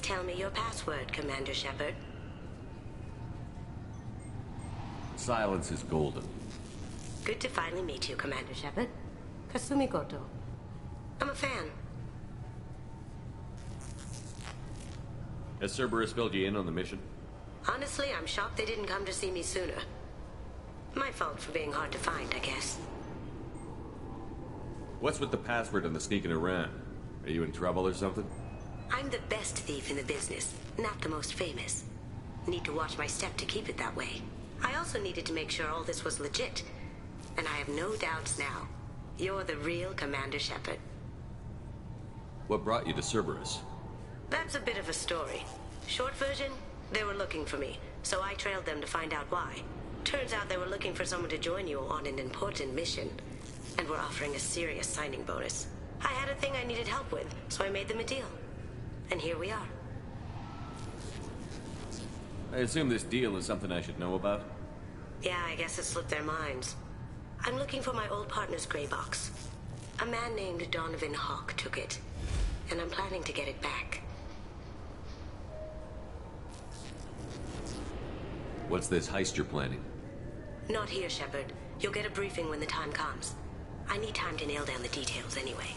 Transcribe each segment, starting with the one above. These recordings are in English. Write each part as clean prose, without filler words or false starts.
tell me your password, Commander Shepard? Silence is golden. Good to finally meet you, Commander Shepard. Kasumi Goto. I'm a fan. Has Cerberus filled you in on the mission? Honestly, I'm shocked they didn't come to see me sooner. My fault for being hard to find, I guess. What's with the password and the sneaking around? Are you in trouble or something? I'm the best thief in the business, not the most famous. Need to watch my step to keep it that way. I also needed to make sure all this was legit. And I have no doubts now. You're the real Commander Shepard. What brought you to Cerberus? That's a bit of a story. Short version, they were looking for me, so I trailed them to find out why. Turns out they were looking for someone to join you on an important mission, and were offering a serious signing bonus. I had a thing I needed help with, so I made them a deal. And here we are. I assume this deal is something I should know about? Yeah, I guess it slipped their minds. I'm looking for my old partner's gray box. A man named Donovan Hawk took it, and I'm planning to get it back. What's this heist you're planning? Not here, Shepard. You'll get a briefing when the time comes. I need time to nail down the details anyway.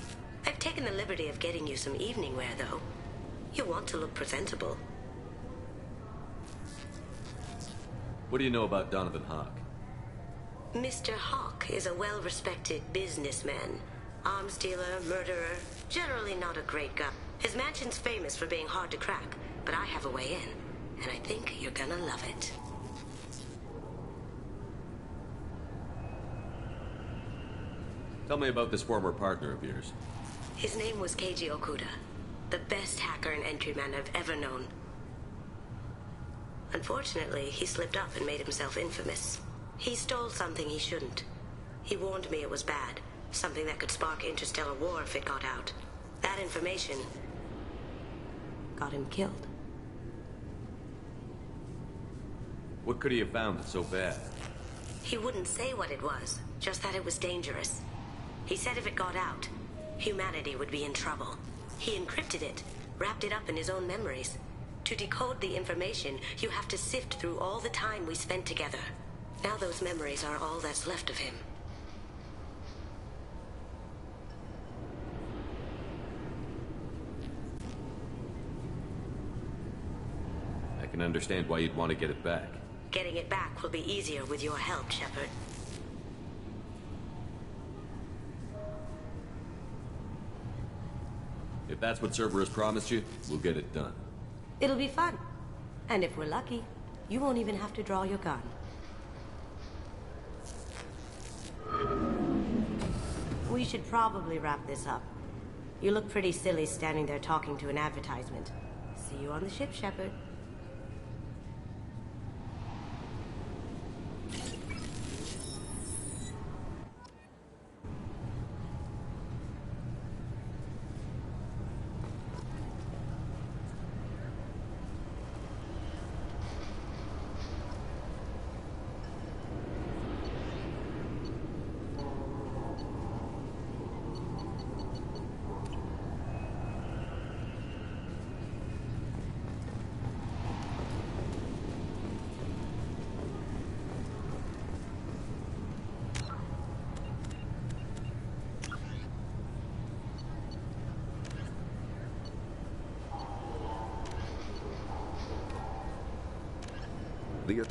I've taken the liberty of getting you some evening wear, though. You want to look presentable. What do you know about Donovan Hawk? Mr. Hawk is a well-respected businessman. Arms dealer, murderer, generally not a great guy. His mansion's famous for being hard to crack, but I have a way in, and I think you're gonna love it. Tell me about this former partner of yours. His name was Keiji Okuda, the best hacker and entryman I've ever known. Unfortunately, he slipped up and made himself infamous. He stole something he shouldn't. He warned me it was bad, something that could spark interstellar war if it got out. That information got him killed. What could he have found that's so bad? He wouldn't say what it was, just that it was dangerous. He said if it got out, humanity would be in trouble. He encrypted it, wrapped it up in his own memories. To decode the information, you have to sift through all the time we spent together. Now those memories are all that's left of him. I can understand why you'd want to get it back. Getting it back will be easier with your help, Shepard. If that's what Cerberus promised you, we'll get it done. It'll be fun. And if we're lucky, you won't even have to draw your gun. We should probably wrap this up. You look pretty silly standing there talking to an advertisement. See you on the ship, Shepard. The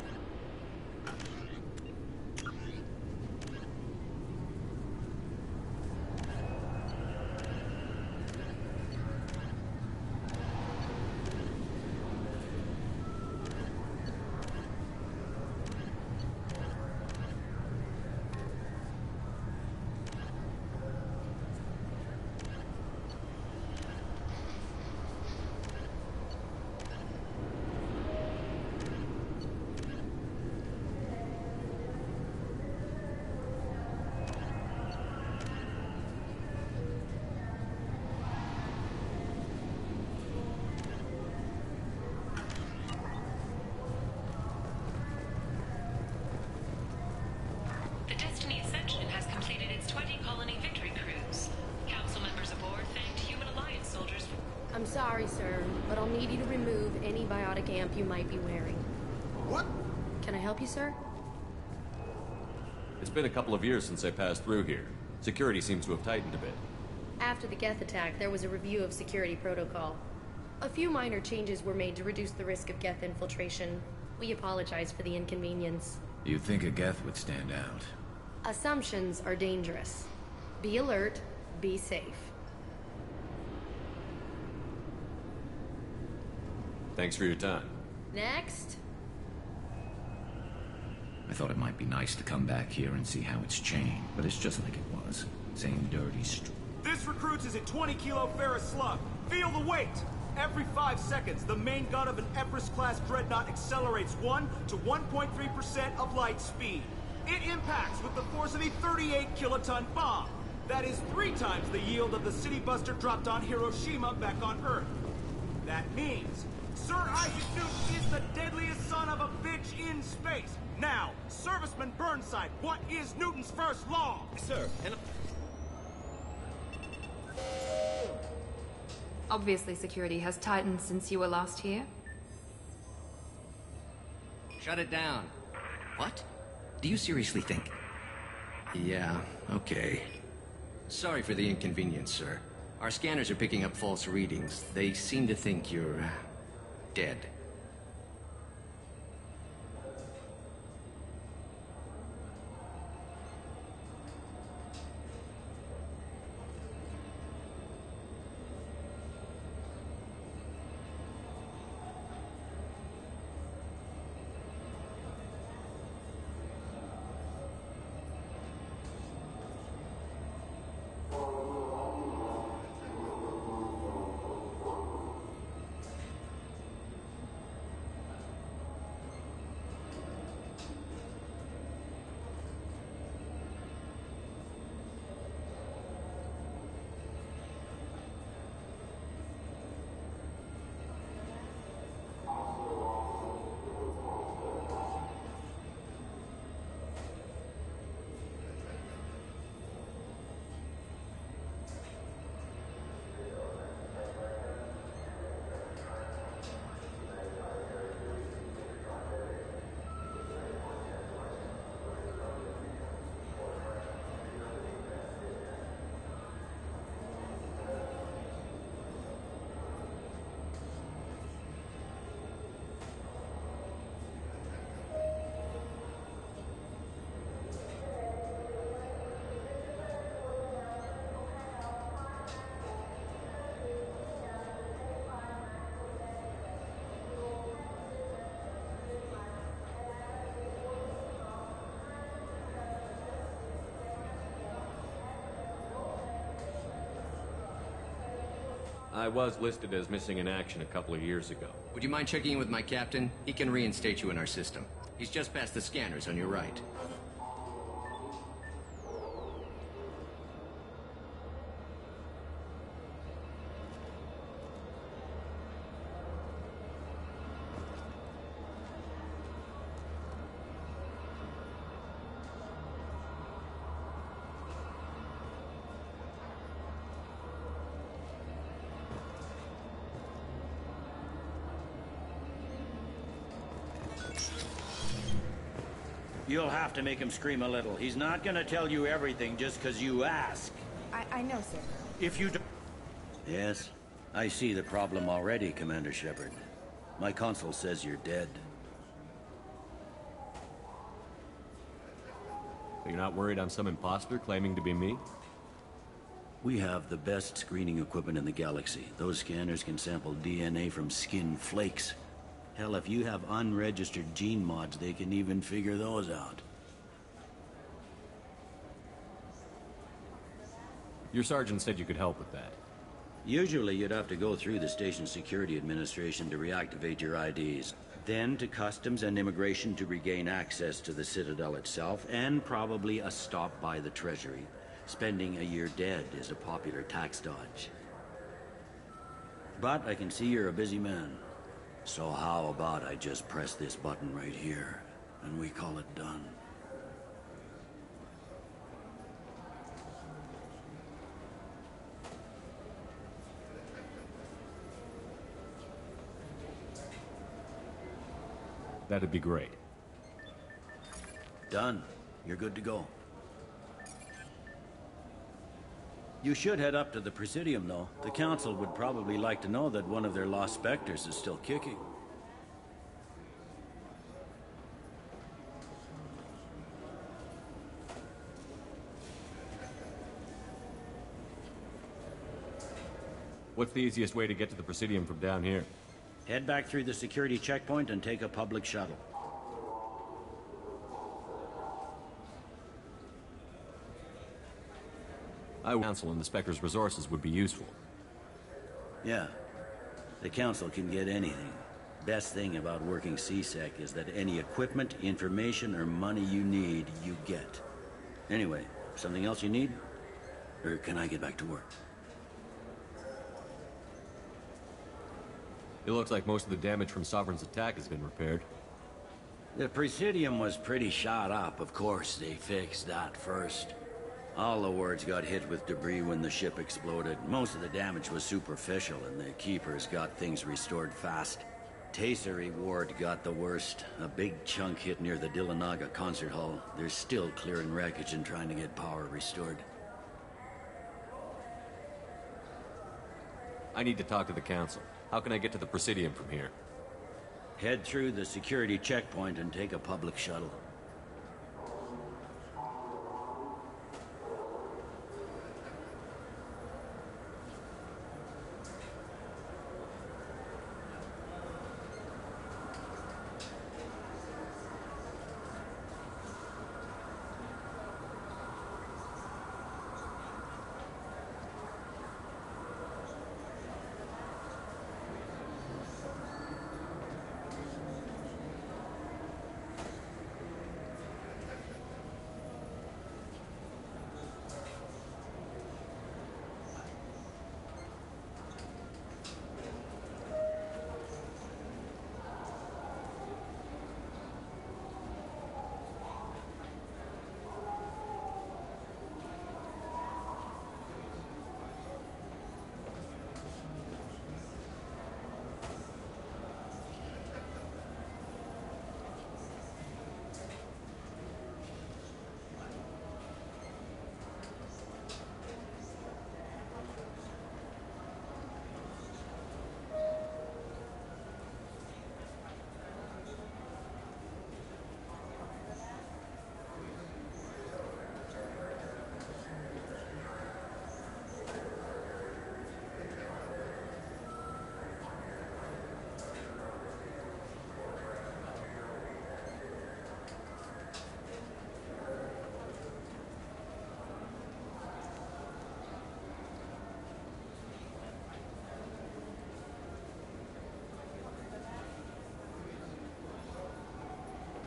but I'll need you to remove any biotic amp you might be wearing. What? Can I help you, sir? It's been a couple of years since I passed through here. Security seems to have tightened a bit. After the Geth attack, there was a review of security protocol. A few minor changes were made to reduce the risk of Geth infiltration. We apologize for the inconvenience. You'd think a Geth would stand out. Assumptions are dangerous. Be alert, be safe. Thanks for your time. Next. I thought it might be nice to come back here and see how it's changed, but it's just like it was. Same dirty street. This recruits is a 20-kilo ferrous slug. Feel the weight! Every 5 seconds, the main gun of an Everest-class dreadnought accelerates 1 to 1.3% of light speed. It impacts with the force of a 38-kiloton bomb. That is 3 times the yield of the city buster dropped on Hiroshima back on Earth. That means Sir Isaac Newton is the deadliest son of a bitch in space. Now, Serviceman Burnside, what is Newton's first law? Sir, and... Obviously, security has tightened since you were last here. Shut it down. What? Do you seriously think? Yeah, okay. Sorry for the inconvenience, sir. Our scanners are picking up false readings. They seem to think you're... dead. I was listed as missing in action a couple of years ago. Would you mind checking in with my captain? He can reinstate you in our system. He's just past the scanners on your right. You'll have to make him scream a little. He's not gonna tell you everything just because you ask. I know, sir. If you do... Yes, I see the problem already, Commander Shepard. My console says you're dead. You're not worried I'm some imposter claiming to be me? We have the best screening equipment in the galaxy. Those scanners can sample DNA from skin flakes. Hell, if you have unregistered gene mods, they can even figure those out. Your sergeant said you could help with that. Usually you'd have to go through the station security administration to reactivate your IDs. Then to customs and immigration to regain access to the Citadel itself, and probably a stop by the Treasury. Spending a year dead is a popular tax dodge. But I can see you're a busy man. So how about I just press this button right here, and we call it done? That'd be great. Done. You're good to go. You should head up to the Presidium, though. The Council would probably like to know that one of their lost Spectres is still kicking. What's the easiest way to get to the Presidium from down here? Head back through the security checkpoint and take a public shuttle. Council and the Spectre's resources would be useful. Yeah. The Council can get anything. Best thing about working C-Sec is that any equipment, information, or money you need, you get. Anyway, something else you need? Or can I get back to work? It looks like most of the damage from Sovereign's attack has been repaired. The Presidium was pretty shot up. Of course, they fixed that first. All the wards got hit with debris when the ship exploded. Most of the damage was superficial, and the Keepers got things restored fast. Tasery Ward got the worst. A big chunk hit near the Dillanaga concert hall. They're still clearing wreckage and trying to get power restored. I need to talk to the Council. How can I get to the Presidium from here? Head through the security checkpoint and take a public shuttle.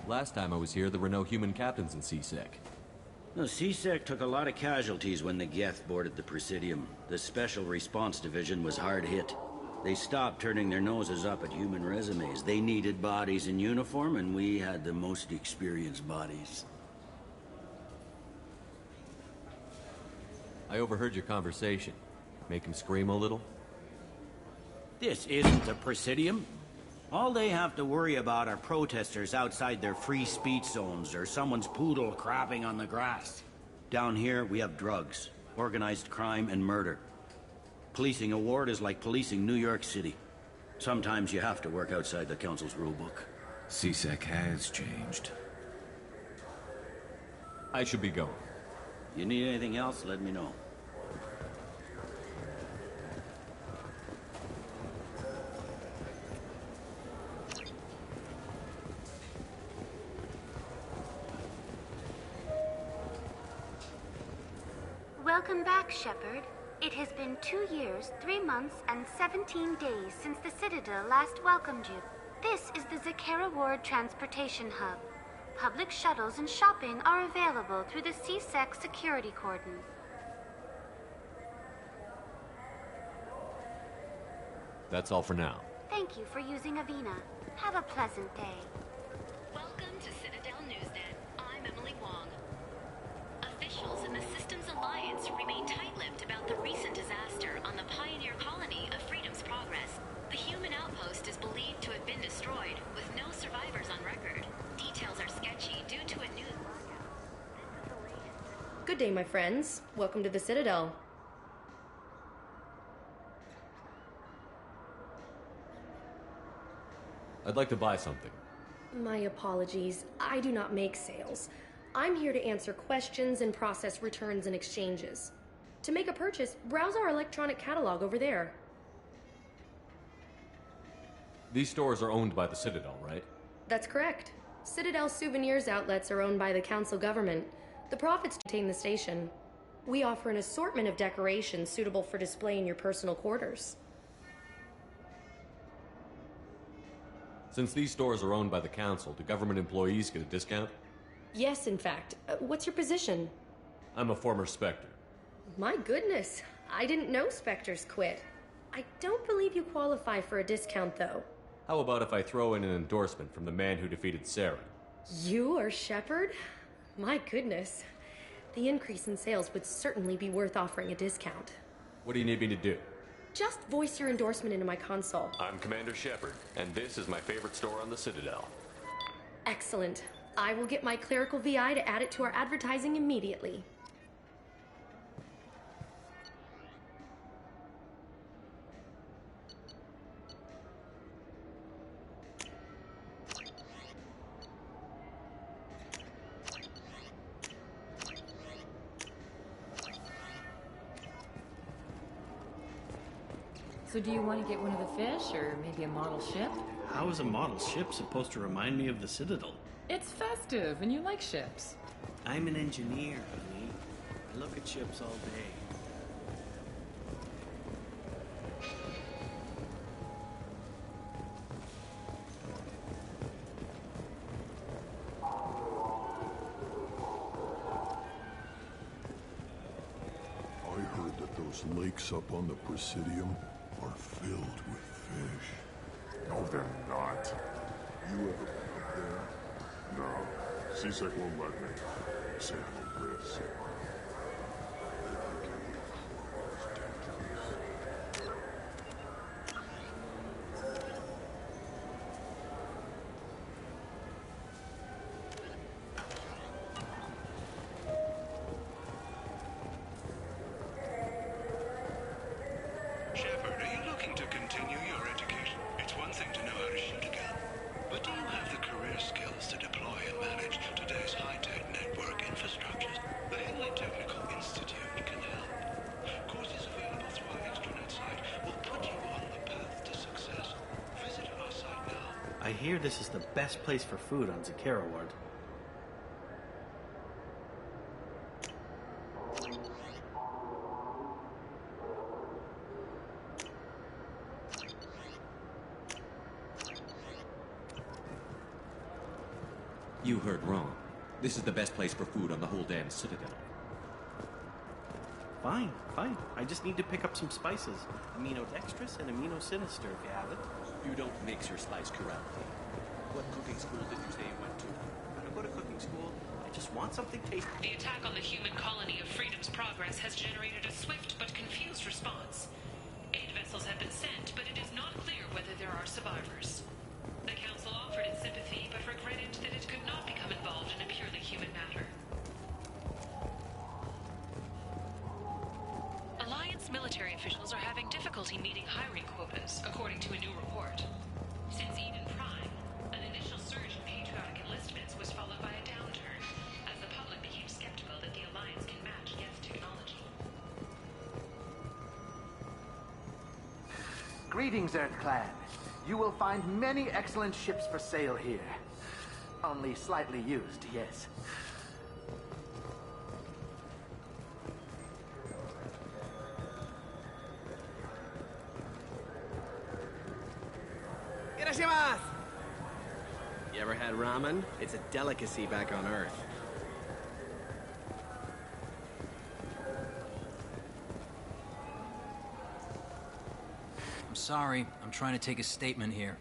Last time I was here, there were no human captains in C-Sec. No, C-Sec took a lot of casualties when the Geth boarded the Presidium. The Special Response Division was hard hit. They stopped turning their noses up at human resumes. They needed bodies in uniform, and we had the most experienced bodies. I overheard your conversation. Make him scream a little? This isn't the Presidium. All they have to worry about are protesters outside their free speech zones or someone's poodle crapping on the grass. Down here, we have drugs, organized crime, and murder. Policing a ward is like policing New York City. Sometimes you have to work outside the Council's rulebook. C-Sec has changed. I should be going. You need anything else, let me know. Welcome back, Shepard. It has been 2 years, 3 months, and 17 days since the Citadel last welcomed you. This is the Zakera Ward Transportation Hub. Public shuttles and shopping are available through the C-Sec security cordon. That's all for now. Thank you for using Avina. Have a pleasant day. Welcome to Citadel Newsnet. I'm Emily Wong. Officials in the Systems Alliance remain tight-lipped about the recent disaster on the pioneer colony of Freedom's Progress. The human outpost is believed to have been destroyed, with no survivors on record. Details are sketchy due to a new... Good day, my friends. Welcome to the Citadel. I'd like to buy something. My apologies. I do not make sales. I'm here to answer questions and process returns and exchanges. To make a purchase, browse our electronic catalog over there. These stores are owned by the Citadel, right? That's correct. Citadel Souvenirs outlets are owned by the Council government. The profits contain the station. We offer an assortment of decorations suitable for display in your personal quarters. Since these stores are owned by the Council, do government employees get a discount? Yes, in fact. What's your position? I'm a former Spectre. My goodness, I didn't know Spectres quit. I don't believe you qualify for a discount, though. How about if I throw in an endorsement from the man who defeated Saren? You are Shepard? My goodness. The increase in sales would certainly be worth offering a discount. What do you need me to do? Just voice your endorsement into my console. I'm Commander Shepard, and this is my favorite store on the Citadel. Excellent. I will get my clerical VI to add it to our advertising immediately. So do you want to get one of the fish, or maybe a model ship? How is a model ship supposed to remind me of the Citadel? It's festive, and you like ships. I'm an engineer, honey. I look at ships all day. I heard that those lakes up on the Presidium are filled with fish. No, they're not. You ever been up there? No. CSEC won't let me. Say no risk. Shepard, are you looking to continue your education? It's one thing to know how to shoot a gun, but do you have the career skills to deploy and manage today's high-tech network infrastructures? The Henley Technical Institute can help. Courses available through our extranet site will put you on the path to success. Visit our site now. I hear this is the best place for food on Zakera Ward. You heard wrong. This is the best place for food on the whole damn Citadel. Fine, fine. I just need to pick up some spices. Aminodextrous and aminosinister, if you have it. You don't mix your spice correctly. What cooking school did you say you went to? I don't go to cooking school. I just want something tasty. The attack on the human colony of Freedom's Progress has generated a swift but confused response. 8 vessels have been sent, but it is not clear whether there are survivors. The Council offered its sympathy, but regretted that it could not become involved in a purely human matter. Alliance military officials are having difficulty meeting hiring quotas, according to a new report. Since Eden Prime, an initial surge in patriotic enlistments was followed by a downturn, as the public became skeptical that the Alliance can match Geth's technology. Greetings, Earth Clan. You will find many excellent ships for sale here. Only slightly used, yes. Irashimasu! You ever had ramen? It's a delicacy back on Earth. I'm sorry. I'm trying to take a statement here.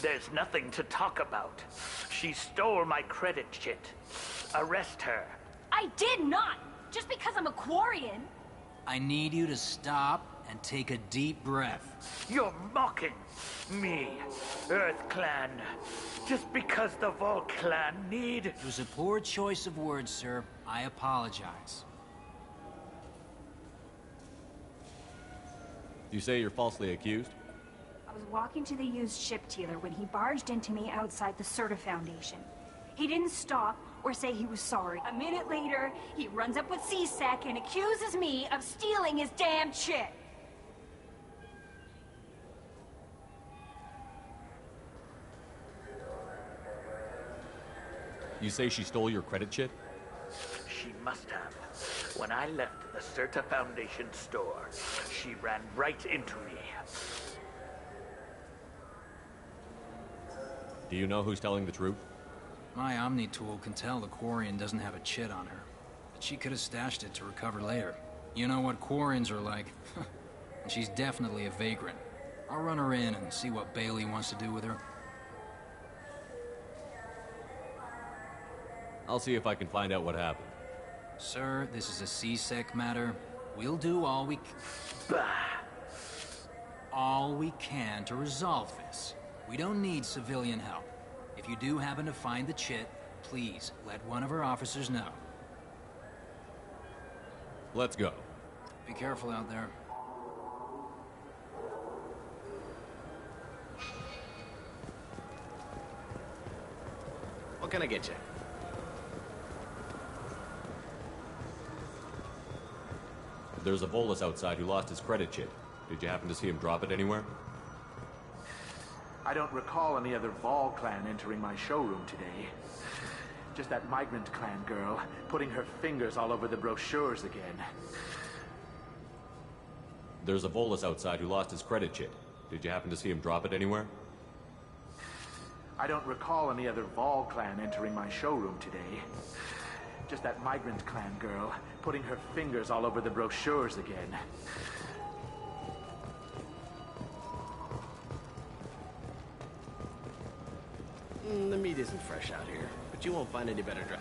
There's nothing to talk about. She stole my credit chit. Arrest her. I did not! Just because I'm a Quarian! I need you to stop and take a deep breath. You're mocking me, Earth Clan. Just because the Vol Clan need... It was a poor choice of words, sir. I apologize. You say you're falsely accused? I was walking to the used ship dealer when he barged into me outside the Serta Foundation. He didn't stop or say he was sorry. A minute later, he runs up with C-Sec and accuses me of stealing his damn shit. You say she stole your credit chit? She must have. When I left the Serta Foundation store, she ran right into me. Do you know who's telling the truth? My Omni tool can tell the Quarian doesn't have a chit on her, but she could have stashed it to recover later. You know what Quarians are like. And she's definitely a vagrant. I'll run her in and see what Bailey wants to do with her. I'll see if I can find out what happened. Sir, this is a C-Sec matter. We'll do all we can to resolve this. We don't need civilian help. If you do happen to find the chit, please let one of our officers know. Let's go. Be careful out there. What can I get you? There's a Volus outside who lost his credit chit. Did you happen to see him drop it anywhere? I don't recall any other Vol Clan entering my showroom today. Just that Migrant Clan girl putting her fingers all over the brochures again. There's a Volus outside who lost his credit chit. Did you happen to see him drop it anywhere? I don't recall any other Vol Clan entering my showroom today. Just that Migrant Clan girl putting her fingers all over the brochures again. The meat isn't fresh out here, but you won't find any better dry.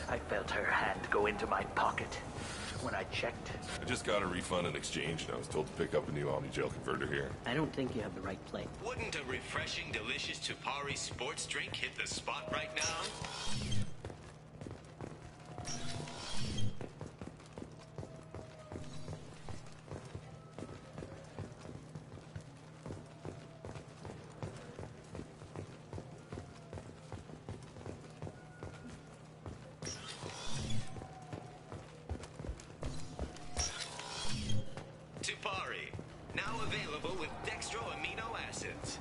I felt her hand go into my pocket when I checked. I just got a refund and exchange, and I was told to pick up a new Omni Gel converter here. I don't think you have the right plate. Wouldn't a refreshing, delicious Tupari sports drink hit the spot right now? Tupari, now available with dextro amino acids.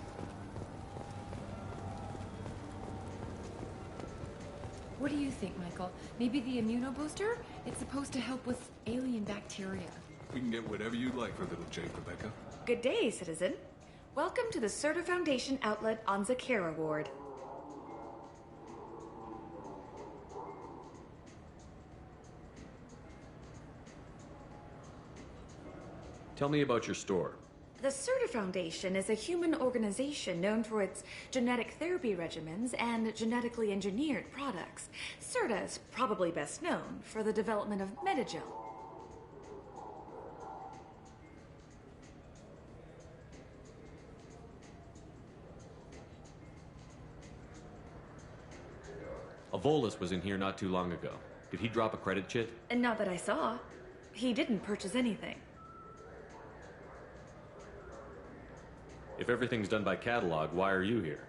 What do you think, Michael? Maybe the immunobooster? It's supposed to help with alien bacteria. We can get whatever you'd like for little Jake, Rebecca. Good day, citizen. Welcome to the Serta Foundation outlet on Zakera Ward. Tell me about your store. The Serta Foundation is a human organization known for its genetic therapy regimens and genetically engineered products. Serta is probably best known for the development of Metagel. A Volus was in here not too long ago. Did he drop a credit chit? And not that I saw. He didn't purchase anything. If everything's done by catalog, why are you here?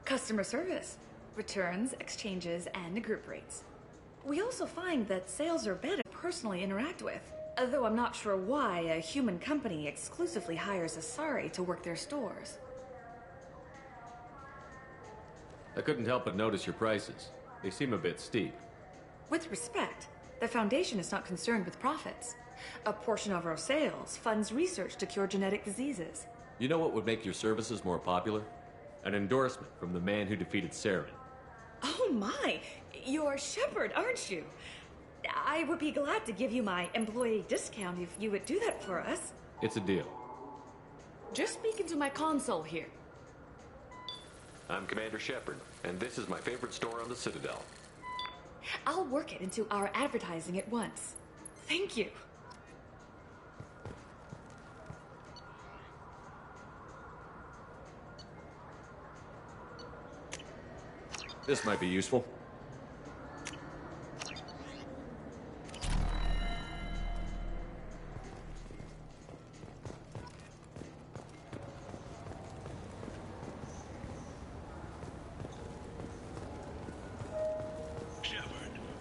Customer service. Returns, exchanges, and group rates. We also find that sales are better to personally interact with. Though I'm not sure why a human company exclusively hires Asari to work their stores. I couldn't help but notice your prices. They seem a bit steep. With respect, the Foundation is not concerned with profits. A portion of our sales funds research to cure genetic diseases. You know what would make your services more popular? An endorsement from the man who defeated Saren. Oh my! You're Shepard, aren't you? I would be glad to give you my employee discount if you would do that for us. It's a deal. Just speak into my console here. I'm Commander Shepard, and this is my favorite store on the Citadel. I'll work it into our advertising at once. Thank you. This might be useful. Shepard,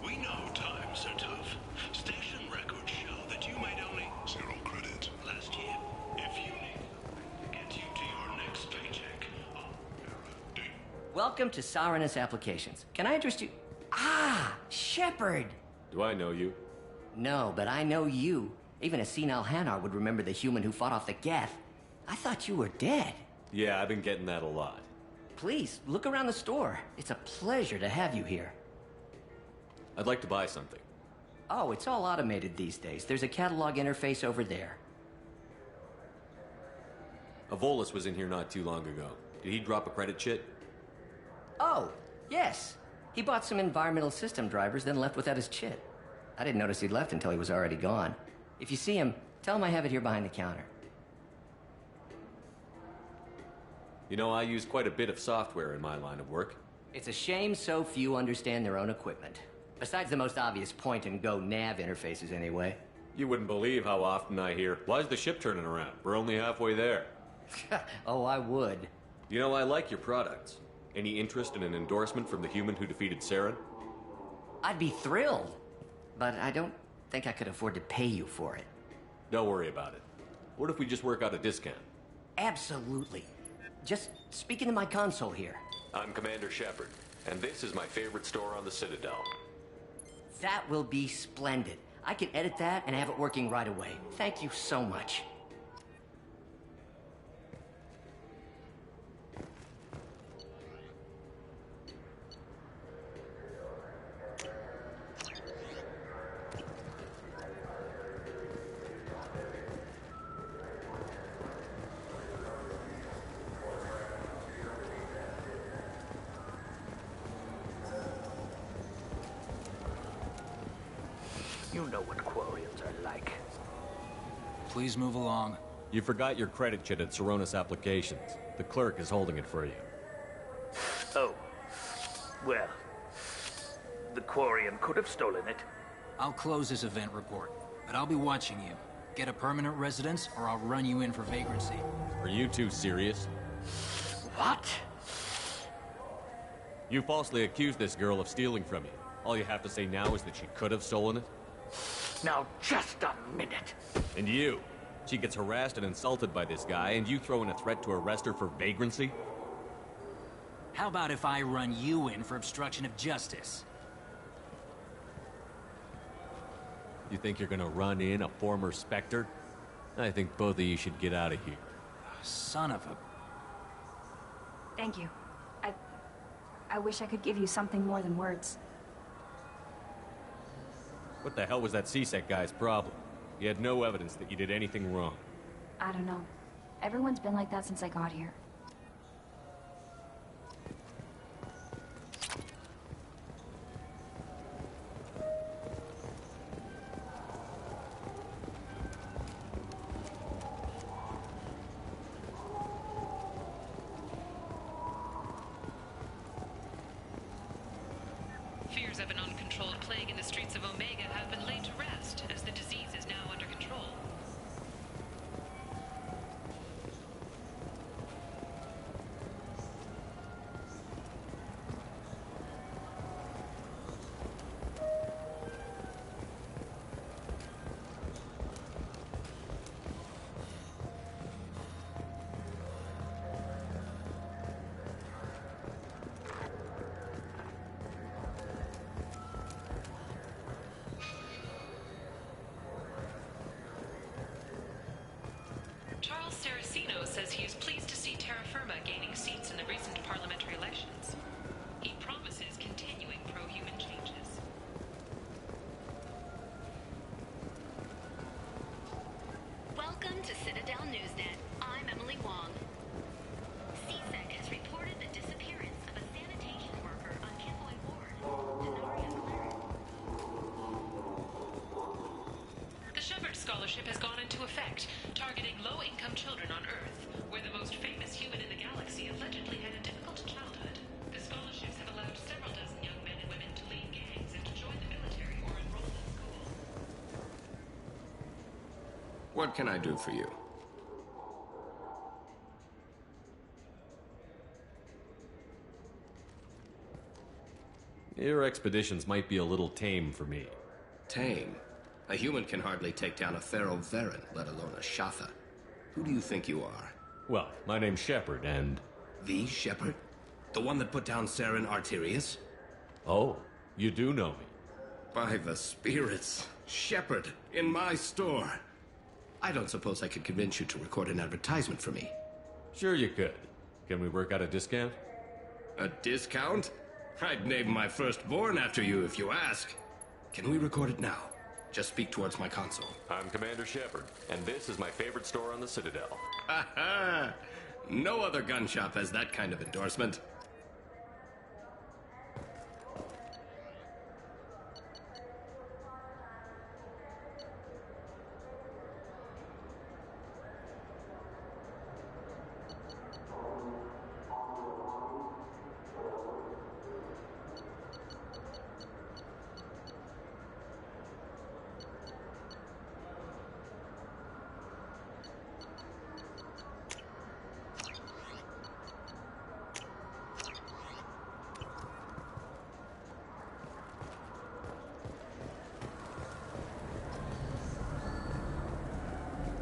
we know times are tough. Station records show that you made only 0 credit last year. If you need to get you to your next paycheck, Welcome to Sirenus Applications. Can I interest you? Ah, Shepard! Do I know you? No, but I know you. Even a senile Hanar would remember the human who fought off the Geth. I thought you were dead. Yeah, I've been getting that a lot. Please, look around the store. It's a pleasure to have you here. I'd like to buy something. Oh, it's all automated these days. There's a catalog interface over there. A Volus was in here not too long ago. Did he drop a credit chit? Oh, yes. He bought some environmental system drivers, then left without his chit. I didn't notice he'd left until he was already gone. If you see him, tell him I have it here behind the counter. You know, I use quite a bit of software in my line of work. It's a shame so few understand their own equipment. Besides the most obvious point-and-go nav interfaces, anyway. You wouldn't believe how often I hear, "Why's the ship turning around? We're only halfway there." Oh, I would. You know, I like your products. Any interest in an endorsement from the human who defeated Saren? I'd be thrilled. But I don't think I could afford to pay you for it. Don't worry about it. What if we just work out a discount? Absolutely. Just speak into my console here. I'm Commander Shepard, and this is my favorite store on the Citadel. That will be splendid. I can edit that and have it working right away. Thank you so much. You know what Quarians are like. Please move along. You forgot your credit chit at Sirenus Applications. The clerk is holding it for you. Oh. Well, the Quarian could have stolen it. I'll close this event report, but I'll be watching you. Get a permanent residence, or I'll run you in for vagrancy. Are you two serious? What? You falsely accused this girl of stealing from you. All you have to say now is that she could have stolen it? Now, just a minute. And you? She gets harassed and insulted by this guy, and you throw in a threat to arrest her for vagrancy? How about if I run you in for obstruction of justice? You think you're gonna run in a former Spectre? I think both of you should get out of here. Son of a... Thank you. I wish I could give you something more than words. What the hell was that CSEC guy's problem? He had no evidence that you did anything wrong. I don't know. Everyone's been like that since I got here. Fears of an uncontrolled plague in the streets of Omega have been laid to rest, as the disease is now under control. Charles Saraceno says he is pleased to see Terra Firma gaining seats in the recent parliamentary elections. He promises continuing pro-human changes. Welcome to Citadel Newsnet. I'm Emily Wong. CSEC has reported the disappearance of a sanitation worker on Kivoy Ward, Denaria Cleric. The Shepard Scholarship has gone into effect, targeting low-income children on Earth, where the most famous human in the galaxy allegedly had a difficult childhood. The scholarships have allowed several What can I do for you? Your expeditions might be a little tame for me. Tame? A human can hardly take down a Pharaoh Varen, let alone a Shatha. Who do you think you are? Well, my name's Shepard, and... The Shepard? The one that put down Saren Arterius? Oh, you do know me. By the spirits. Shepard, in my store. I don't suppose I could convince you to record an advertisement for me. Sure you could. Can we work out a discount? A discount? I'd name my firstborn after you if you ask. Can we record it now? Just speak towards my console. I'm Commander Shepard, and this is my favorite store on the Citadel. Ha ha! No other gun shop has that kind of endorsement.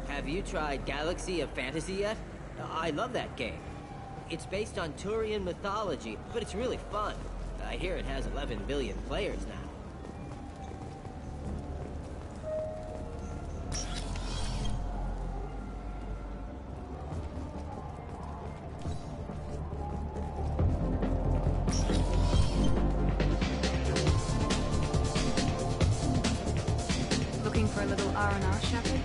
Have you tried Galaxy of Fantasy yet? I love that game. It's based on Turian mythology, but it's really fun. I hear it has 11 billion players now. Looking for a little R&R, Shepard?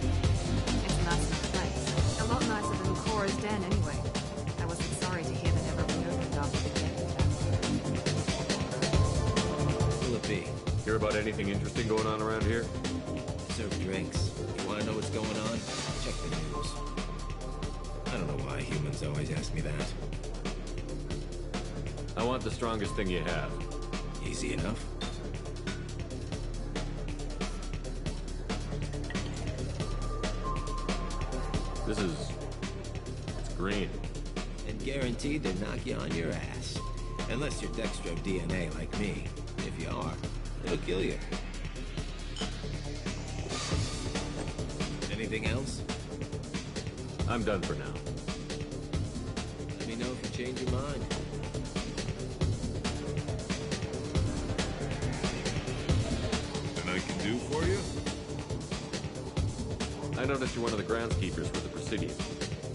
It's a nice place. A lot nicer than Cora's Den, anyway. I wasn't sorry to hear they never reopened after the game. Who'll it be? Hear about anything interesting going on around here? Serve drinks. You want to know what's going on? Check the news. I don't know why humans always ask me that. I want the strongest thing you have. Easy enough. This is... it's green. And guaranteed to knock you on your ass. Unless you're Dextro DNA like me. If you are, it'll kill you. Anything else? I'm done for now. Let me know if you change your mind. And I can do for you? I noticed you're one of the groundskeepers for the Presidium.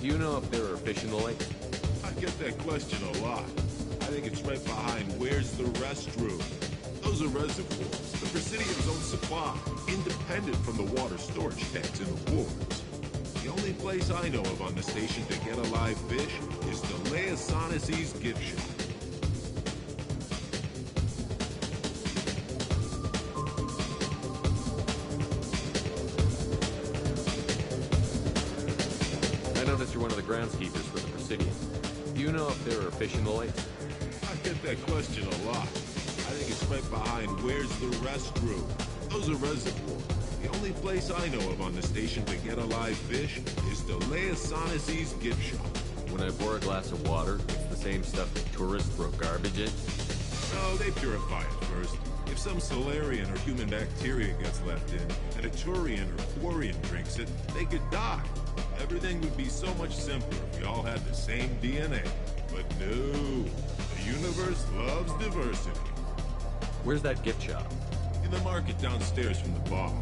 Do you know if there are fish in the lake? I get that question a lot. I think it's right behind where's the restroom. Those are reservoirs, the Presidium's own supply, independent from the water storage tanks in the wards. The only place I know of on the station to get a live fish is the Leosanas's gift shop. I noticed you're one of the groundskeepers for the Presidium. Do you know if there are fish in the lake? I get that question a lot. I think it's right behind where's the restroom. Those are reservoirs. The only place I know of on the station to get a live fish is the Leosanas's gift shop. When I pour a glass of water, it's the same stuff that tourists throw garbage in? No, they purify it first. If some Solarian or human bacteria gets left in, and a Turian or Quarian drinks it, they could die. Everything would be so much simpler if we all had the same DNA. But no, the universe loves diversity. Where's that gift shop? In the market downstairs from the bar.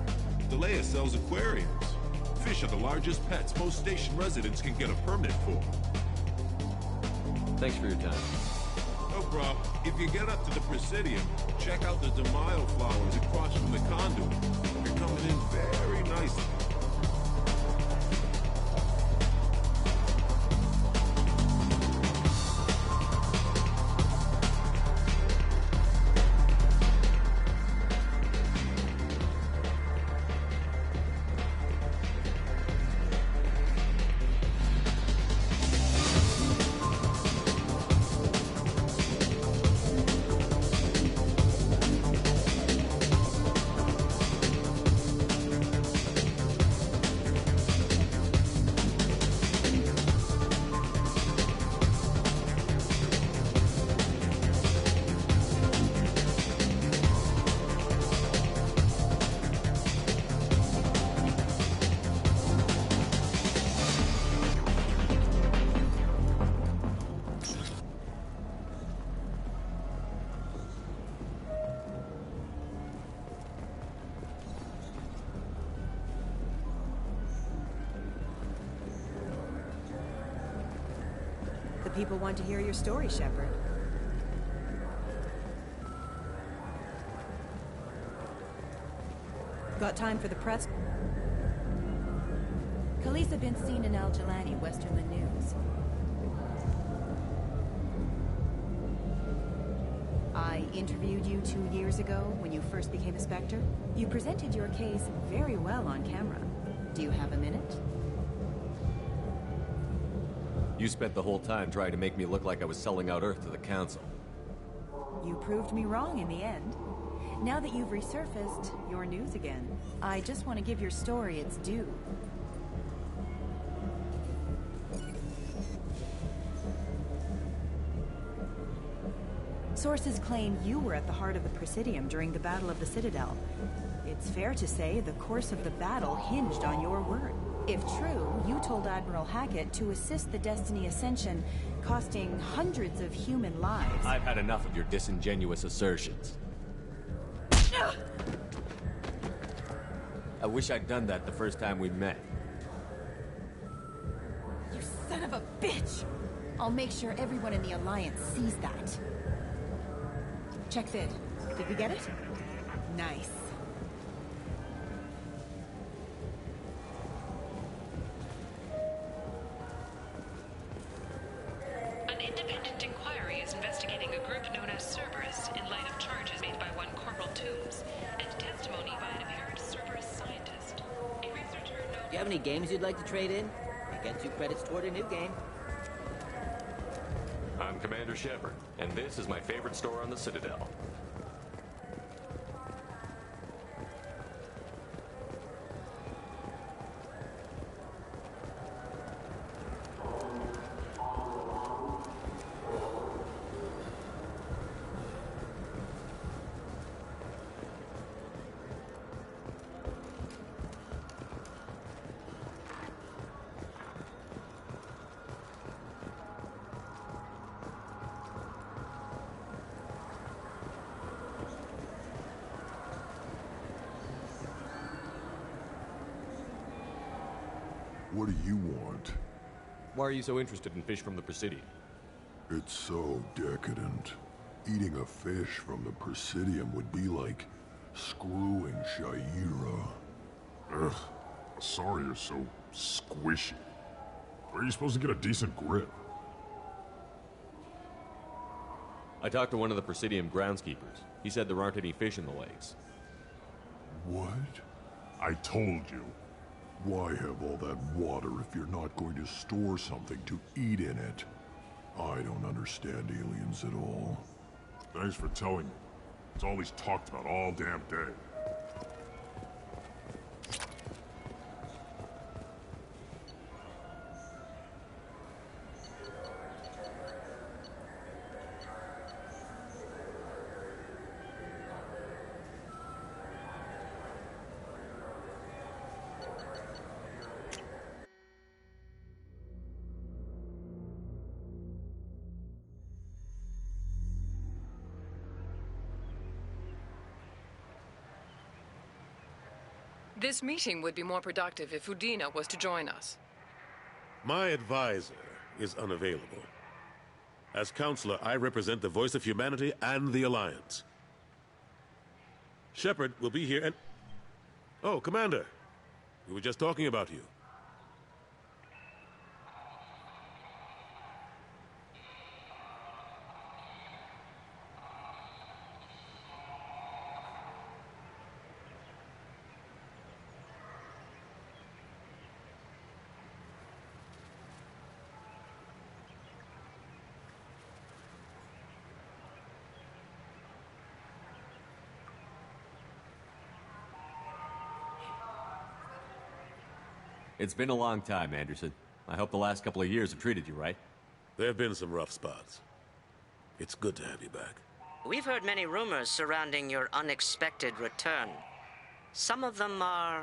Delea sells aquariums. Fish are the largest pets most station residents can get a permit for. Thanks for your time. No problem. If you get up to the Presidium, check out the DeMaio flowers across from the conduit. They're coming in very nicely. People want to hear your story, Shepard. Got time for the press? Khaleesa been seen in Al Jalani, Westerland News. I interviewed you 2 years ago when you first became a Spectre. You presented your case very well on camera. Do you have a minute? You spent the whole time trying to make me look like I was selling out Earth to the Council. You proved me wrong in the end. Now that you've resurfaced, you're news again. I just want to give your story its due. Sources claim you were at the heart of the Presidium during the Battle of the Citadel. It's fair to say the course of the battle hinged on your word. If true, you told Admiral Hackett to assist the Destiny Ascension, costing hundreds of human lives. I've had enough of your disingenuous assertions. I wish I'd done that the first time we met. You son of a bitch! I'll make sure everyone in the Alliance sees that. Check vid. Did we get it? Nice. An independent inquiry is investigating a group known as Cerberus in light of charges made by one Corporal Toombs and testimony by an apparent Cerberus scientist. A researcher known... Do you have any games you'd like to trade in? You get 2 credits toward a new game. I'm Commander Shepard, and this is my favorite store on the Citadel. What do you want? Why are you so interested in fish from the Presidium? It's so decadent. Eating a fish from the Presidium would be like screwing Shaira. Ugh, sorry you're so squishy. Where are you supposed to get a decent grip? I talked to one of the Presidium groundskeepers. He said there aren't any fish in the lakes. What? I told you. Why have all that water if you're not going to store something to eat in it? I don't understand aliens at all. Thanks for telling me. It's all he's talked about all damn day. This meeting would be more productive if Udina was to join us. My advisor is unavailable. As counselor, I represent the voice of humanity and the Alliance. Shepard will be here and... Oh, Commander. We were just talking about you. It's been a long time, Anderson. I hope the last couple of years have treated you right. There have been some rough spots. It's good to have you back. We've heard many rumors surrounding your unexpected return. Some of them are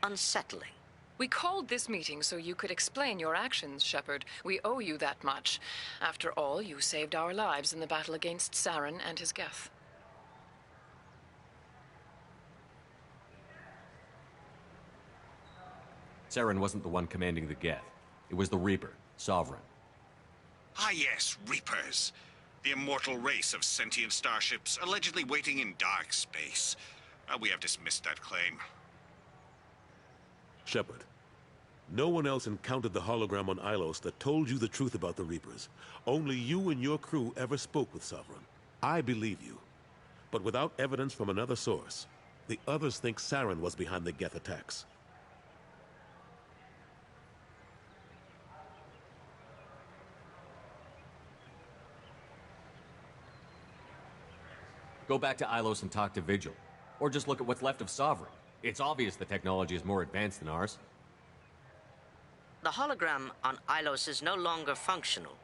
unsettling. We called this meeting so you could explain your actions, Shepard. We owe you that much. After all, you saved our lives in the battle against Saren and his Geth. Saren wasn't the one commanding the Geth. It was the Reaper, Sovereign. Ah yes, Reapers. The immortal race of sentient starships allegedly waiting in dark space. We have dismissed that claim. Shepard, no one else encountered the hologram on Ilos that told you the truth about the Reapers. Only you and your crew ever spoke with Sovereign. I believe you. But without evidence from another source, the others think Saren was behind the Geth attacks. Go back to Ilos and talk to Vigil. Or just look at what's left of Sovereign. It's obvious the technology is more advanced than ours. The hologram on Ilos is no longer functional,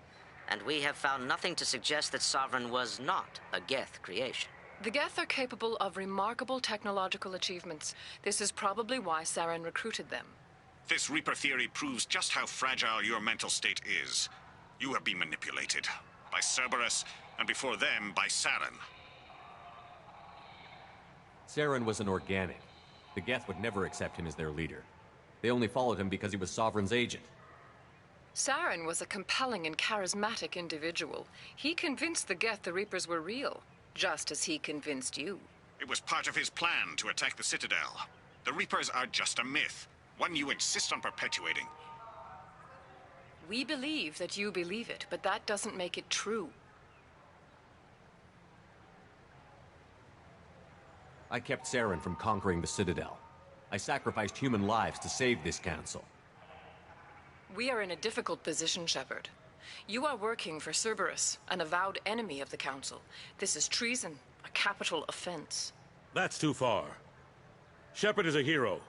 and we have found nothing to suggest that Sovereign was not a Geth creation. The Geth are capable of remarkable technological achievements. This is probably why Saren recruited them. This Reaper theory proves just how fragile your mental state is. You have been manipulated. By Cerberus, and before them, by Saren. Saren was an organic. The Geth would never accept him as their leader. They only followed him because he was Sovereign's agent. Saren was a compelling and charismatic individual. He convinced the Geth the Reapers were real, just as he convinced you. It was part of his plan to attack the Citadel. The Reapers are just a myth, one you insist on perpetuating. We believe that you believe it, but that doesn't make it true. I kept Saren from conquering the Citadel. I sacrificed human lives to save this council. We are in a difficult position, Shepard. You are working for Cerberus, an avowed enemy of the Council. This is treason, a capital offense. That's too far. Shepard is a hero.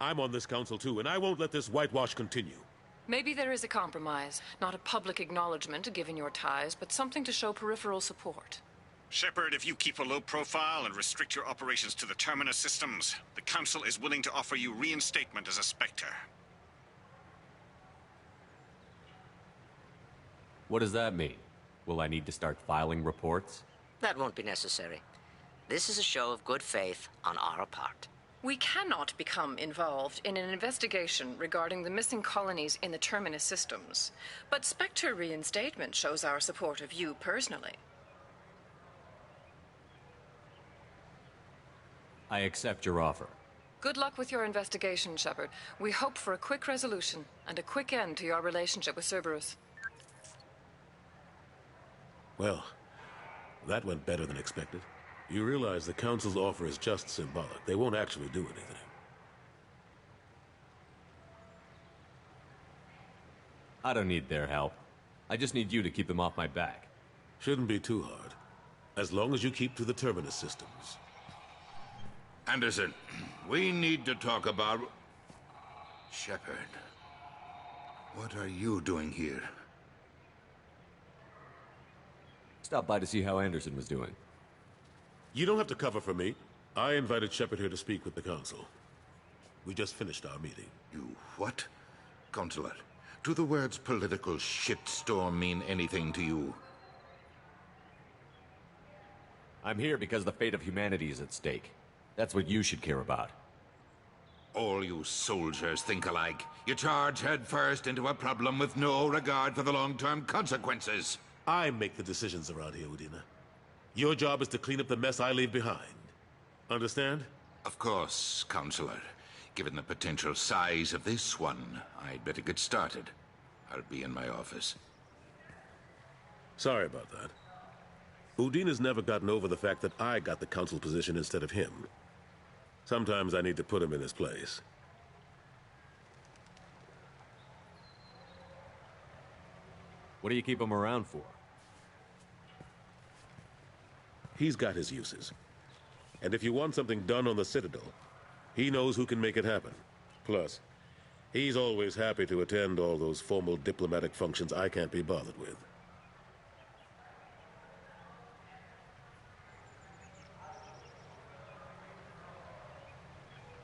I'm on this council too, and I won't let this whitewash continue. Maybe there is a compromise. Not a public acknowledgement given your ties, but something to show peripheral support. Shepard, if you keep a low profile and restrict your operations to the Terminus systems, the Council is willing to offer you reinstatement as a Spectre. What does that mean? Will I need to start filing reports? That won't be necessary. This is a show of good faith on our part. We cannot become involved in an investigation regarding the missing colonies in the Terminus systems. But Spectre reinstatement shows our support of you personally. I accept your offer. Good luck with your investigation, Shepard. We hope for a quick resolution and a quick end to your relationship with Cerberus. Well, that went better than expected. You realize the Council's offer is just symbolic. They won't actually do anything. I don't need their help. I just need you to keep them off my back. Shouldn't be too hard. As long as you keep to the Terminus systems. Anderson, we need to talk about... Shepard. What are you doing here? Stop by to see how Anderson was doing. You don't have to cover for me. I invited Shepard here to speak with the Council. We just finished our meeting. You what? Counselor, do the words political shitstorm mean anything to you? I'm here because the fate of humanity is at stake. That's what you should care about. All you soldiers think alike. You charge headfirst into a problem with no regard for the long-term consequences. I make the decisions around here, Udina. Your job is to clean up the mess I leave behind. Understand? Of course, Counselor. Given the potential size of this one, I'd better get started. I'll be in my office. Sorry about that. Udina's never gotten over the fact that I got the Council position instead of him. Sometimes I need to put him in his place. What do you keep him around for? He's got his uses. And if you want something done on the Citadel, he knows who can make it happen. Plus, he's always happy to attend all those formal diplomatic functions I can't be bothered with.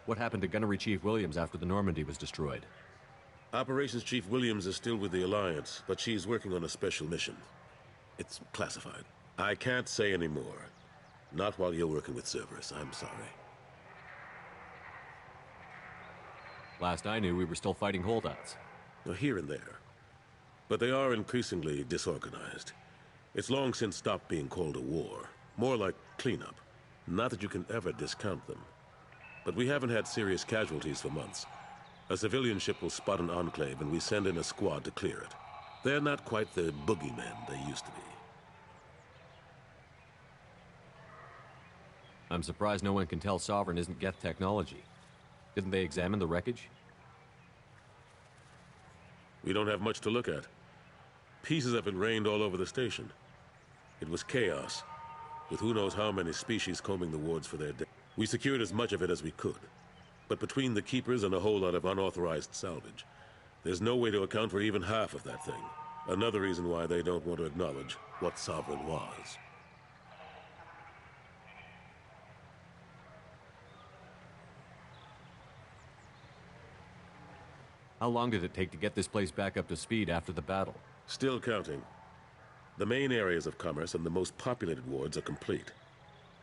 What happened to Gunnery Chief Williams after the Normandy was destroyed? Operations Chief Williams is still with the Alliance, but she's working on a special mission. It's classified. I can't say any more. Not while you're working with Cerberus, I'm sorry. Last I knew, we were still fighting holdouts. Here and there. But they are increasingly disorganized. It's long since stopped being called a war. More like cleanup. Not that you can ever discount them. But we haven't had serious casualties for months. A civilian ship will spot an enclave and we send in a squad to clear it. They're not quite the boogeymen they used to be. I'm surprised no one can tell Sovereign isn't Geth technology. Didn't they examine the wreckage? We don't have much to look at. Pieces of it rained all over the station. It was chaos, with who knows how many species combing the wards for their dead. We secured as much of it as we could. But between the Keepers and a whole lot of unauthorized salvage, there's no way to account for even half of that thing. Another reason why they don't want to acknowledge what Sovereign was. How long did it take to get this place back up to speed after the battle? Still counting. The main areas of commerce and the most populated wards are complete.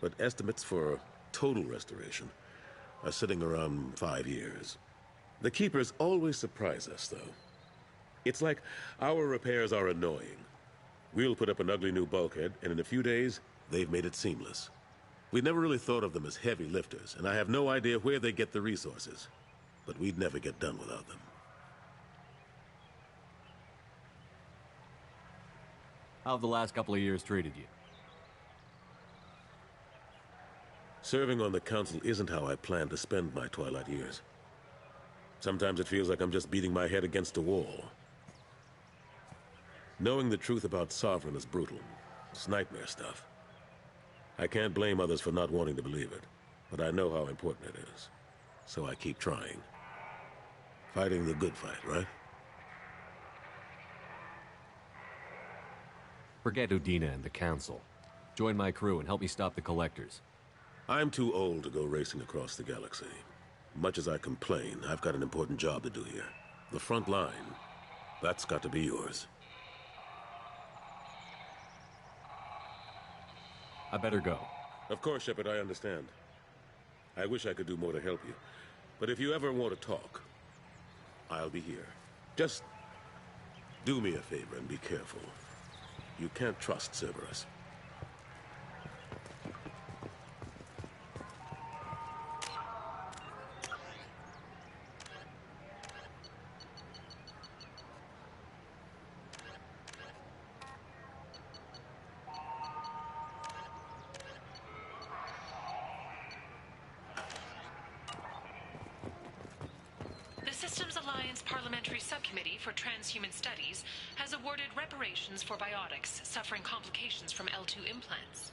But estimates for total restoration are sitting around 5 years. The Keepers always surprise us, though. It's like our repairs are annoying. We'll put up an ugly new bulkhead, and in a few days, they've made it seamless. We never really thought of them as heavy lifters, and I have no idea where they get the resources. But we'd never get done without them. How have the last couple of years treated you? Serving on the Council isn't how I plan to spend my twilight years. Sometimes it feels like I'm just beating my head against a wall. Knowing the truth about Sovereign is brutal. It's nightmare stuff. I can't blame others for not wanting to believe it, but I know how important it is. So I keep trying. Fighting the good fight, right? Forget Udina and the Council. Join my crew and help me stop the Collectors. I'm too old to go racing across the galaxy. Much as I complain, I've got an important job to do here. The front line, that's got to be yours. I better go. Of course, Shepard, I understand. I wish I could do more to help you. But if you ever want to talk, I'll be here. Just do me a favor and be careful. You can't trust Cerberus. The Systems Alliance Parliamentary Subcommittee for Transhuman Studies has awarded reparations for biotics suffering complications from L2 implants.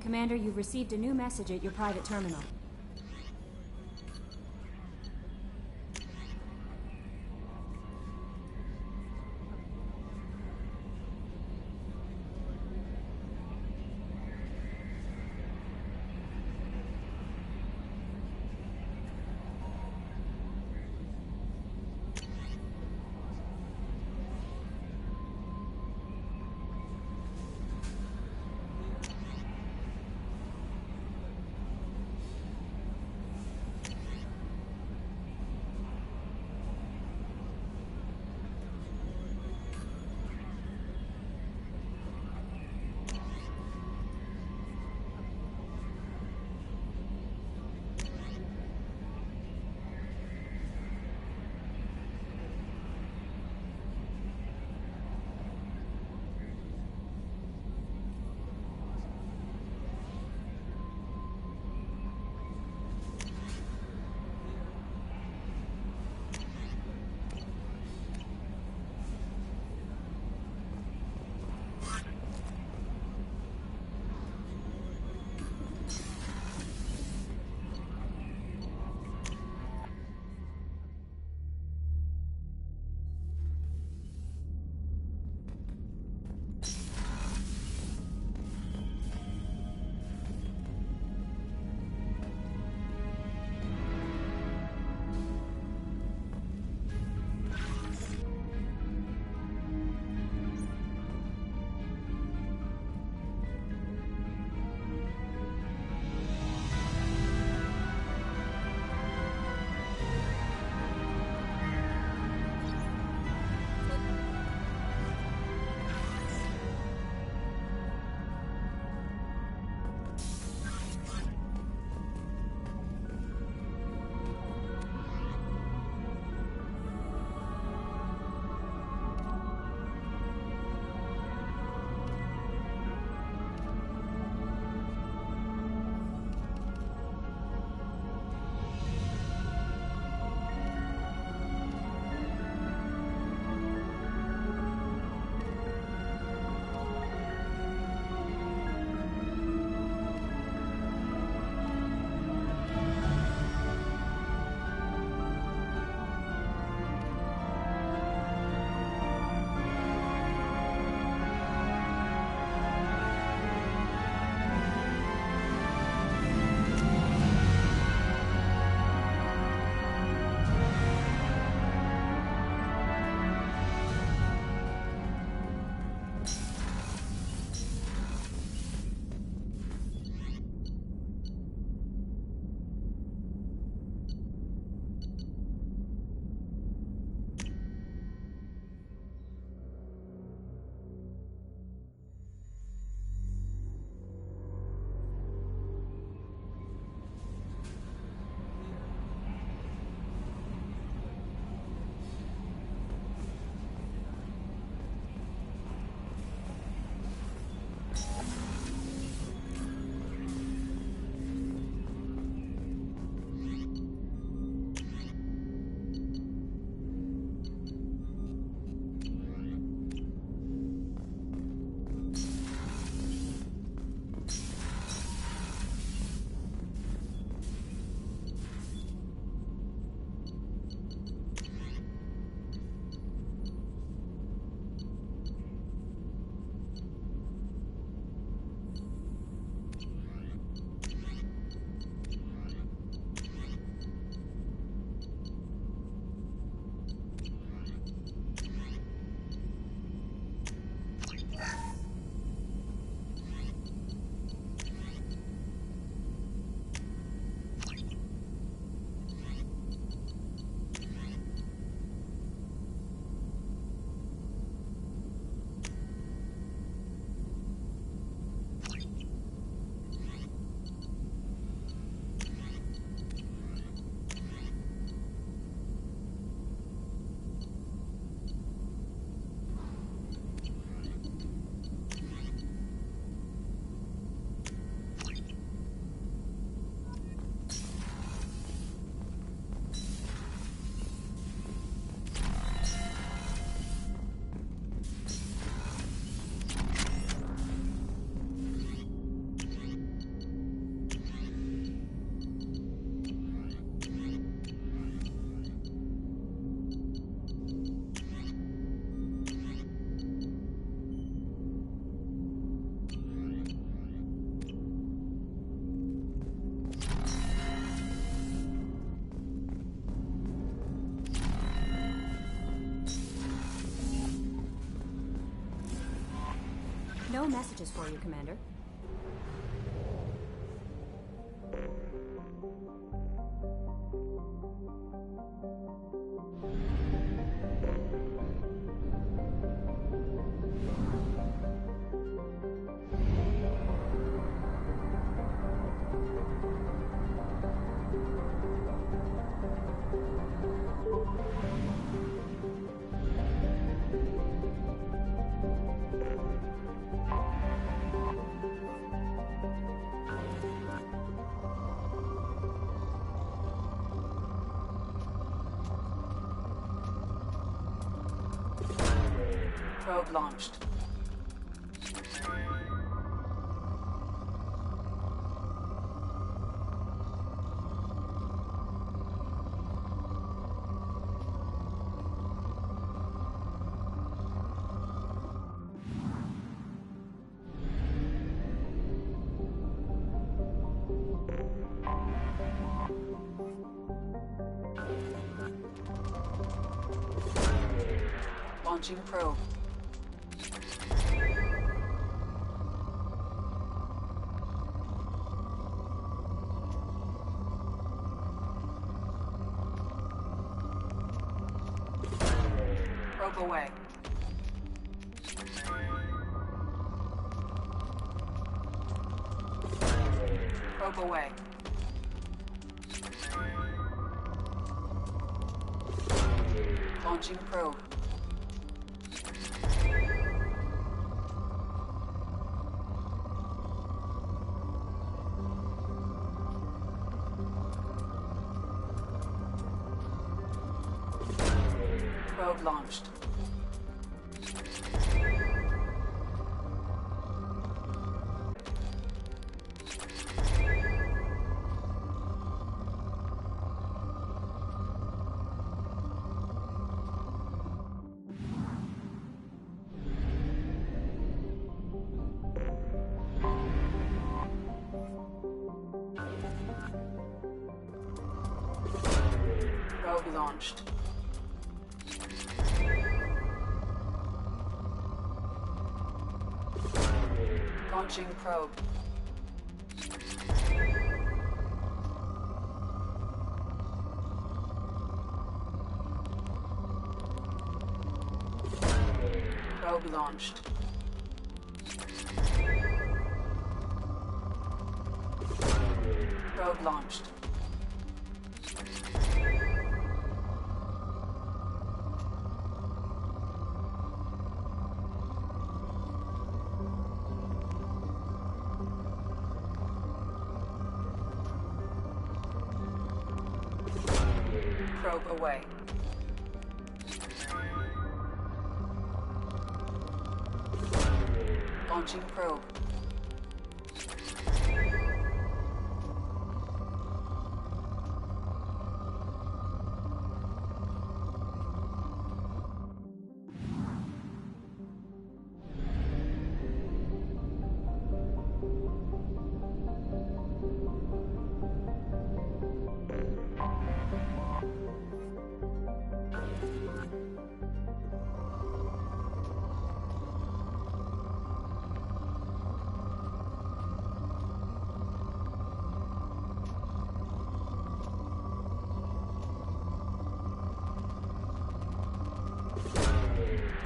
Commander, you've received a new message at your private terminal. messages for you, Commander. Probe launched. Launching probe. Probe away. Probe away. Launching probe. Probe launched. Probe launched. Launching probe. Probe launched. Probe launched. Probe away. Launching probe.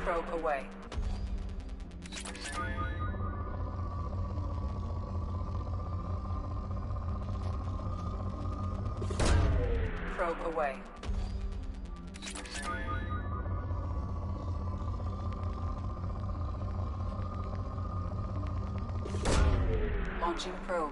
Probe away. Probe away. Launching probe.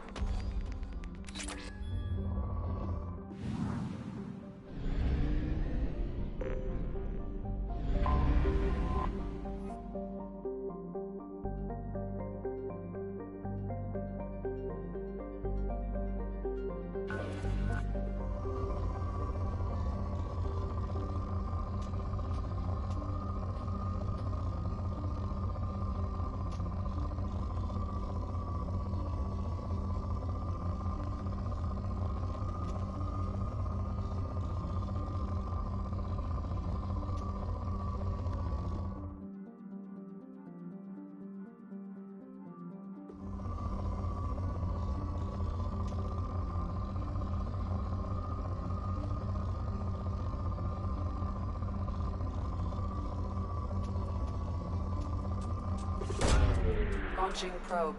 Launching probe.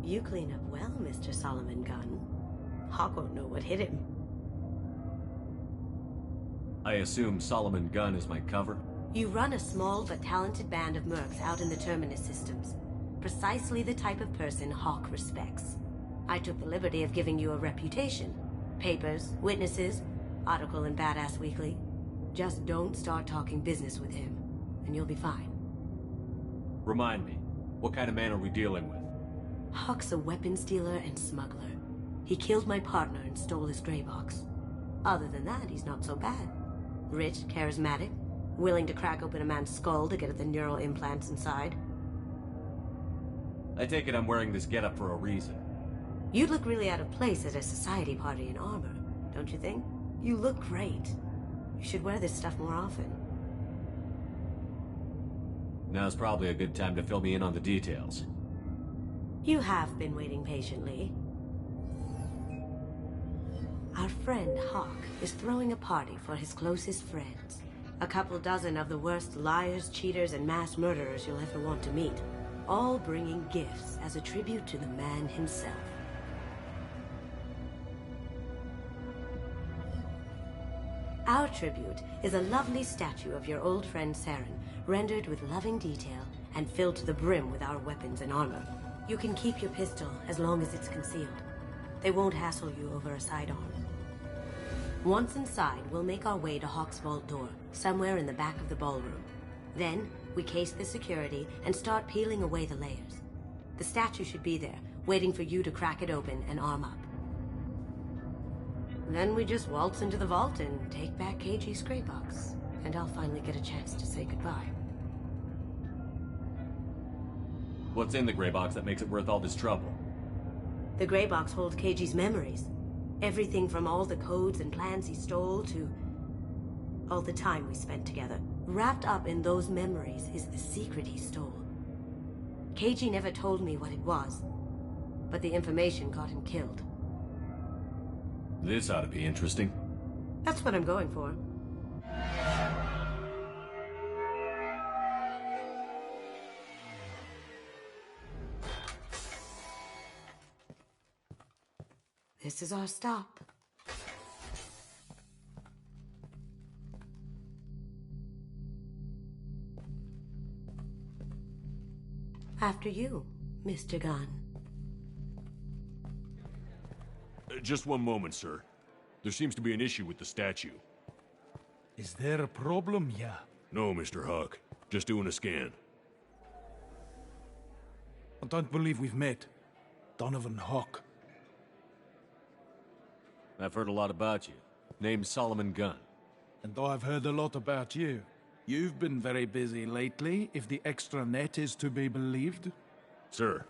You clean up well, Mr. Solomon Gunn. Hawk won't know what hit him. I assume Solomon Gunn is my cover? You run a small but talented band of mercs out in the Terminus systems. Precisely the type of person Hawk respects. I took the liberty of giving you a reputation. Papers, witnesses, article in Badass Weekly. Just don't start talking business with him, and you'll be fine. Remind me, what kind of man are we dealing with? Hawk's a weapons dealer and smuggler. He killed my partner and stole his gray box. Other than that, he's not so bad. Rich, charismatic, willing to crack open a man's skull to get at the neural implants inside. I take it I'm wearing this getup for a reason. You'd look really out of place at a society party in armor, don't you think? You look great. You should wear this stuff more often. Now's probably a good time to fill me in on the details. You have been waiting patiently. Our friend Hawk is throwing a party for his closest friends. A couple dozen of the worst liars, cheaters, and mass murderers you'll ever want to meet. All bringing gifts as a tribute to the man himself. Our tribute is a lovely statue of your old friend Saren, rendered with loving detail and filled to the brim with our weapons and armor. You can keep your pistol as long as it's concealed. They won't hassle you over a sidearm. Once inside, we'll make our way to Hawk's vault door, somewhere in the back of the ballroom. Then, we case the security and start peeling away the layers. The statue should be there, waiting for you to crack it open and arm up. Then we just waltz into the vault and take back KG's gray box, and I'll finally get a chance to say goodbye. What's in the gray box that makes it worth all this trouble? The gray box holds KG's memories. Everything from all the codes and plans he stole to all the time we spent together. Wrapped up in those memories is the secret he stole. KG never told me what it was, but the information got him killed. This ought to be interesting. That's what I'm going for. This is our stop. After you, Mr. Gunn. Just one moment, sir. There seems to be an issue with the statue. Is there a problem here? No, Mr. Hawk. Just doing a scan. I don't believe we've met. Donovan Hawk. I've heard a lot about you. Name's Solomon Gunn. And I've heard a lot about you. You've been very busy lately, if the extranet is to be believed. Sir,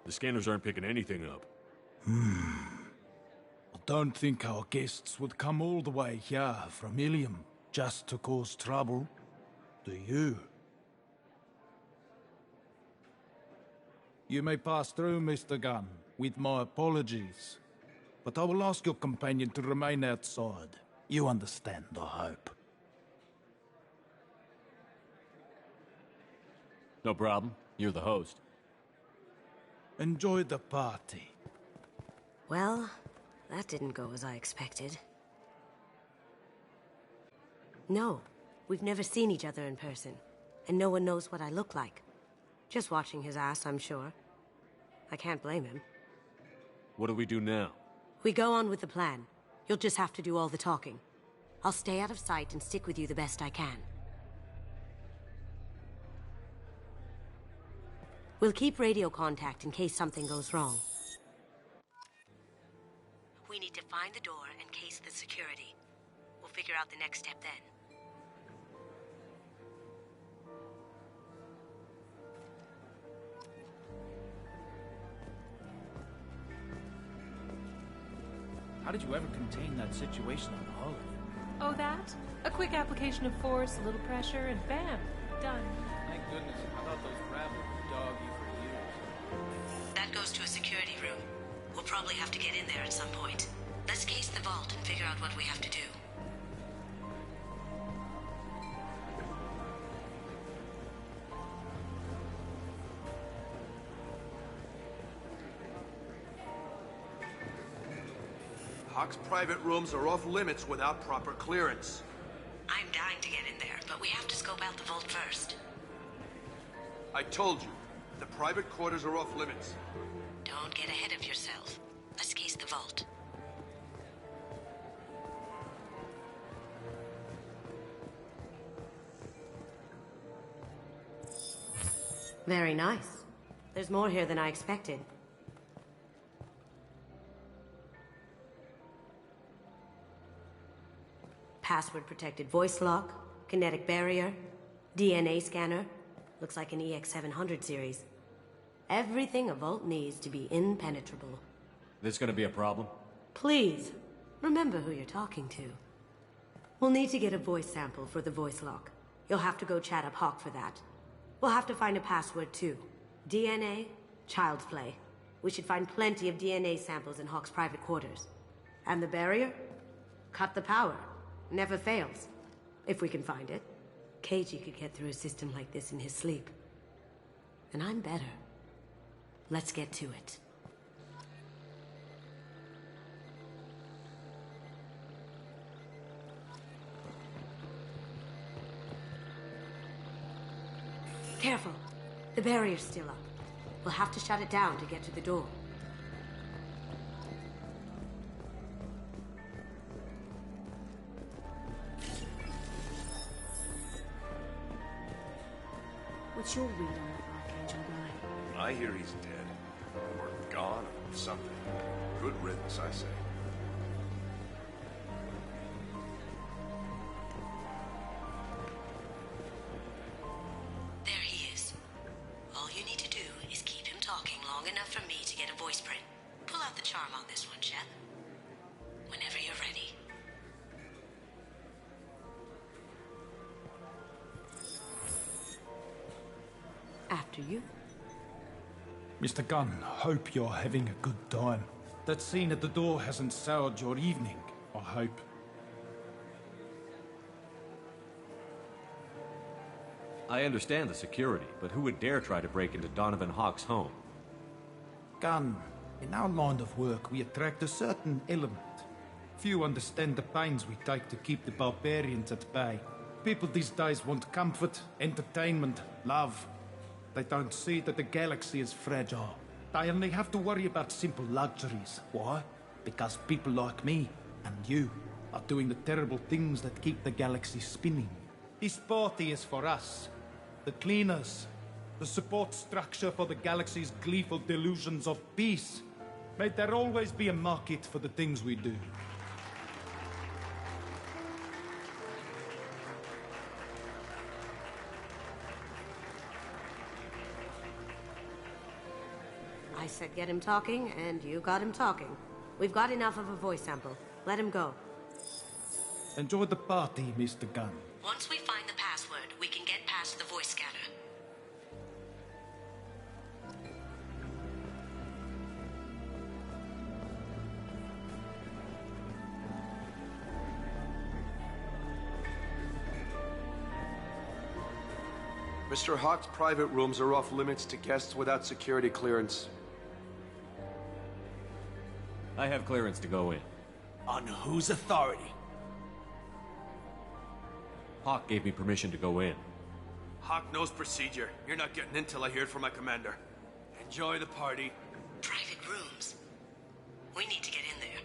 the scanners aren't picking anything up. I don't think our guests would come all the way here from Ilium just to cause trouble. Do you? You may pass through, Mr. Gunn, with my apologies. But I will ask your companion to remain outside. You understand, I hope. No problem. You're the host. Enjoy the party. Well, that didn't go as I expected. No, we've never seen each other in person, and no one knows what I look like. Just watching his ass, I'm sure. I can't blame him. What do we do now? We go on with the plan. You'll just have to do all the talking. I'll stay out of sight and stick with you the best I can. We'll keep radio contact in case something goes wrong. We need to find the door and case the security. We'll figure out the next step then. How did you ever contain that situation on the holiday? Oh, that? A quick application of force, a little pressure, and bam! Done. Thank goodness. I thought those rabble would dog you for years. That goes to a security room. We'll probably have to get in there at some point. Let's case the vault and figure out what we have to do. Hawk's private rooms are off limits without proper clearance. I'm dying to get in there, but we have to scope out the vault first. I told you, the private quarters are off limits. Don't get ahead of yourself. Let's case the vault. Very nice. There's more here than I expected. Password-protected voice lock, kinetic barrier, DNA scanner. Looks like an EX700 series. Everything a vault needs to be impenetrable. This gonna be a problem? Please, remember who you're talking to. We'll need to get a voice sample for the voice lock. You'll have to go chat up Hawk for that. We'll have to find a password too. DNA, child's play. We should find plenty of DNA samples in Hawk's private quarters. And the barrier? Cut the power. Never fails. If we can find it. KG could get through a system like this in his sleep. And I'm better. Let's get to it. Careful. The barrier's still up. We'll have to shut it down to get to the door. What's your read on that Archangel guy? I hear he's dead. Or gone, or something. Good riddance, I say. There he is. All you need to do is keep him talking long enough for me to get a voice print. Pull out the charm on this one, Shep. Whenever you're ready. After you. Mr. Gunn, hope you're having a good time. That scene at the door hasn't soured your evening, I hope. I understand the security, but who would dare try to break into Donovan Hawk's home? Gunn, in our line of work, we attract a certain element. Few understand the pains we take to keep the barbarians at bay. People these days want comfort, entertainment, love. They don't see that the galaxy is fragile. They only have to worry about simple luxuries. Why? Because people like me and you are doing the terrible things that keep the galaxy spinning. This party is for us, the cleaners, the support structure for the galaxy's gleeful delusions of peace. May there always be a market for the things we do. I said get him talking, and you got him talking. We've got enough of a voice sample. Let him go. Enjoy the party, Mr. Gunn. Once we find the password, we can get past the voice scanner. Mr. Hawk's private rooms are off limits to guests without security clearance. I have clearance to go in. On whose authority? Hawk gave me permission to go in. Hawk knows procedure. You're not getting in till I hear it from my commander. Enjoy the party. Private rooms. We need to get in there.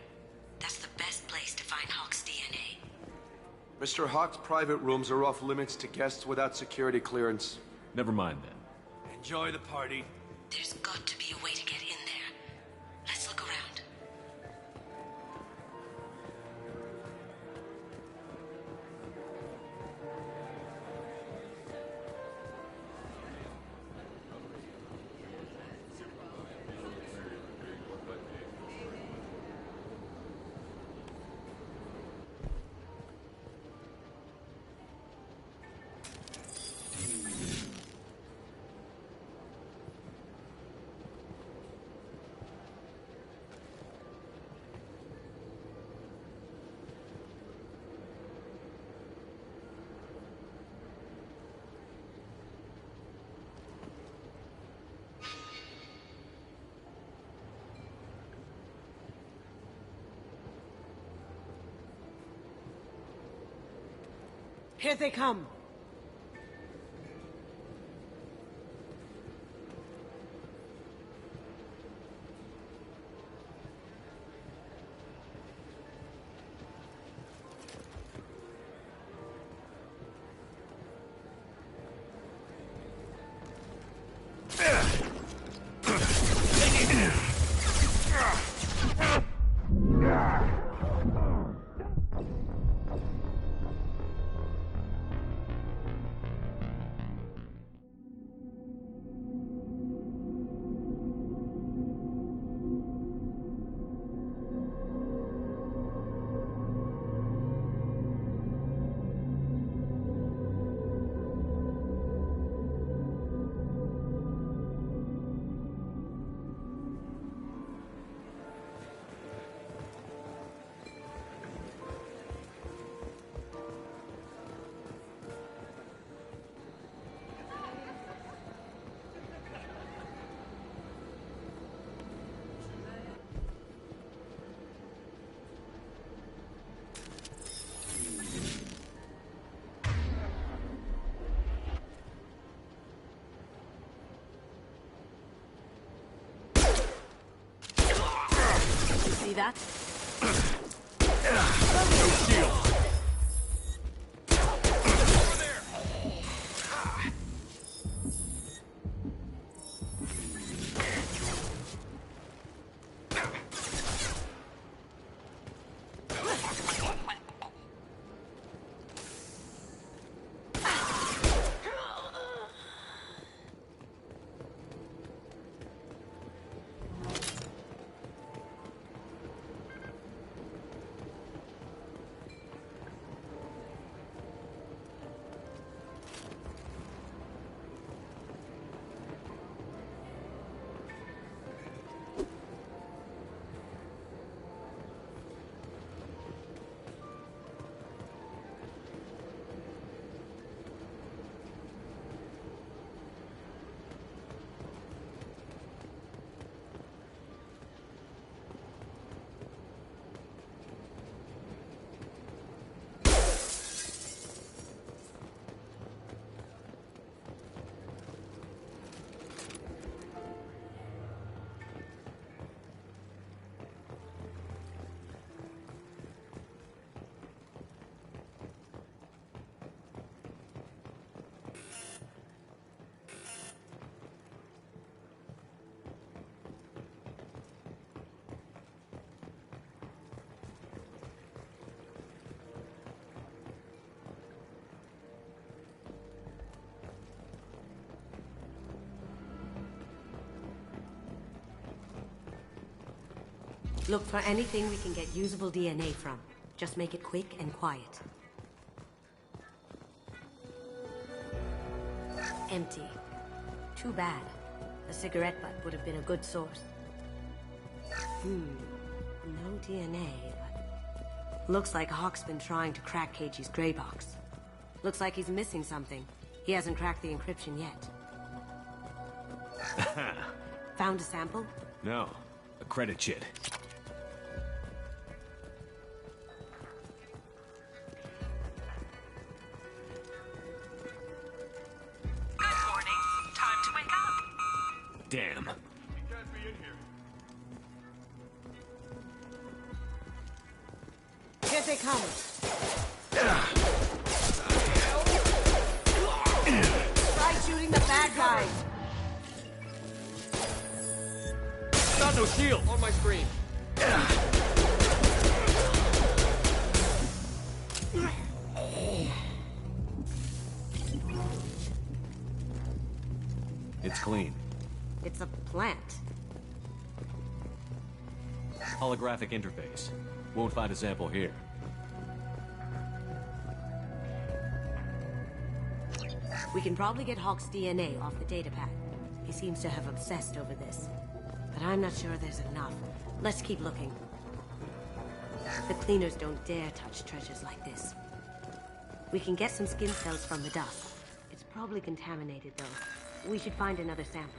That's the best place to find Hawk's DNA. Mr. Hawk's private rooms are off limits to guests without security clearance. Never mind then. Enjoy the party. There's got to be a way to get in there. Let's look around. Here they come. See that? No shield. Look for anything we can get usable DNA from. Just make it quick and quiet. Empty. Too bad. A cigarette butt would have been a good source. No DNA, but... Looks like Hawk's been trying to crack KG's gray box. Looks like he's missing something. He hasn't cracked the encryption yet. Found a sample? No. A credit chit. Damn. Can't be in here. Here they come. Try shooting the bad guy. Got no shield! On my screen. It's clean. It's a plant. Holographic interface. Won't find a sample here. We can probably get Hawk's DNA off the datapad. He seems to have obsessed over this. But I'm not sure there's enough. Let's keep looking. The cleaners don't dare touch treasures like this. We can get some skin cells from the dust. It's probably contaminated, though. We should find another sample.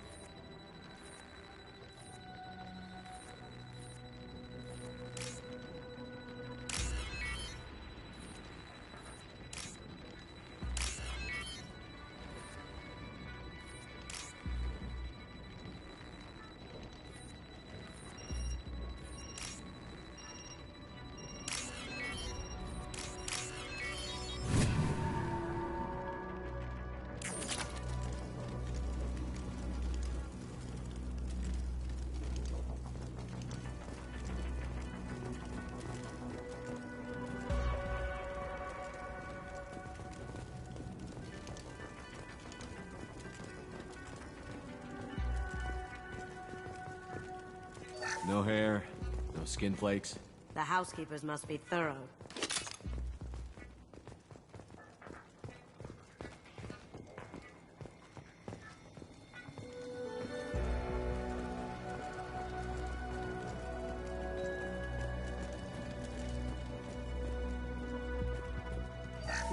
No hair, no skin flakes. The housekeepers must be thorough.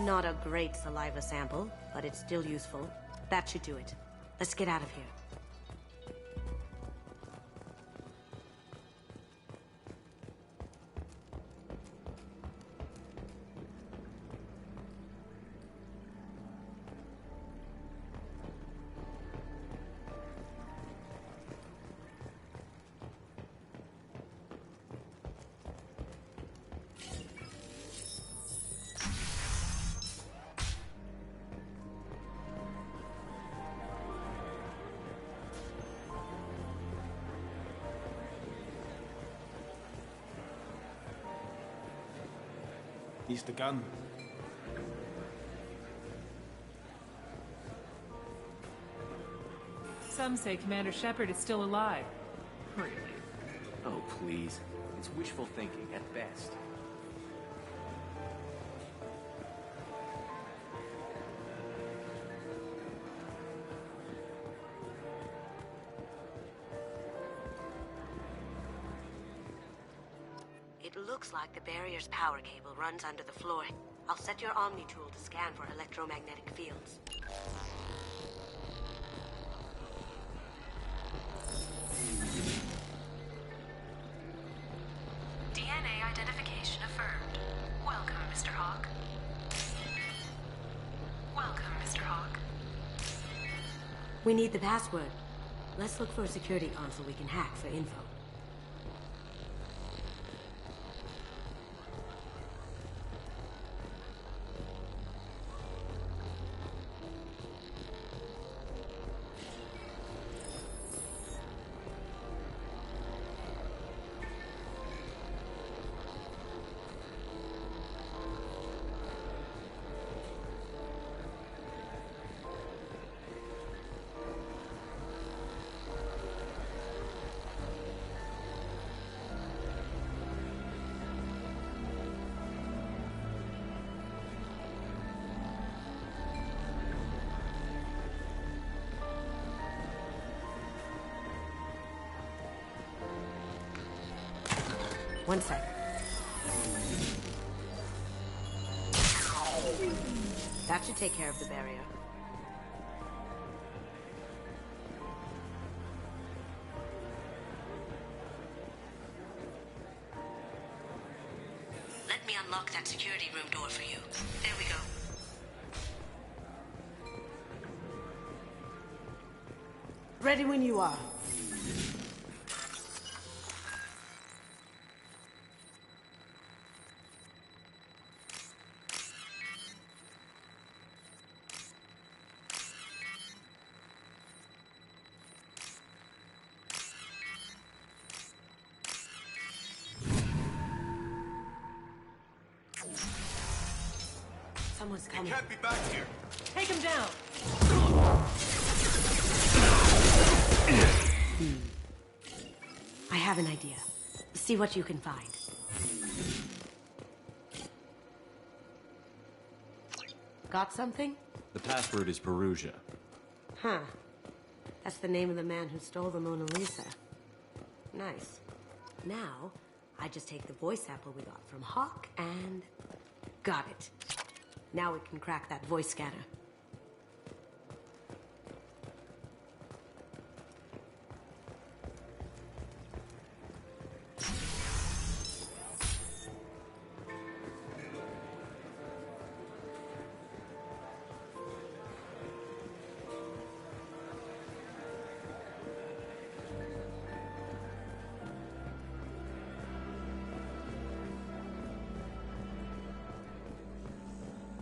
Not a great saliva sample, but it's still useful. That should do it. Let's get out of here. He's the gun. Some say Commander Shepard is still alive. Really? Oh, please. It's wishful thinking at best. It looks like the barrier's power cable runs under the floor. I'll set your Omni tool to scan for electromagnetic fields. DNA identification affirmed. Welcome, Mr. Hawk. Welcome, Mr. Hawk. We need the password. Let's look for a security console we can hack for info. One sec. That should take care of the barrier. Let me unlock that security room door for you. There we go. Ready when you are. Someone's coming. He can't be back here. Take him down. I have an idea. See what you can find. Got something? The password is Perugia. Huh. That's the name of the man who stole the Mona Lisa. Nice. Now, I just take the voice sample we got from Hawk and... got it. Now we can crack that voice scanner.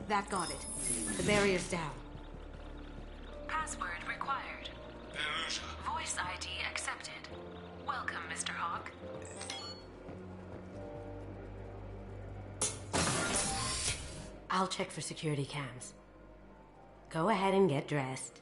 That got it. The barrier's down. Password required. Voice ID accepted. Welcome, Mr. Hawk. I'll check for security cams. Go ahead and get dressed.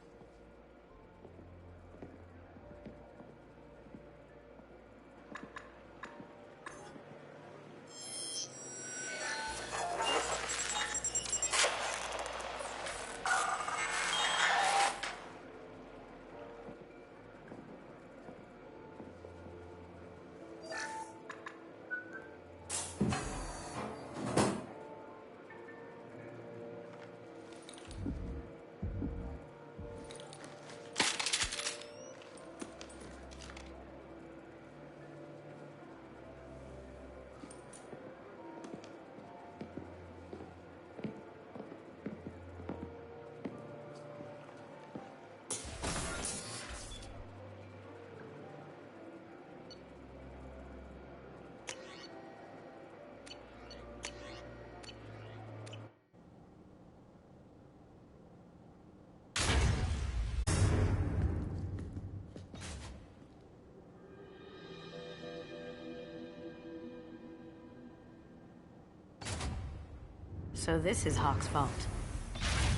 So this is Hawk's fault.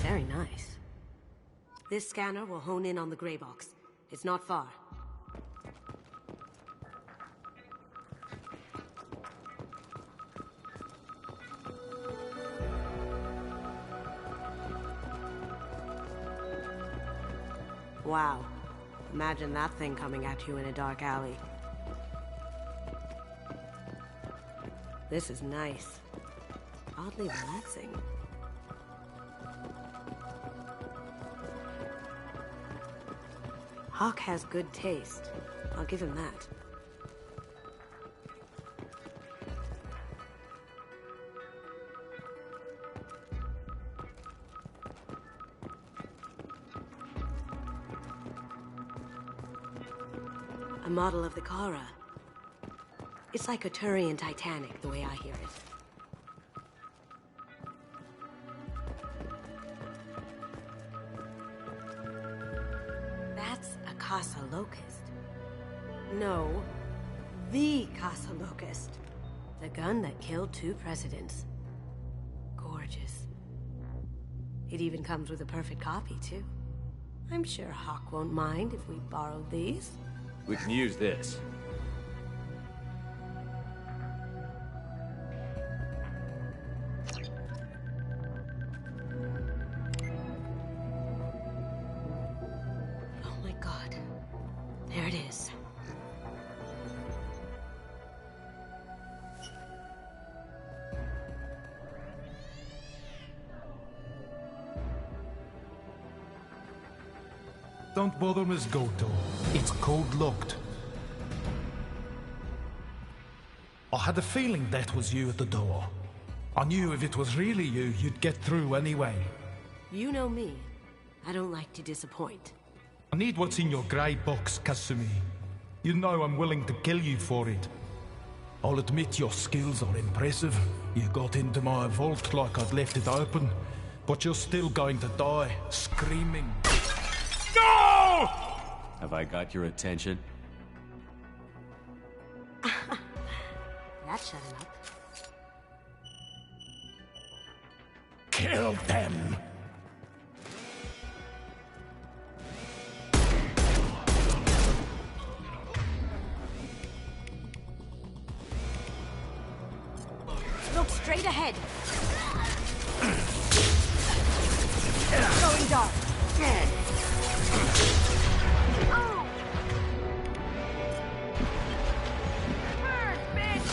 Very nice. This scanner will hone in on the gray box. It's not far. Wow. Imagine that thing coming at you in a dark alley. This is nice. Oddly relaxing. Hawk has good taste. I'll give him that. A model of the Kara. It's like a Turian Titanic, the way I hear it. That's a Casa Locust. No, the Casa Locust. The gun that killed 2 presidents. Gorgeous. It even comes with a perfect copy, too. I'm sure Hawk won't mind if we borrow these. We can use this. Oh my God. There it is. Don't bother, Miss Goto. It's code-locked. I had a feeling that was you at the door. I knew if it was really you, you'd get through anyway. You know me. I don't like to disappoint. I need what's in your grey box, Kasumi. You know I'm willing to kill you for it. I'll admit your skills are impressive. You got into my vault like I'd left it open, but you're still going to die, screaming. No! Have I got your attention? That shut him up. Kill them! Look straight ahead. Going dark. Burn, bitch!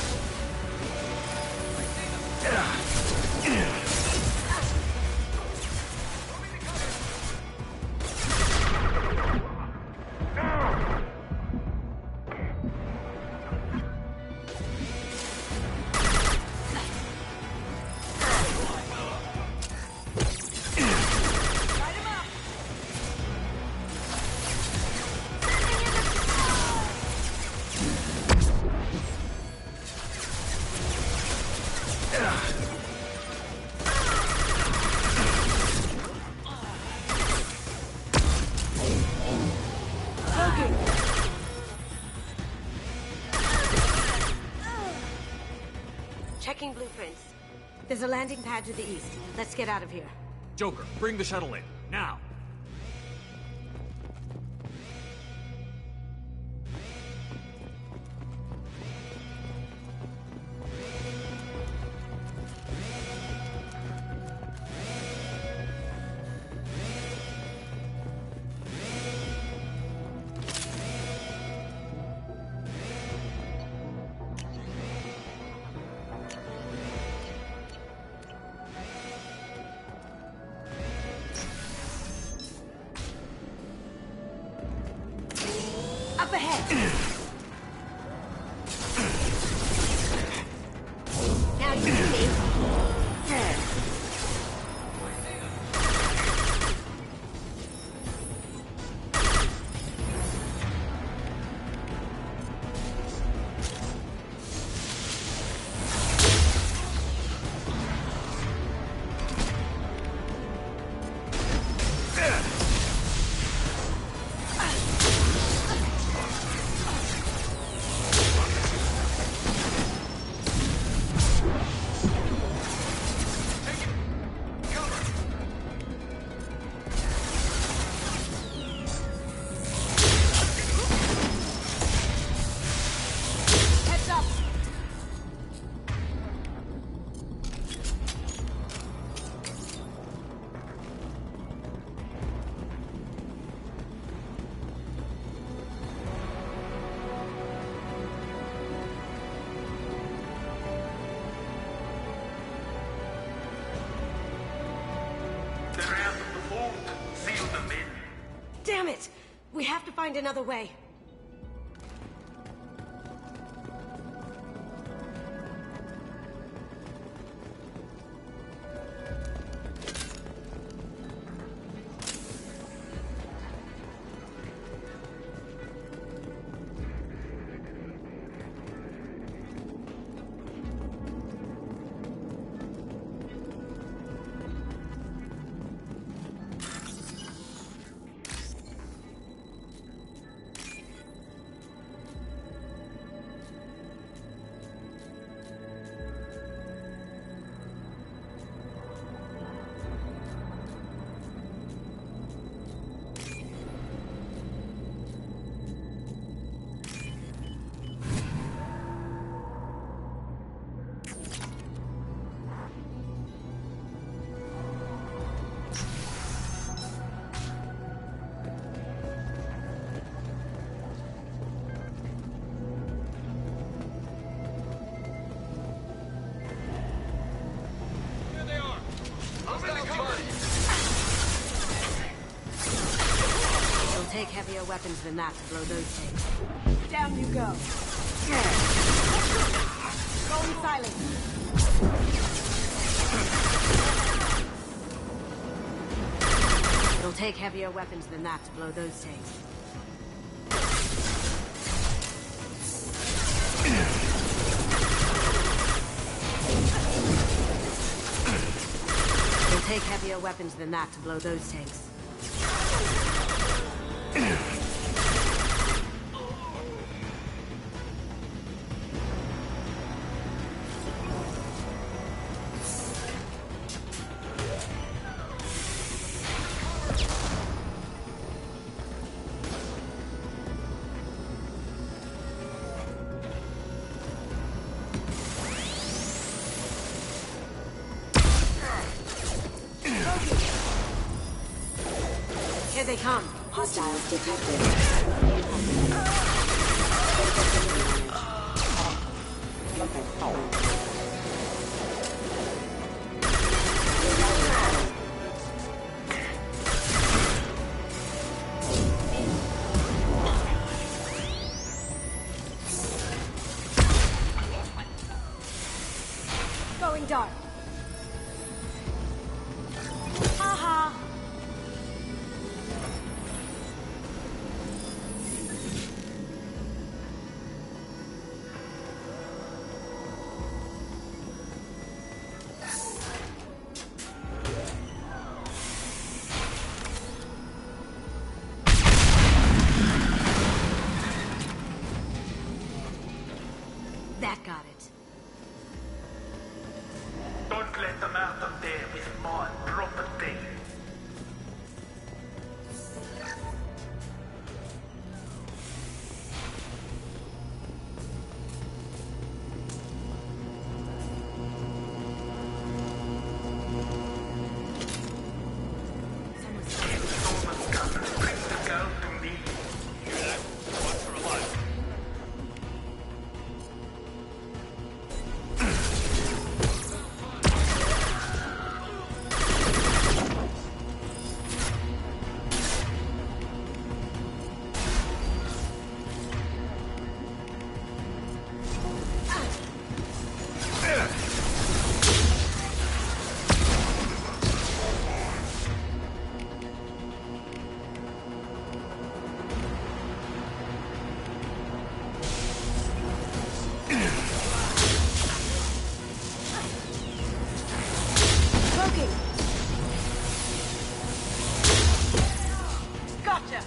Checking blueprints. There's a landing pad to the east. Let's get out of here. Joker, bring the shuttle in, now! Up ahead! Now you see me. Damn it! We have to find another way. Take heavier weapons than that to blow those things. Down you go. Going silent. It'll It'll take heavier weapons than that to blow those tanks. It'll take heavier weapons than that to blow those tanks. Here they come. Hostiles detected. Going dark. Haha. That got it. Don't let them out of there with my property. Gotcha!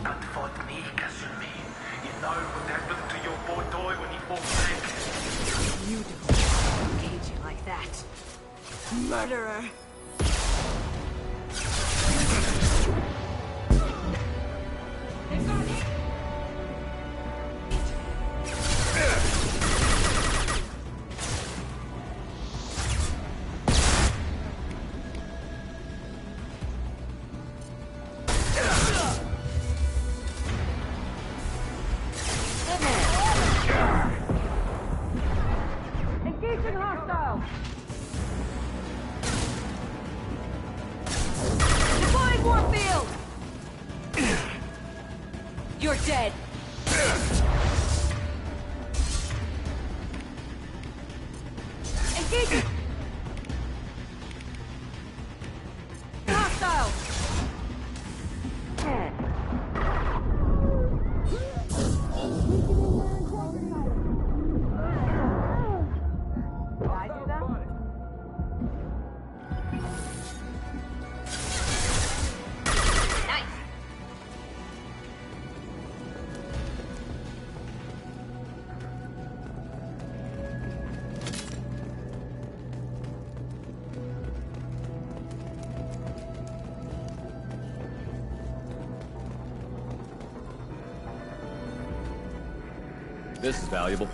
Don't fight me, Kasumi. You know what happened to your boy Toy when he fought back. You don't engage you like that. Murderer! Engaging hostile! Deploying warfield! You're dead! Engaging! Hostile! Did I do that? Nice! This is valuable.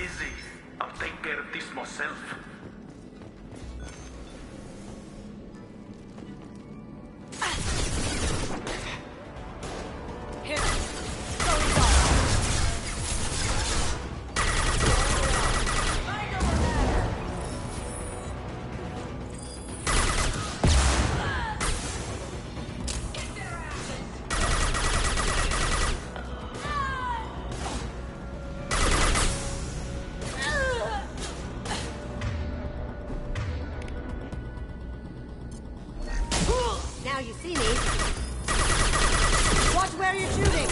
easy. I'll take care of this myself. Now you see me. Watch where you're shooting.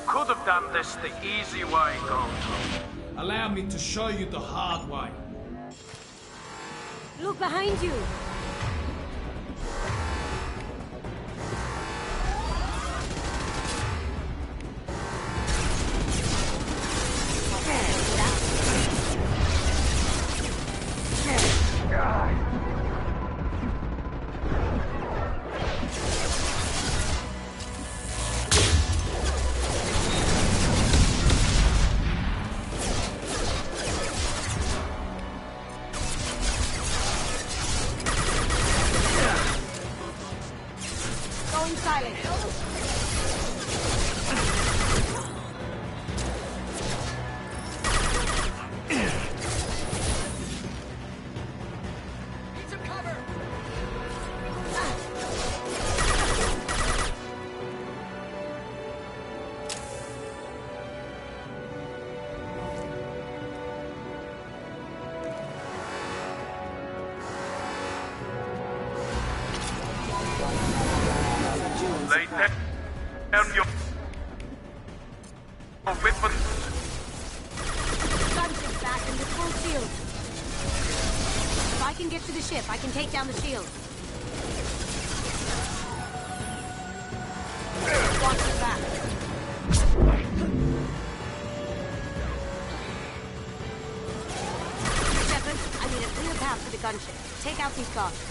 Could have done this the easy way, Gold. Allow me to show you the hard way. Look behind you. Lay down your weapons. Gunship's back into full shield. If I can get to the ship, I can take down the shield. Watch your back. Shepard, I need a clear path to the gunship. Take out these guards.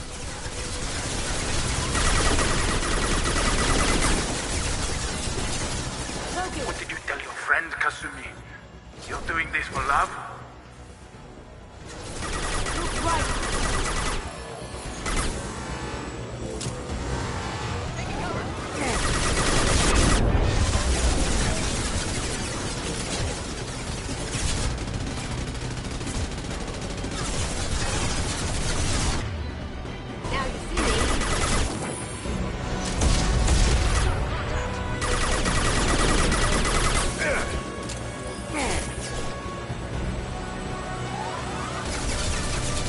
What did you tell your friend, Kasumi? You're doing this for love? Look right. Now you see me.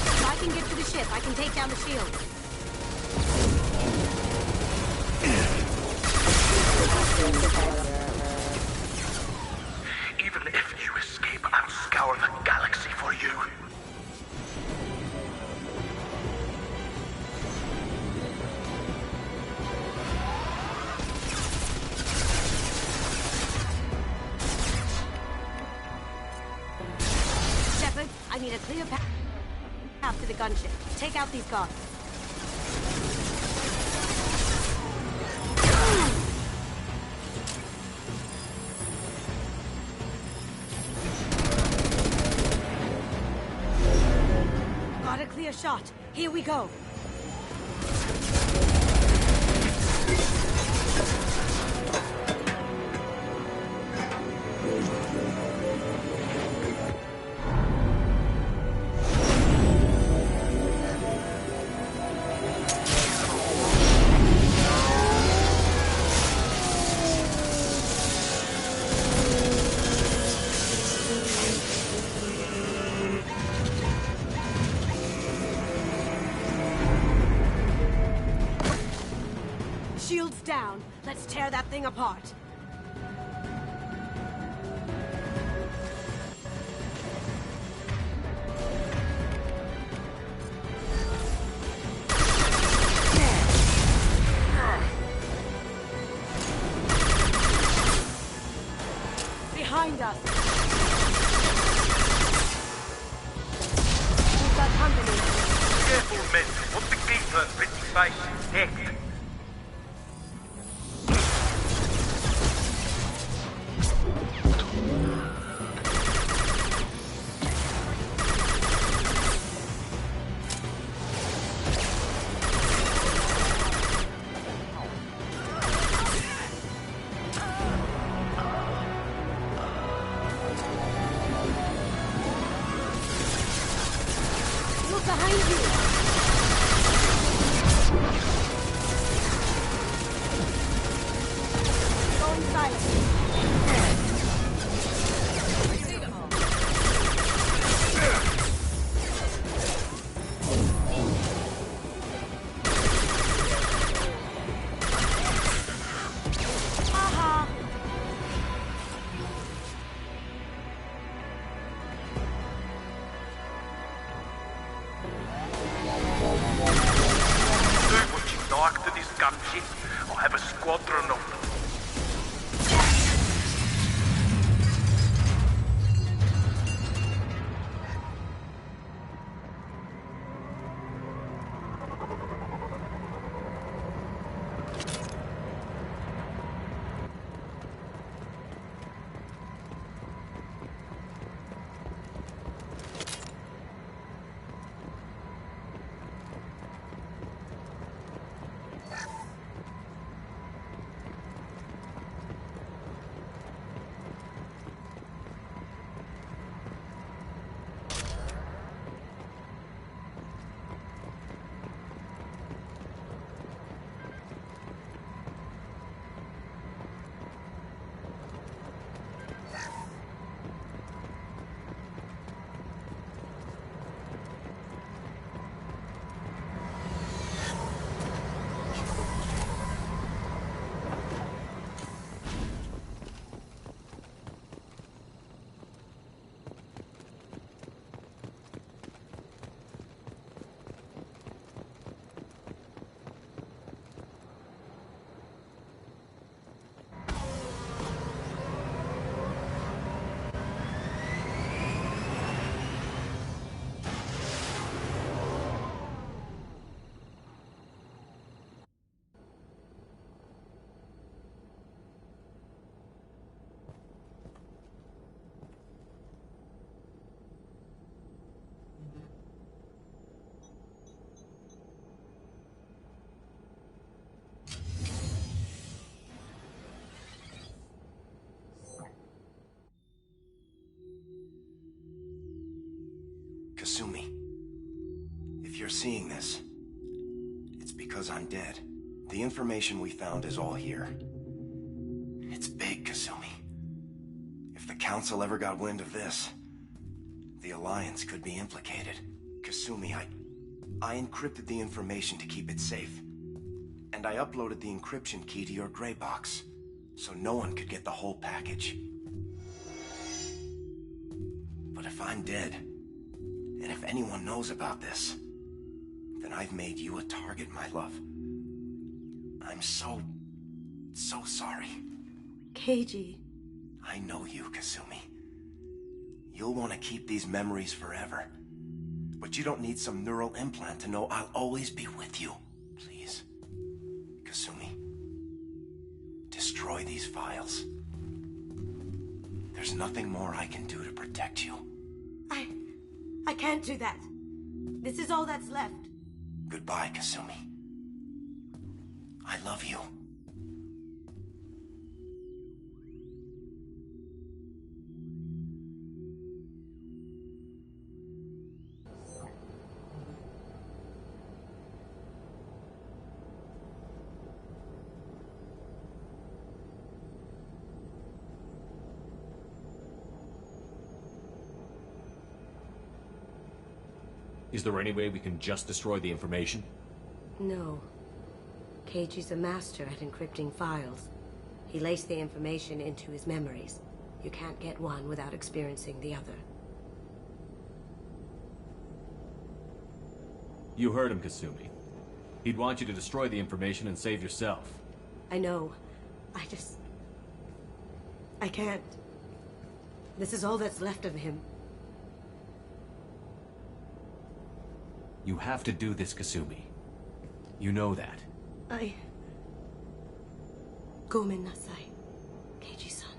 If I can get to the ship, I can take down the shield. Even if you escape, I'll scour the galaxy for you. Shepard, I need a clear path to the gunship. Take out these guards. Got a clear shot. Here we go. Shields down. Let's tear that thing apart. Behind us. We've got company. Careful, men. What's the keeper? Pretty face. Heck. Kasumi, if you're seeing this, it's because I'm dead. The information we found is all here. It's big, Kasumi. If the Council ever got wind of this, the Alliance could be implicated. Kasumi, I encrypted the information to keep it safe. And I uploaded the encryption key to your gray box, so no one could get the whole package. But if I'm dead, and if anyone knows about this, then I've made you a target, my love. I'm so sorry. Keiji. I know you, Kasumi. You'll want to keep these memories forever. But you don't need some neural implant to know I'll always be with you. Please, Kasumi, destroy these files. There's nothing more I can do to protect you. I can't do that. This is all that's left. Goodbye, Kasumi. I love you. Is there any way we can just destroy the information? No. Keiji's a master at encrypting files. He laced the information into his memories. You can't get one without experiencing the other. You heard him, Kasumi. He'd want you to destroy the information and save yourself. I know. I can't. This is all that's left of him. You have to do this, Kasumi. You know that. Gomen nasai, Keiji-san.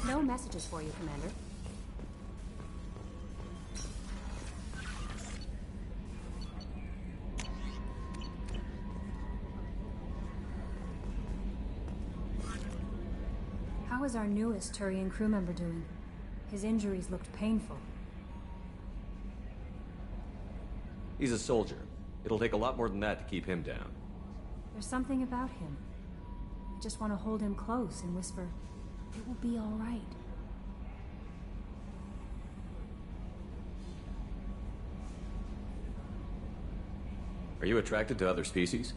No messages for you, Commander. How is our newest Turian crew member doing? His injuries looked painful. He's a soldier. It'll take a lot more than that to keep him down. There's something about him. I just want to hold him close and whisper, "It will be all right." Are you attracted to other species?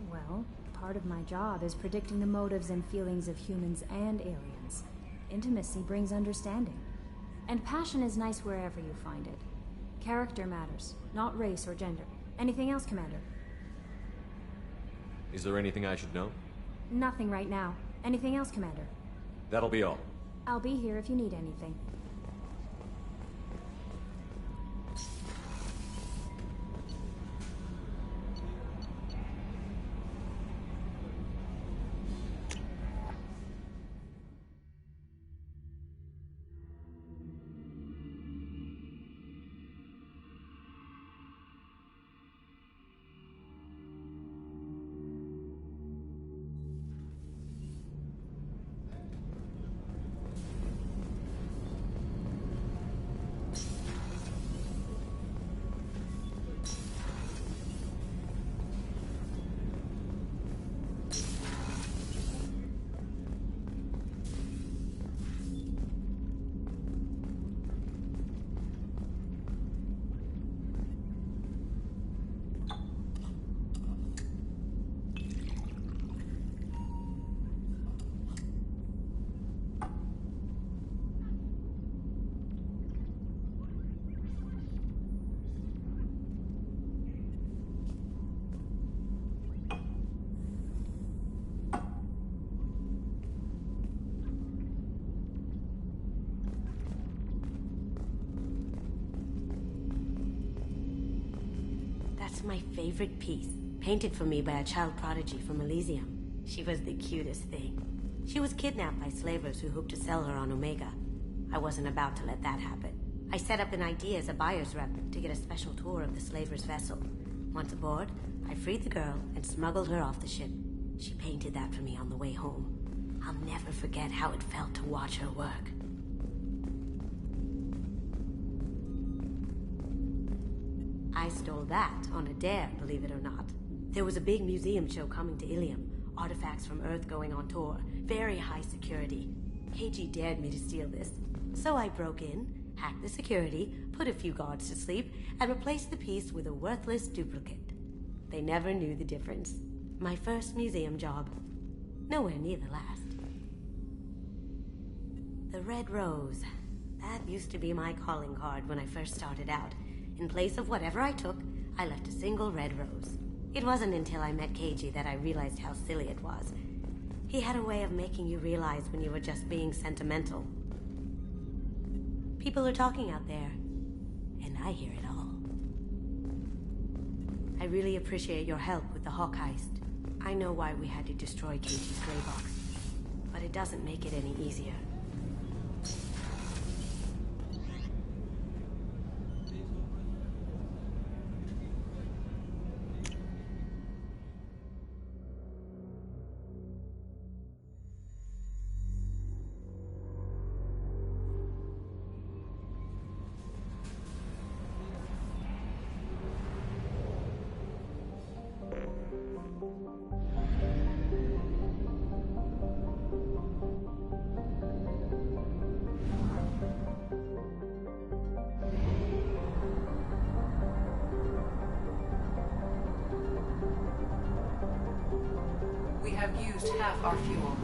Well, part of my job is predicting the motives and feelings of humans and aliens. Intimacy brings understanding. And passion is nice wherever you find it. Character matters, not race or gender. Anything else, Commander? Is there anything I should know? Nothing right now. Anything else, Commander? That'll be all. I'll be here if you need anything. That's my favorite piece, painted for me by a child prodigy from Elysium. She was the cutest thing. She was kidnapped by slavers who hoped to sell her on Omega. I wasn't about to let that happen. I set up an idea as a buyer's rep to get a special tour of the slaver's vessel. Once aboard, I freed the girl and smuggled her off the ship. She painted that for me on the way home. I'll never forget how it felt to watch her work. I stole that on a dare, believe it or not. There was a big museum show coming to Ilium. Artifacts from Earth going on tour. Very high security. KG dared me to steal this. So I broke in, hacked the security, put a few guards to sleep, and replaced the piece with a worthless duplicate. They never knew the difference. My first museum job. Nowhere near the last. The Red Rose. That used to be my calling card when I first started out. In place of whatever I took, I left a single red rose. It wasn't until I met KG that I realized how silly it was. He had a way of making you realize when you were just being sentimental. People are talking out there, and I hear it all. I really appreciate your help with the Hawk heist. I know why we had to destroy KG's gray box, but it doesn't make it any easier. We have used half our fuel.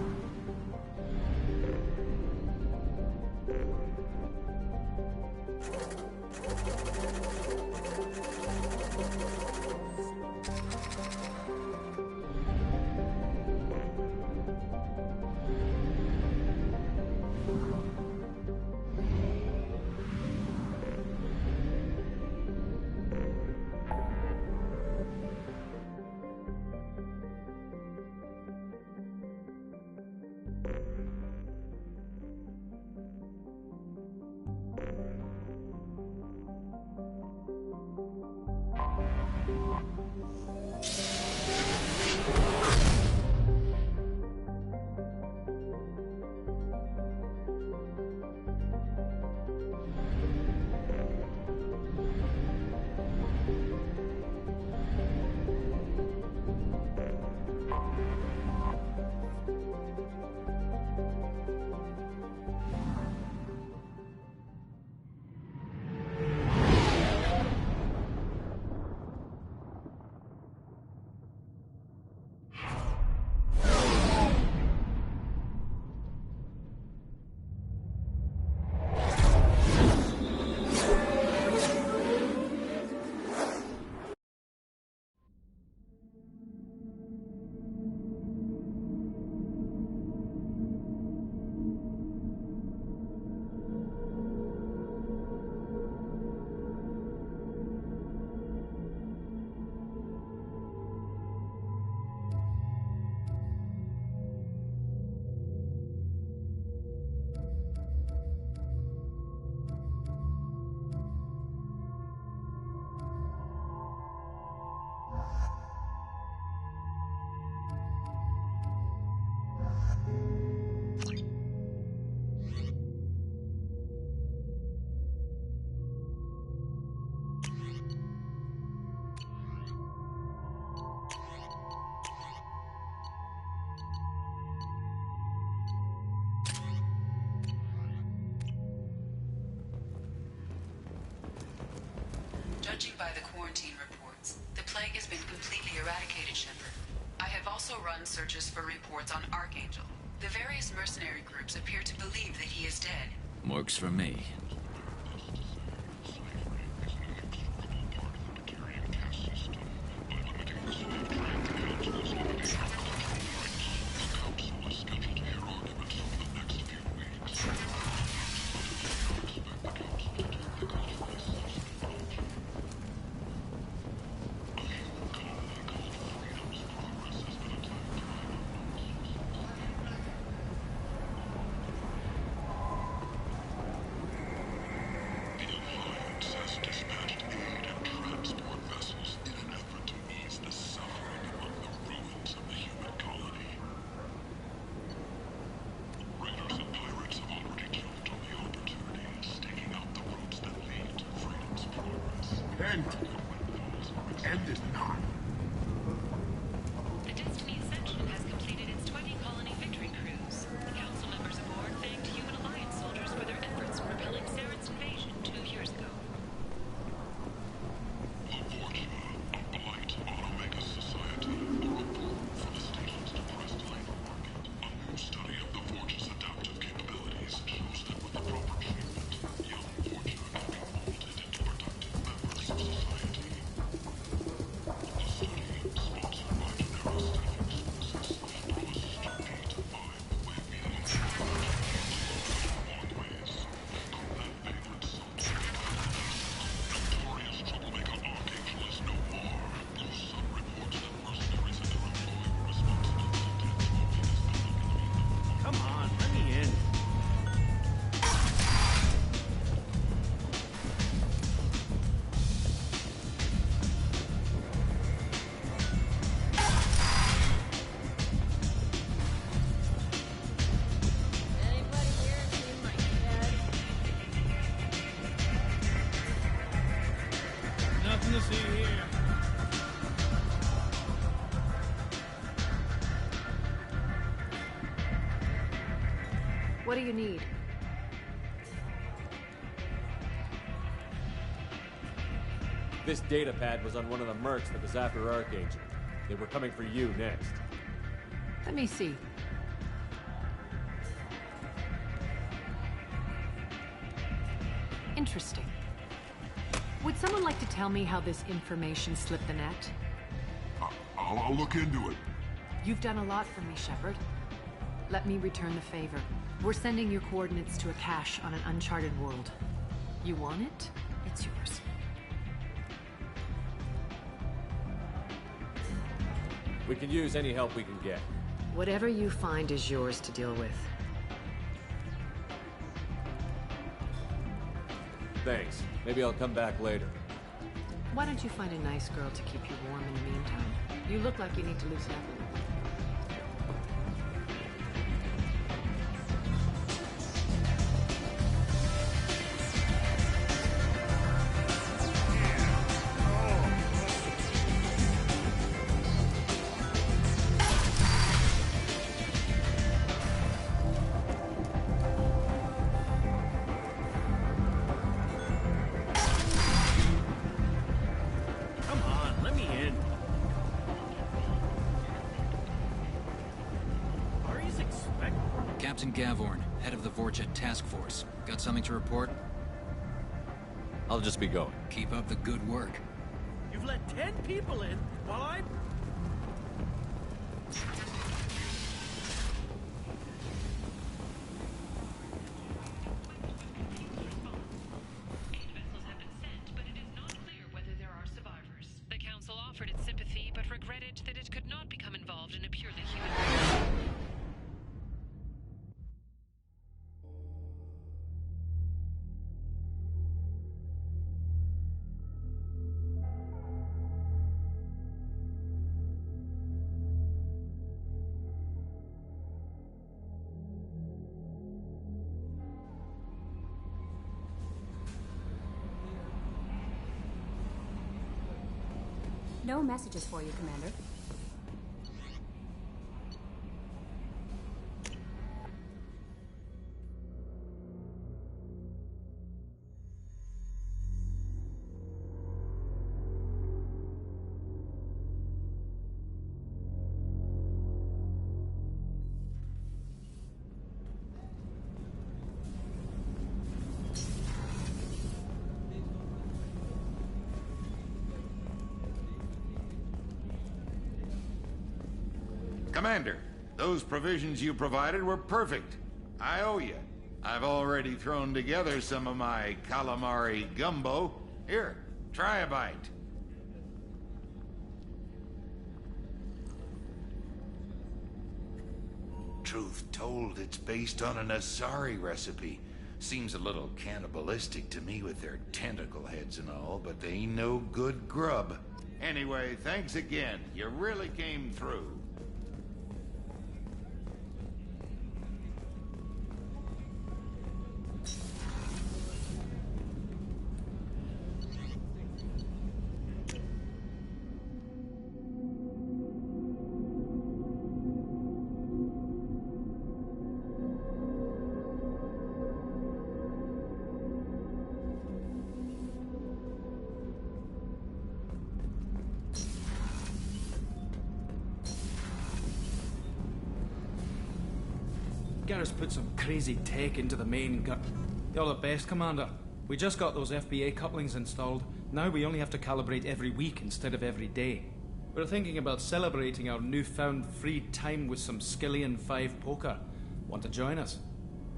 Judging by the quarantine reports, the plague has been completely eradicated, Shepard. I have also run searches for reports on Archangel. The various mercenary groups appear to believe that he is dead. Works for me. End. End it not. The Destiny Ascension has completed its 20 colony victory cruise. The council members aboard thanked human alliance soldiers for their efforts in repelling Saren's invasion 2 years ago. The Vorcha, a blight on Omega society, a report from a station's depressed labor market. A new study of the Vorcha's adaptive capabilities shows that with the proper treatment, young Vorcha can be molded into productive members of society. The study, sponsored by General Staffing Services, promises to beat by the way we had ensured ways. From that vagrant soldier, notorious troublemaker Archangel is no more. Your son reports that mercenaries and their employ were responsible for the deaths of Omega's battling enemy. Come on, let me in. Nothing to see here. What do you need? This data pad was on one of the mercs that was after Archangel. They were coming for you next. Let me see. Interesting. Would someone like to tell me how this information slipped the net? I'll look into it. You've done a lot for me, Shepard. Let me return the favor. We're sending your coordinates to a cache on an uncharted world. You want it? It's yours. We can use any help we can get. Whatever you find is yours to deal with. Thanks. Maybe I'll come back later. Why don't you find a nice girl to keep you warm in the meantime? You look like you need to loosen up a little. Come on, let me in. Ari's expecting. Captain Gavorn, head of the Vorcha Task Force. Got something to report? I'll just be going. Keep up the good work. You've let 10 people in while I'm... Whether there are survivors. The Council offered its sympathy, but regretted that it could not become involved in a purely human war. No messages for you, Commander. Commander, those provisions you provided were perfect. I owe you. I've already thrown together some of my calamari gumbo. Here, try a bite. Truth told, it's based on an Asari recipe. Seems a little cannibalistic to me with their tentacle heads and all, but they ain't no good grub. Anyway, thanks again. You really came through. Garrus put some crazy tech into the main gun. You're the best, Commander. We just got those FBA couplings installed. Now we only have to calibrate every week instead of every day. We're thinking about celebrating our newfound free time with some Skillian 5 poker. Want to join us?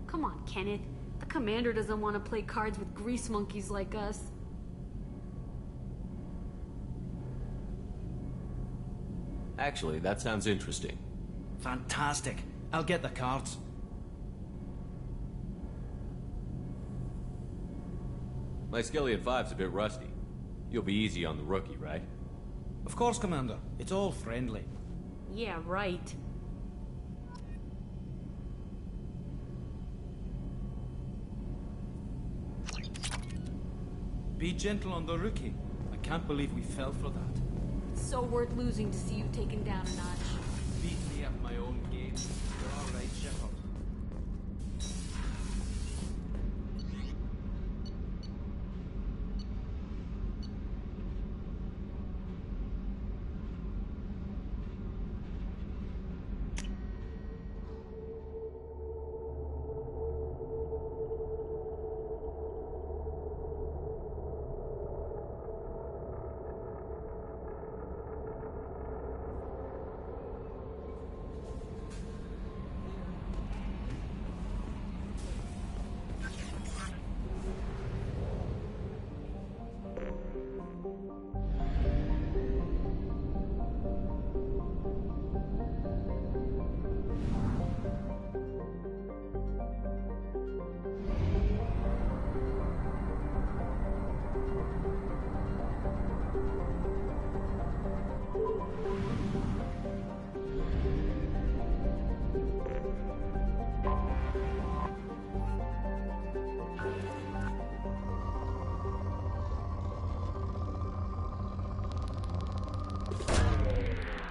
Come on, Kenneth. The Commander doesn't want to play cards with grease monkeys like us. Actually, that sounds interesting. Fantastic. I'll get the cards. My Skillian 5's a bit rusty. You'll be easy on the rookie, right? Of course, Commander. It's all friendly. Yeah, right. Be gentle on the rookie. I can't believe we fell for that. It's so worth losing to see you taken down a notch. Beat me at my own game. You're all right, Shepard.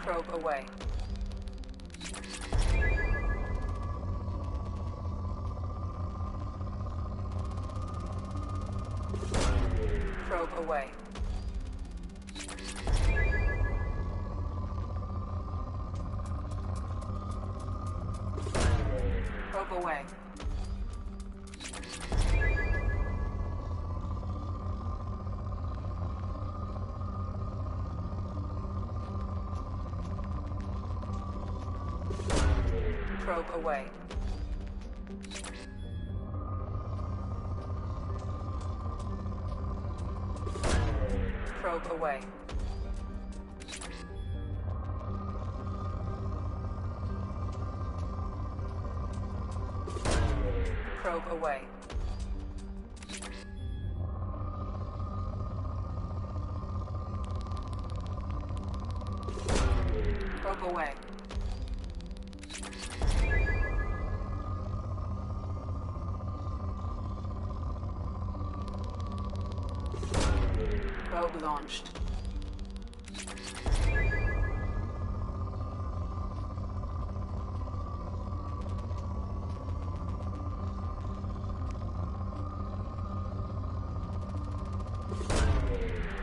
Probe away. Probe away. Probe away. Probe away. Probe away. Probe away. Probe away. Probe launched.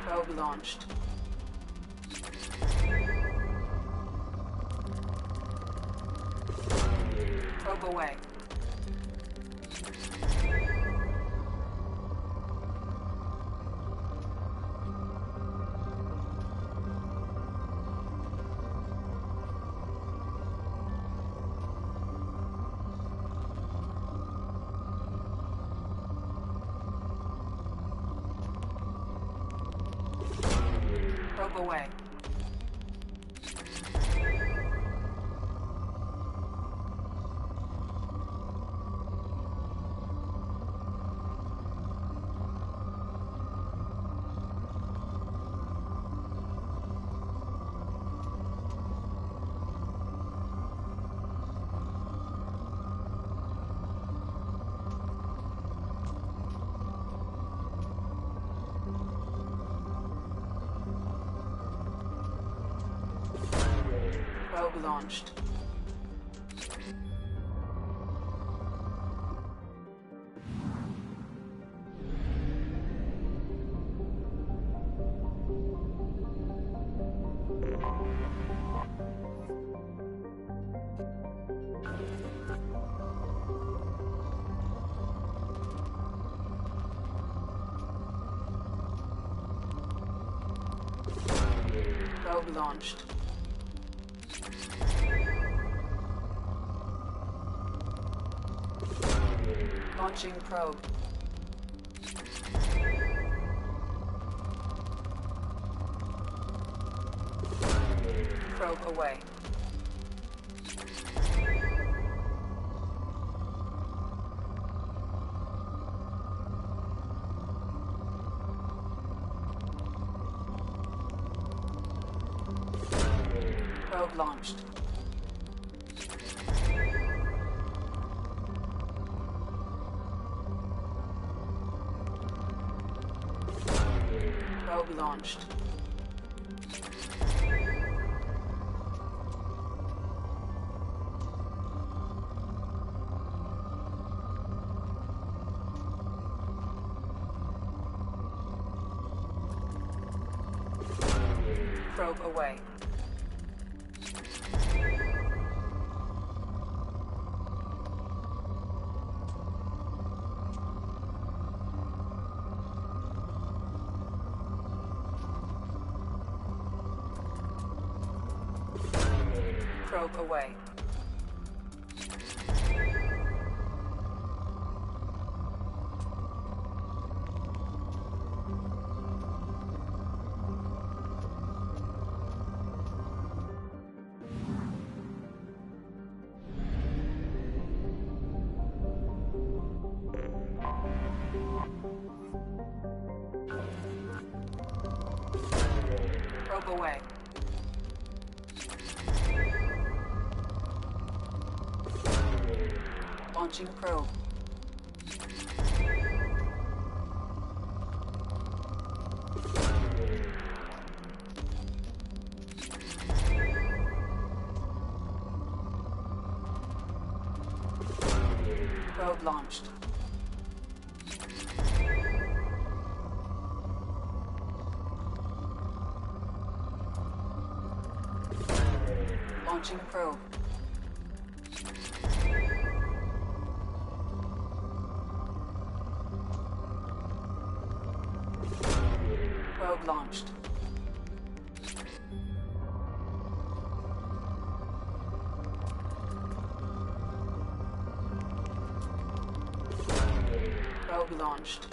Probe launched. Probe away. Probe away. Probe launched. Probe launched. Launching probe. Probe away. Probe launched. Probe launched. Probe away. Probe away. Probe away. Launching probe. Probe launched. Launching probe. Probe launched. Probe launched.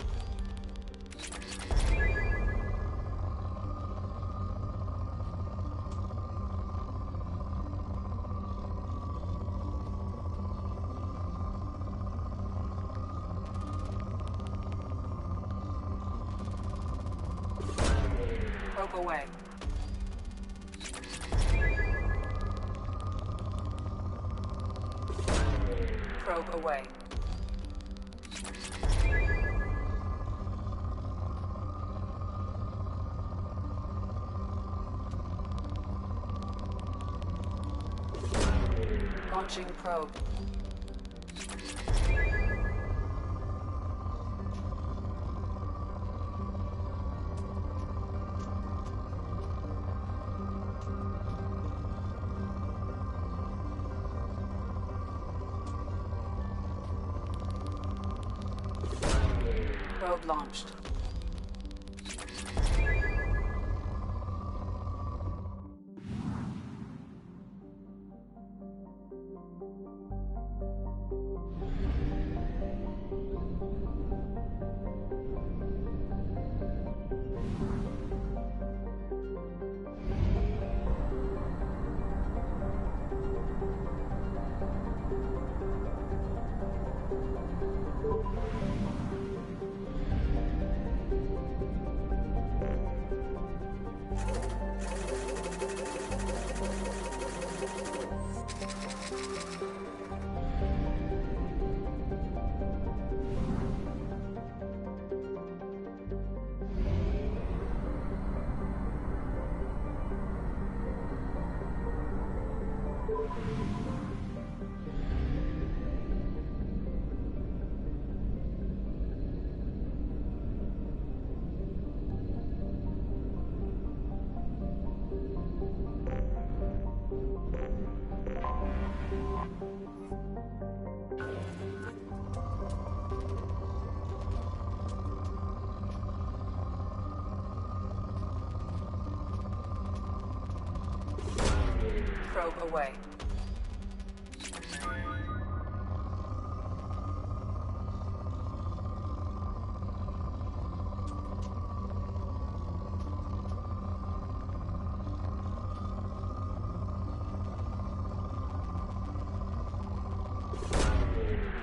Probe away. Probe away. Launching probe. Probe launched. Probe away.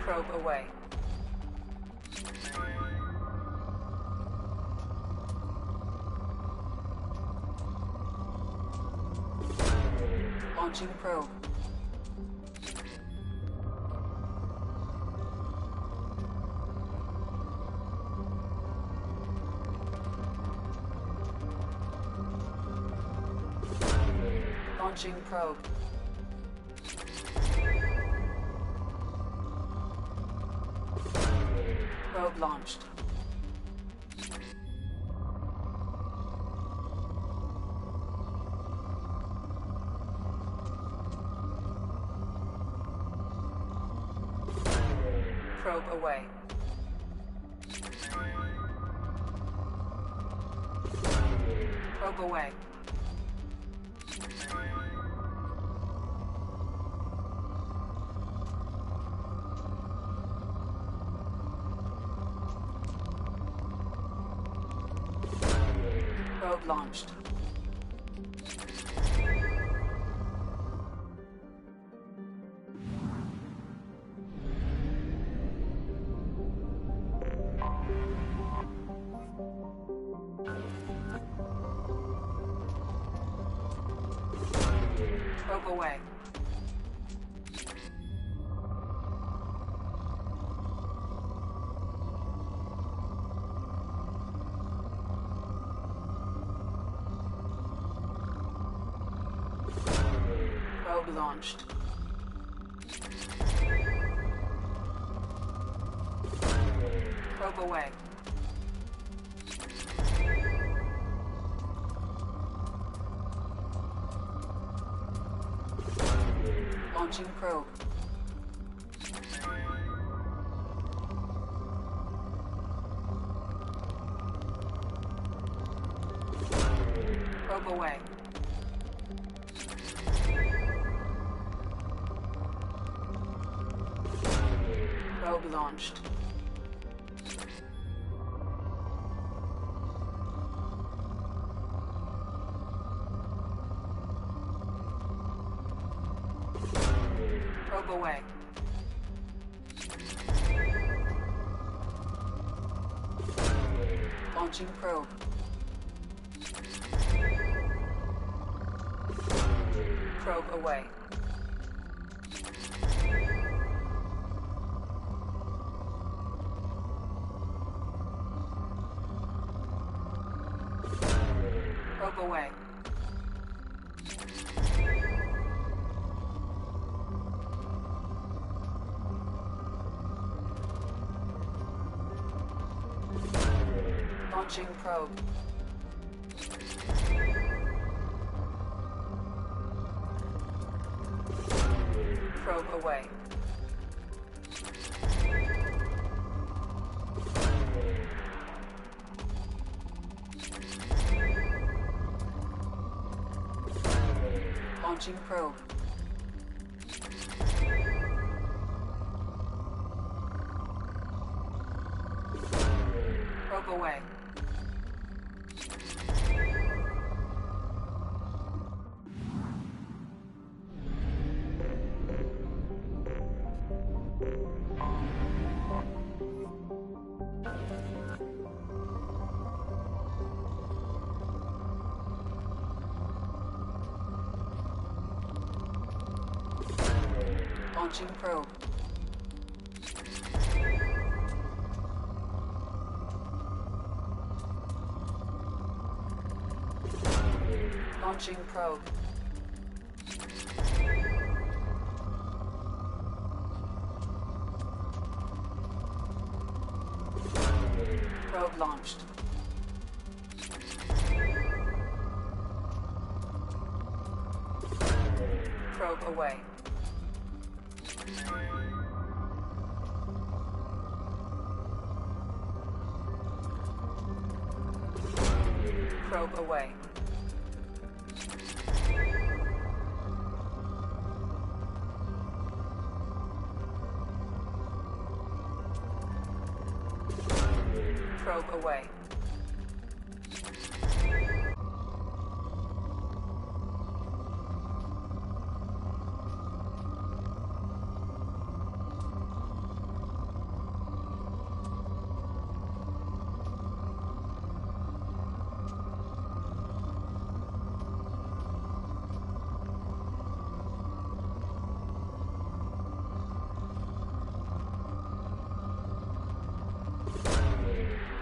Probe away. Launching probe. Launching probe. Probe launched. Probe away. Probe away. Probe launched. Probe away. Probe launched. Probe away. Launching probe. Probe away. Probe launched. Probe away. Launching probe. Probe away. Probe away. Launching probe. Probe away. Launching probe. Probe away. Launching probe. Launching probe. Probe launched. Probe away. Probe away. Probe away.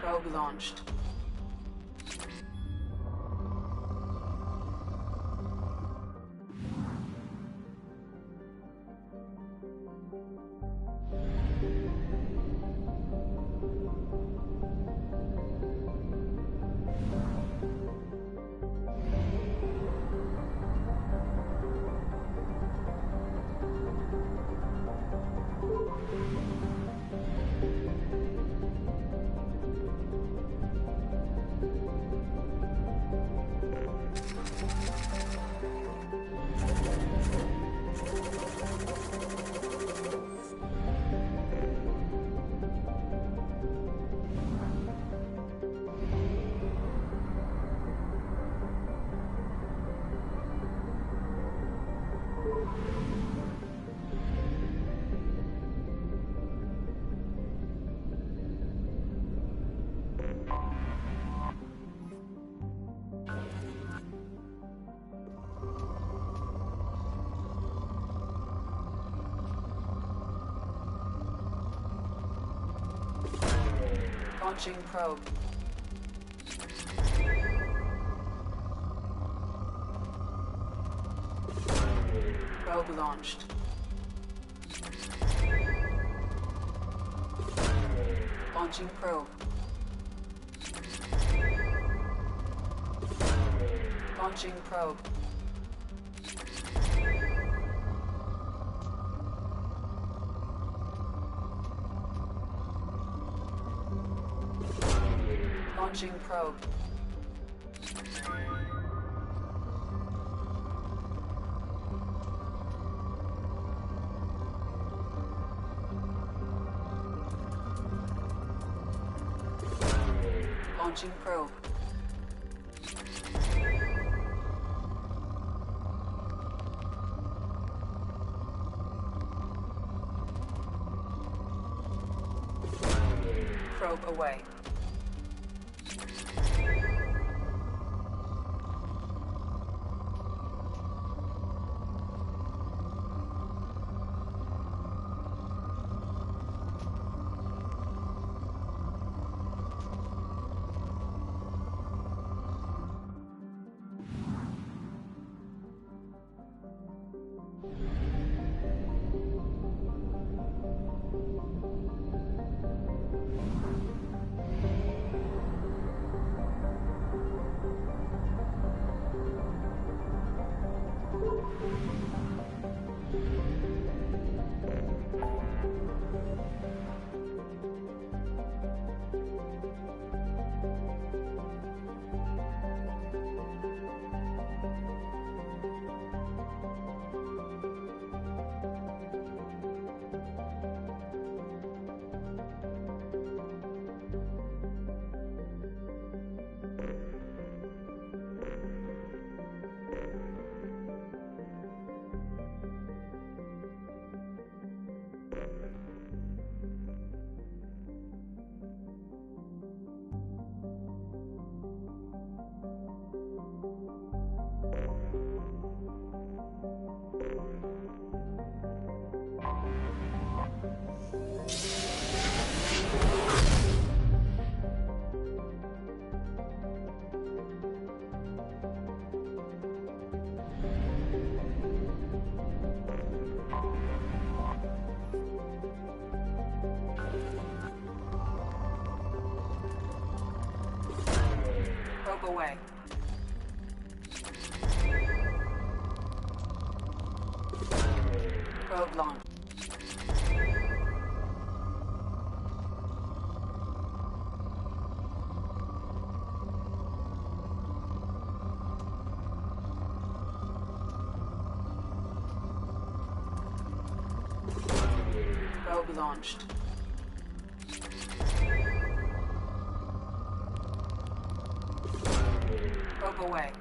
Probe launched. Launching probe. Probe launched. Launching probe. Launching probe. Launching probe. Launching probe. Probe away. Probe away. Probe launch. Probe launched. Probe away.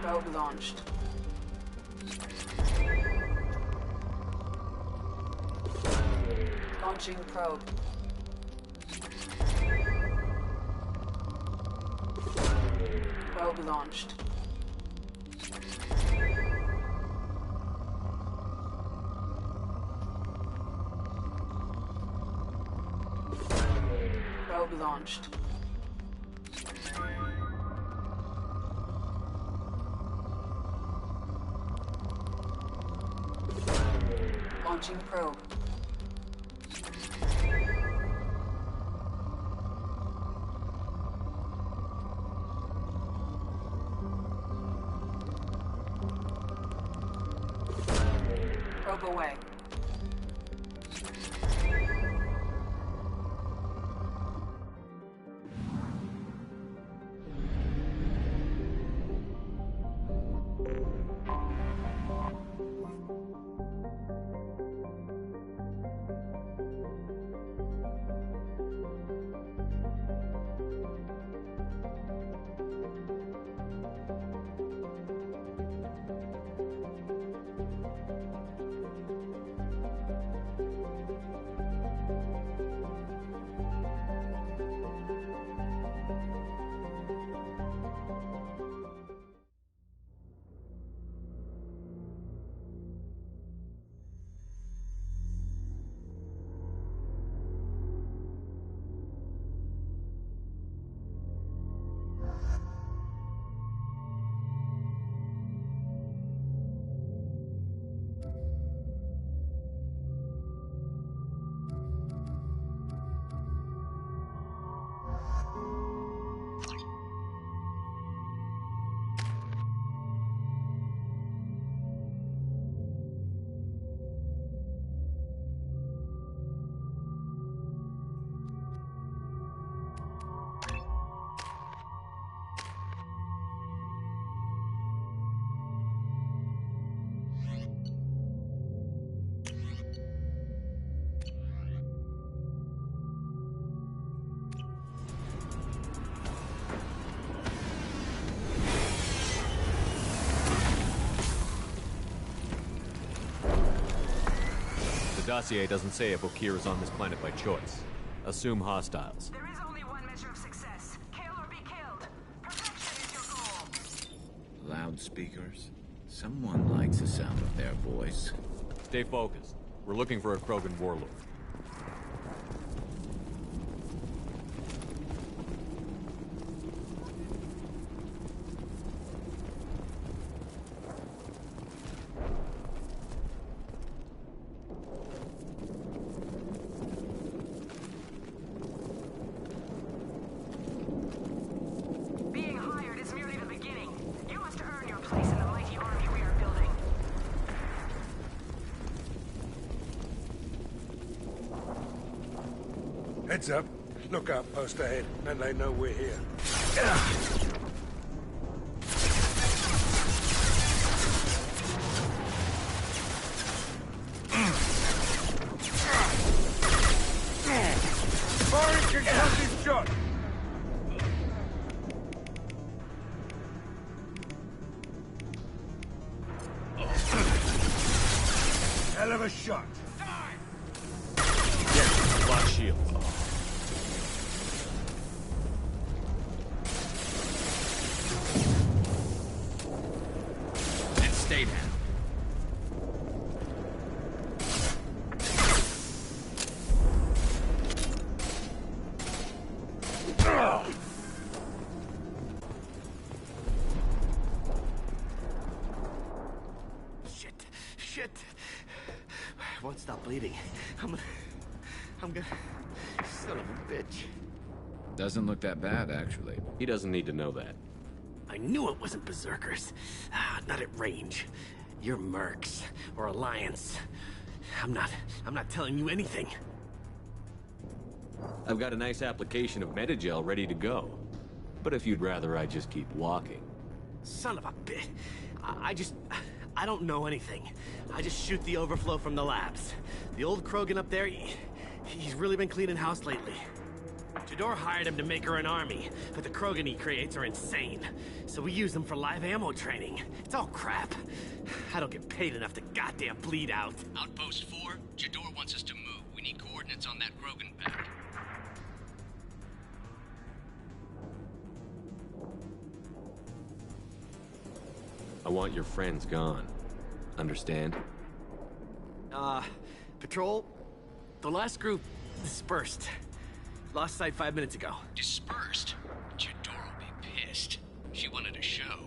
Probe launched. Launching probe. Probe launched. Probe launched. Launching probe. Probe away. The dossier doesn't say if Okeer is on this planet by choice. Assume hostiles. There is only one measure of success. Kill or be killed. Perfection is your goal. Loudspeakers? Someone likes the sound of their voice. Stay focused. We're looking for a Krogan warlord. Heads up. Lookout post ahead. Then they know we're here. Firing concussive shot! Hell of a shot. Yeah, block shield. And stay down. Shit. I won't stop bleeding. I'm gonna... Son of a bitch. Doesn't look that bad, actually. He doesn't need to know that. I knew it wasn't Berserkers. Not at range. You're Mercs. Or Alliance. I'm not telling you anything. I've got a nice application of Metagel ready to go. But if you'd rather I just keep walking. Son of a bitch. I don't know anything. I just shoot the overflow from the labs. The old Krogan up there, he's really been cleaning house lately. Jador hired him to make her an army, but the Krogan he creates are insane. So we use them for live ammo training. It's all crap. I don't get paid enough to goddamn bleed out. Outpost 4, Jador wants us to move. We need coordinates on that Krogan pad. I want your friends gone. Understand? Patrol, the last group dispersed. Lost sight 5 minutes ago. Dispersed? Jador will be pissed. She wanted a show.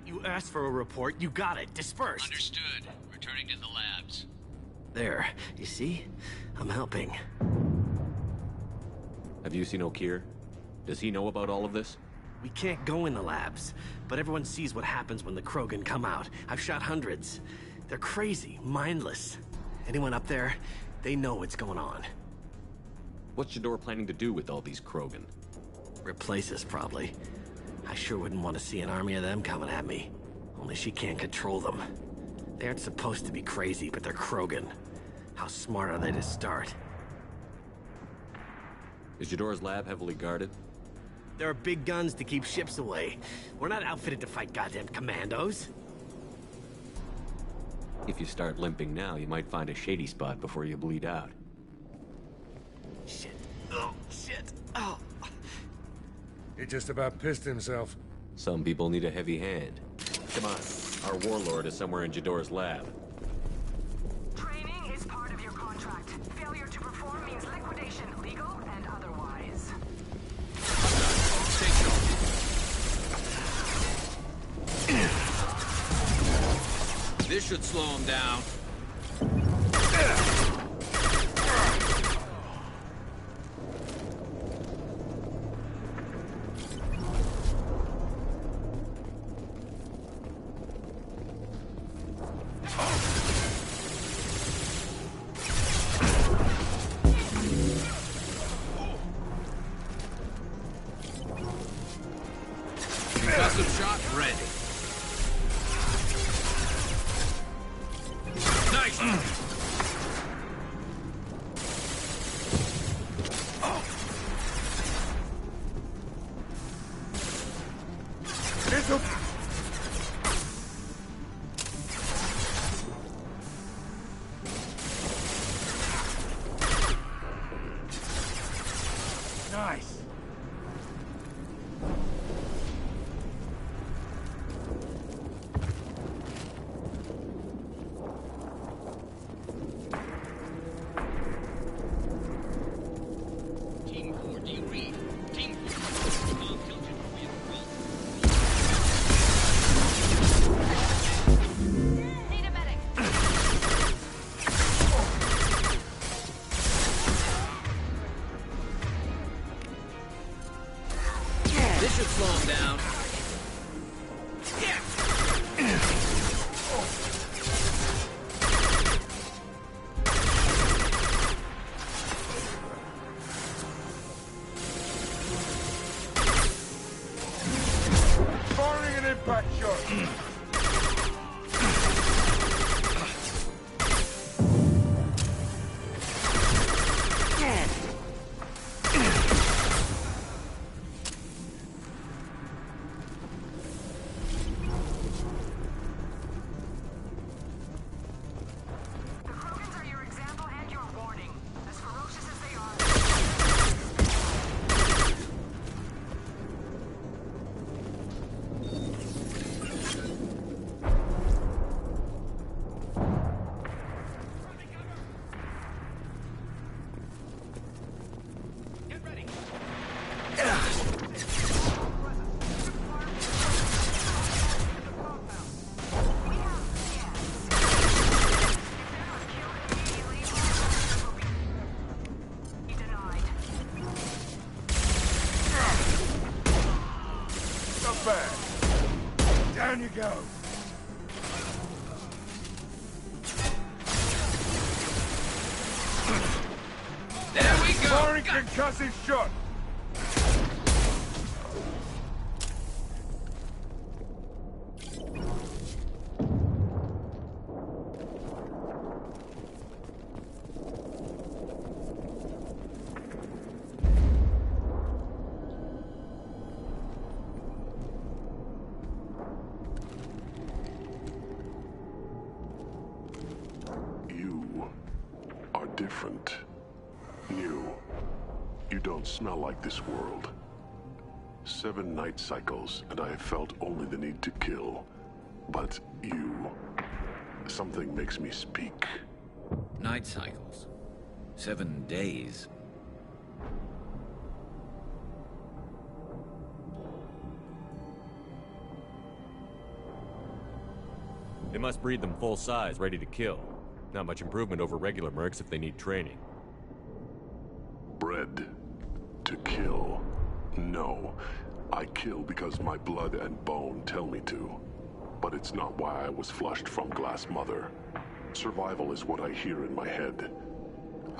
You asked for a report, you got it. Dispersed. Understood. Returning to the labs. There, you see? I'm helping. Have you seen Okeer? Does he know about all of this? We can't go in the labs, but everyone sees what happens when the Krogan come out. I've shot hundreds. They're crazy, mindless. Anyone up there, they know what's going on. What's Jador planning to do with all these Krogan? Replace us, probably. I sure wouldn't want to see an army of them coming at me. Only she can't control them. They aren't supposed to be crazy, but they're Krogan. How smart are they to start? Is Jador's lab heavily guarded? There are big guns to keep ships away. We're not outfitted to fight goddamn commandos. If you start limping now, you might find a shady spot before you bleed out. Shit. Oh, shit. Oh. He just about pissed himself. Some people need a heavy hand. Come on. Our warlord is somewhere in Jador's lab. Training is part of your contract. Failure to perform means liquidation, legal and otherwise. This should slow him down. Concussive shot ready. Nice! Nice. Team 4, do you read? Team 4, Tom Tilton, we have Need a medic. This should slow him down. Firing an impact shot. The Krogans are your example and your warning. As ferocious as they are. Get ready. Not bad. Down you go. There we go! Firing concussive shot. different. New. You don't smell like this world. 7 night cycles, and I have felt only the need to kill. But you... something makes me speak. Night cycles. 7 days. They must breed them full size, ready to kill. Not much improvement over regular mercs if they need training. Bred to kill. No. I kill because my blood and bone tell me to. But it's not why I was flushed from Glass Mother. Survival is what I hear in my head.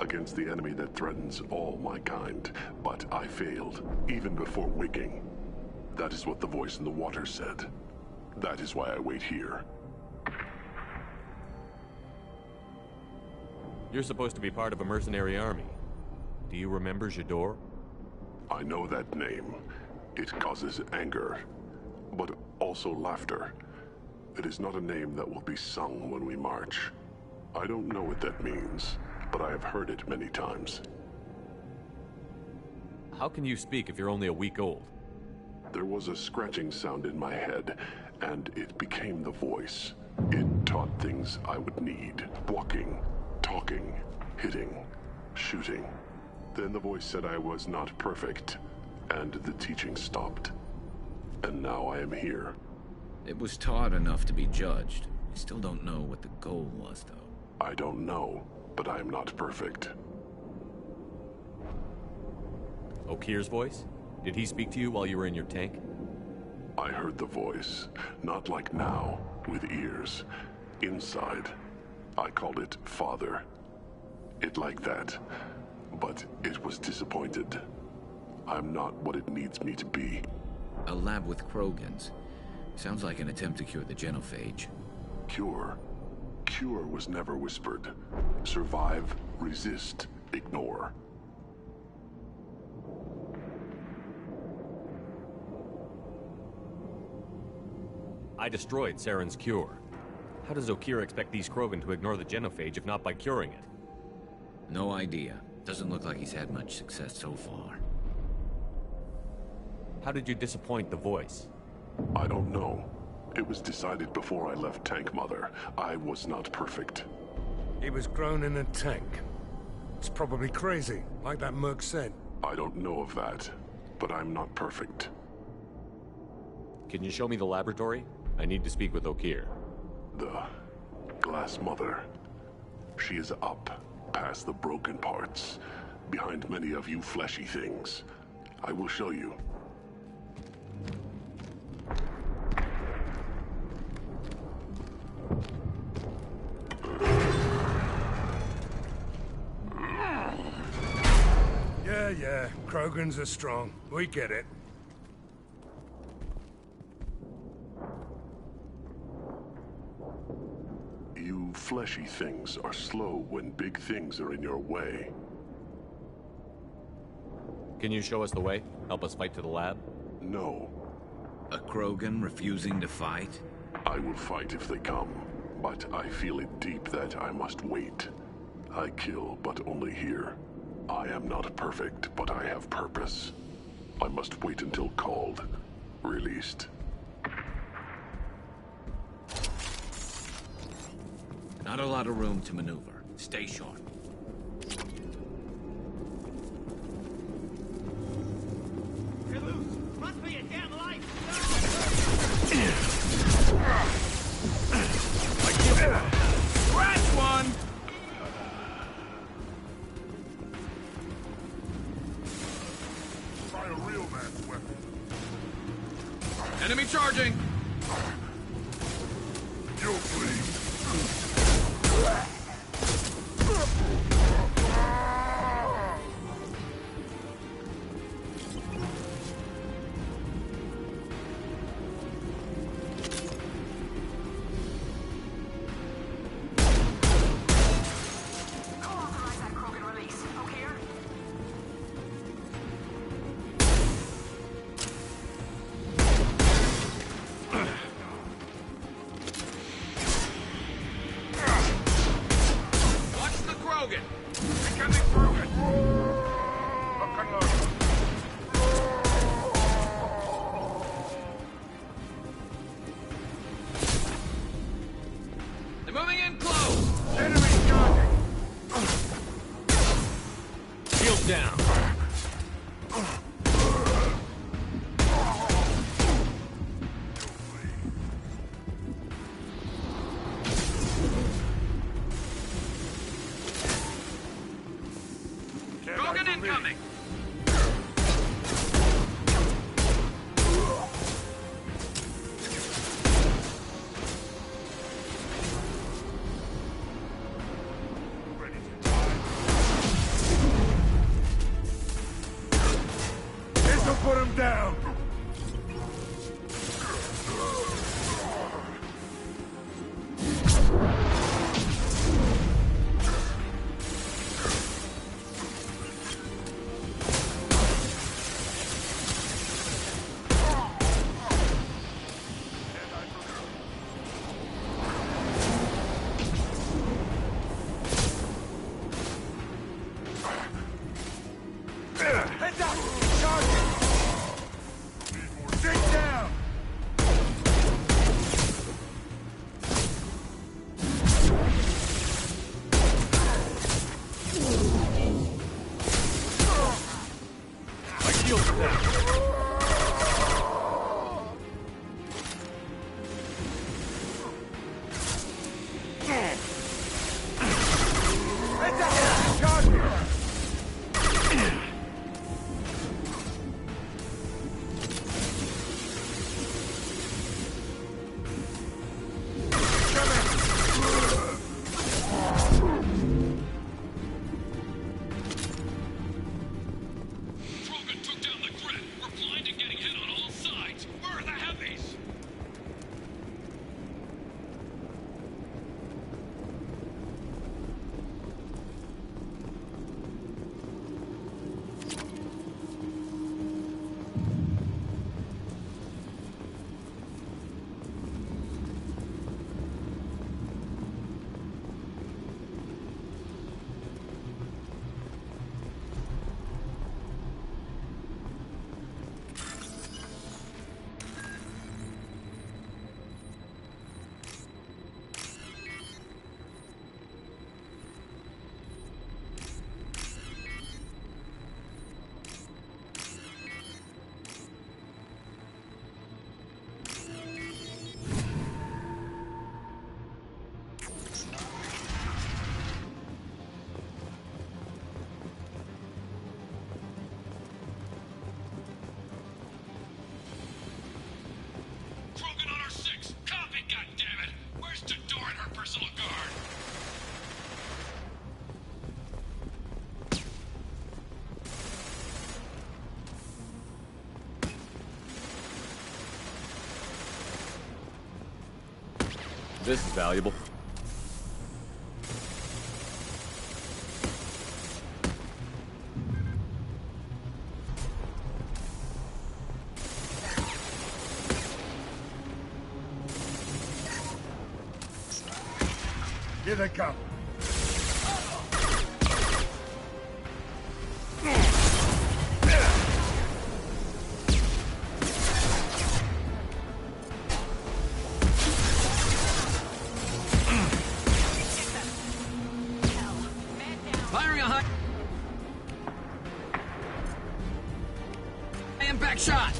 Against the enemy that threatens all my kind. But I failed, even before waking. That is what the voice in the water said. That is why I wait here. You're supposed to be part of a mercenary army. Do you remember J'dor? I know that name. It causes anger, but also laughter. It is not a name that will be sung when we march. I don't know what that means, but I have heard it many times. How can you speak if you're only a week old? There was a scratching sound in my head, and it became the voice. It taught things I would need. Walking, talking, hitting, shooting. Then the voice said I was not perfect, and the teaching stopped. And now I am here. It was taught enough to be judged. I still don't know what the goal was, though. I don't know, but I am not perfect. Okeer's voice? Did he speak to you while you were in your tank? I heard the voice, not like now, with ears. Inside. I called it Father. It like that. But it was disappointed. I'm not what it needs me to be. A lab with Krogans. Sounds like an attempt to cure the genophage. Cure? Cure was never whispered. Survive, resist, ignore. I destroyed Saren's cure. How does Okeer expect these Krogan to ignore the genophage if not by curing it? No idea. Doesn't look like he's had much success so far. How did you disappoint the voice? I don't know. It was decided before I left Tank Mother. I was not perfect. He was grown in a tank. It's probably crazy, like that merc said. I don't know of that, but I'm not perfect. Can you show me the laboratory? I need to speak with Okeer. The Glass Mother. She is up, past the broken parts, behind many of you fleshy things. I will show you. Yeah, Krogans are strong. We get it. You fleshy things are slow when big things are in your way. Can you show us the way? Help us fight to the lab? No. A Krogan refusing to fight? I will fight if they come, but I feel it deep that I must wait. I kill, but only here. I am not perfect, but I have purpose. I must wait until called, released. Not a lot of room to maneuver. Stay sharp. You're loose. Must be a damn life. Scratch one! Try a real man's weapon. Enemy charging! You'll bleed. coming in close! Enemy charging! Shield down. Krogan incoming! This'll put him down! Heads up! Charging! Dig down! My shield's down. Heads up! Charging! Krogan took down the grid. We're blind and getting hit on all sides. Where are the heavies? Krogan on our 6. Copy, goddammit! Where's Tador and her personal guard? This is valuable. Here they come. Firing a high impact shot.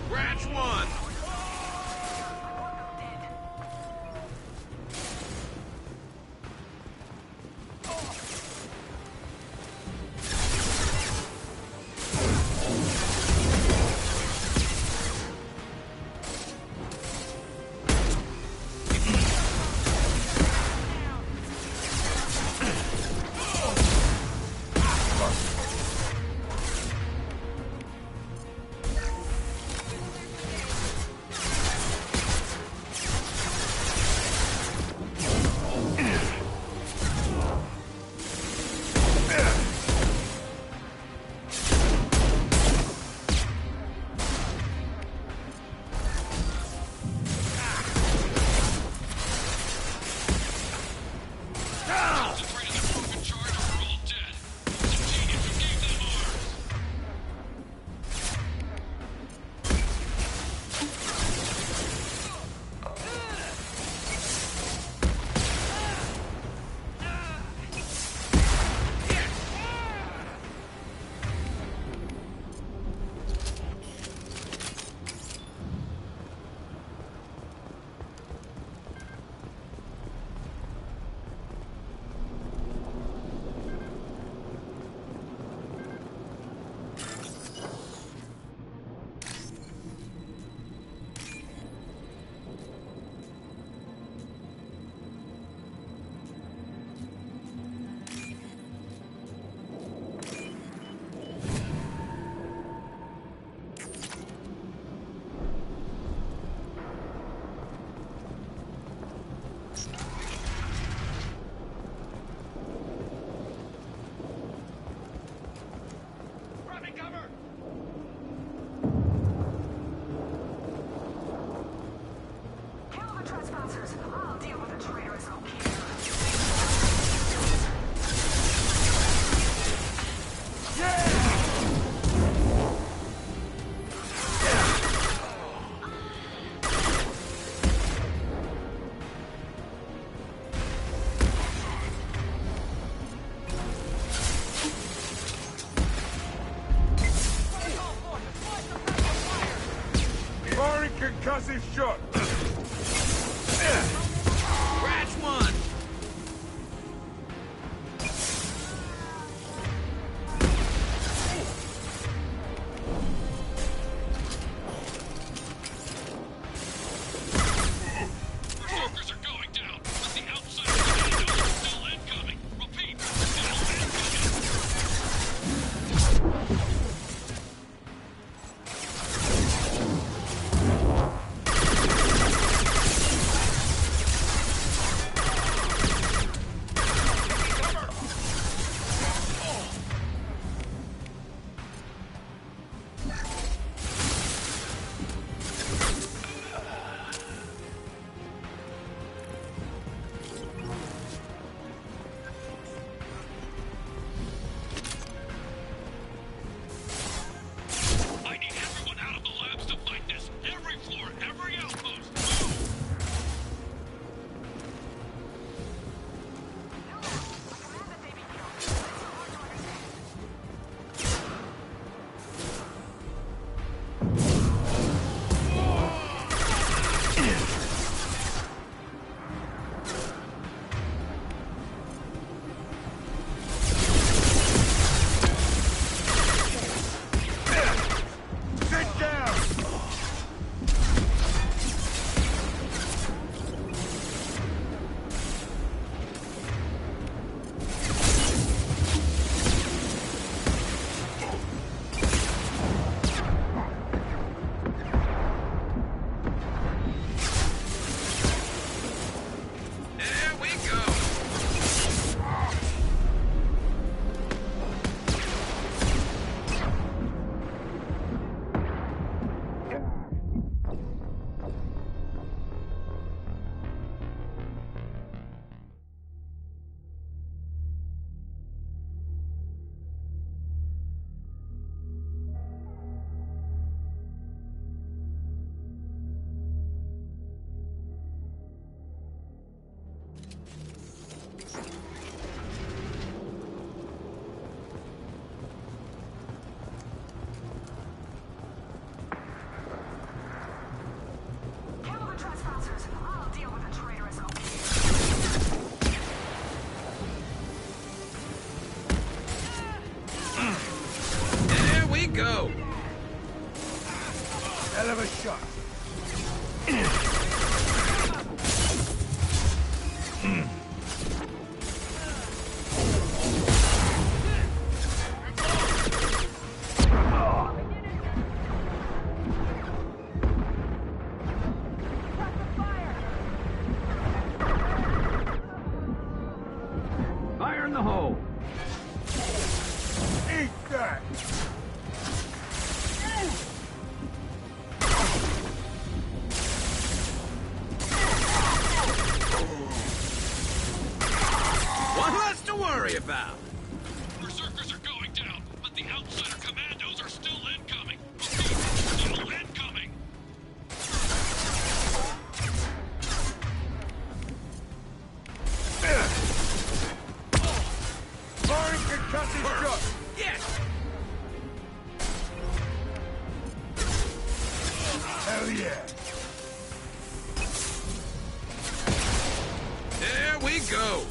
Branch 1. Kill the trespassers. I'll deal with the traitorous OP. There we go. Hell of a shot. Fire in the hole. Eat that. One less to worry about. Berserkers are going down, but the outsider commandos are still incoming. Still incoming. Firing concussive shot. Yes. Hell yeah. There we go.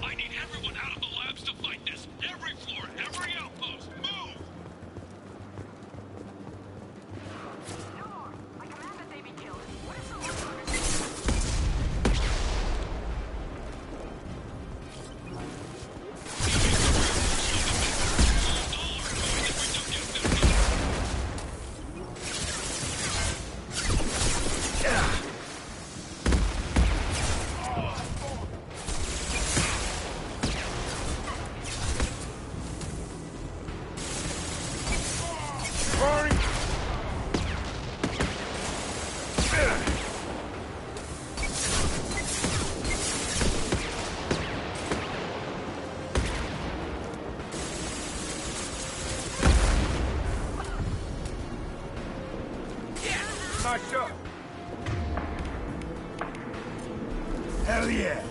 I need everyone out of the labs to fight this. Every floor, every outpost, move! I command that they be killed. What is the Firing. Nice shot. Hell yeah.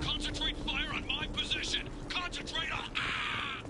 Concentrate fire on my position! Concentrate on... Ah!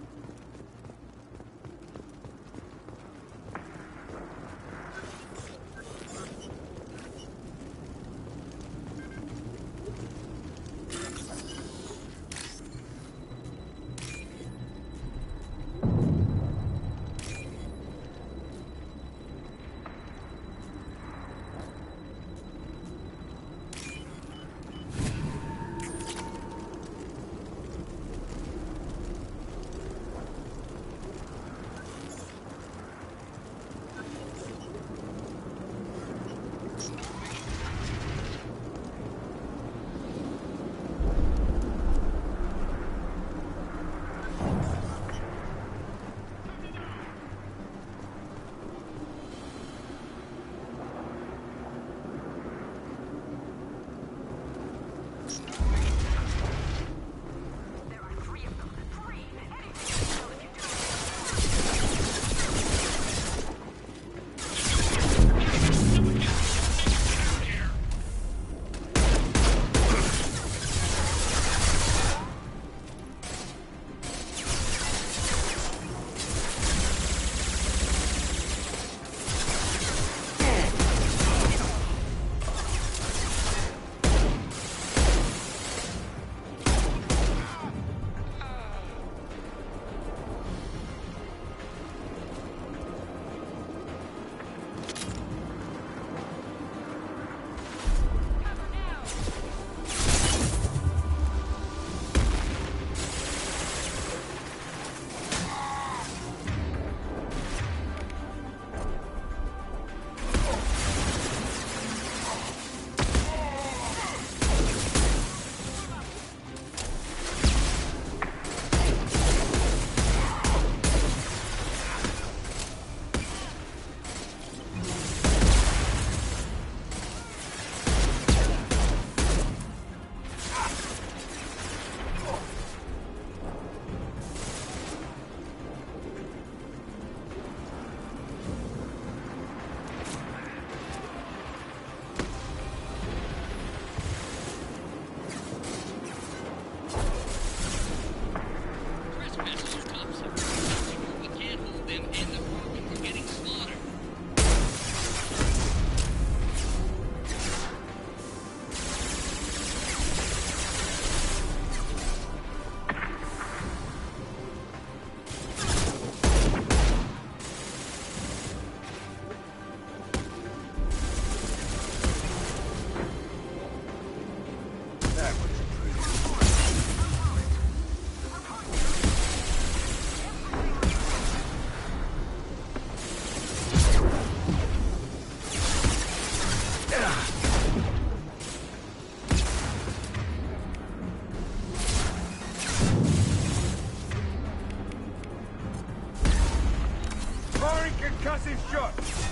Firing concussive shots!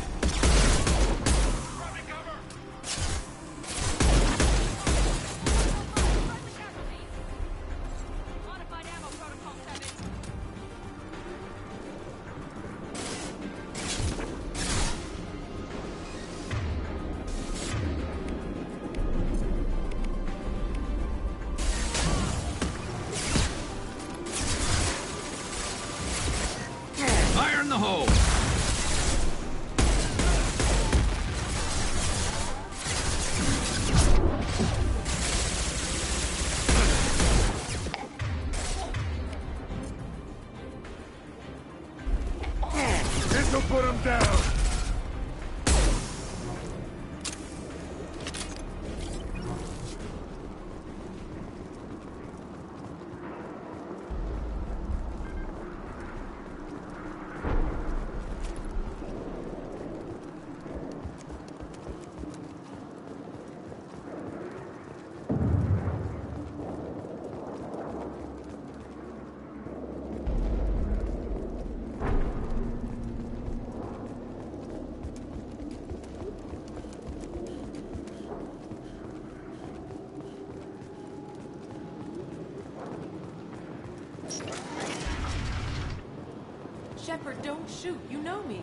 Fire in the hole! This'll put him down! Shepard, don't shoot. You know me.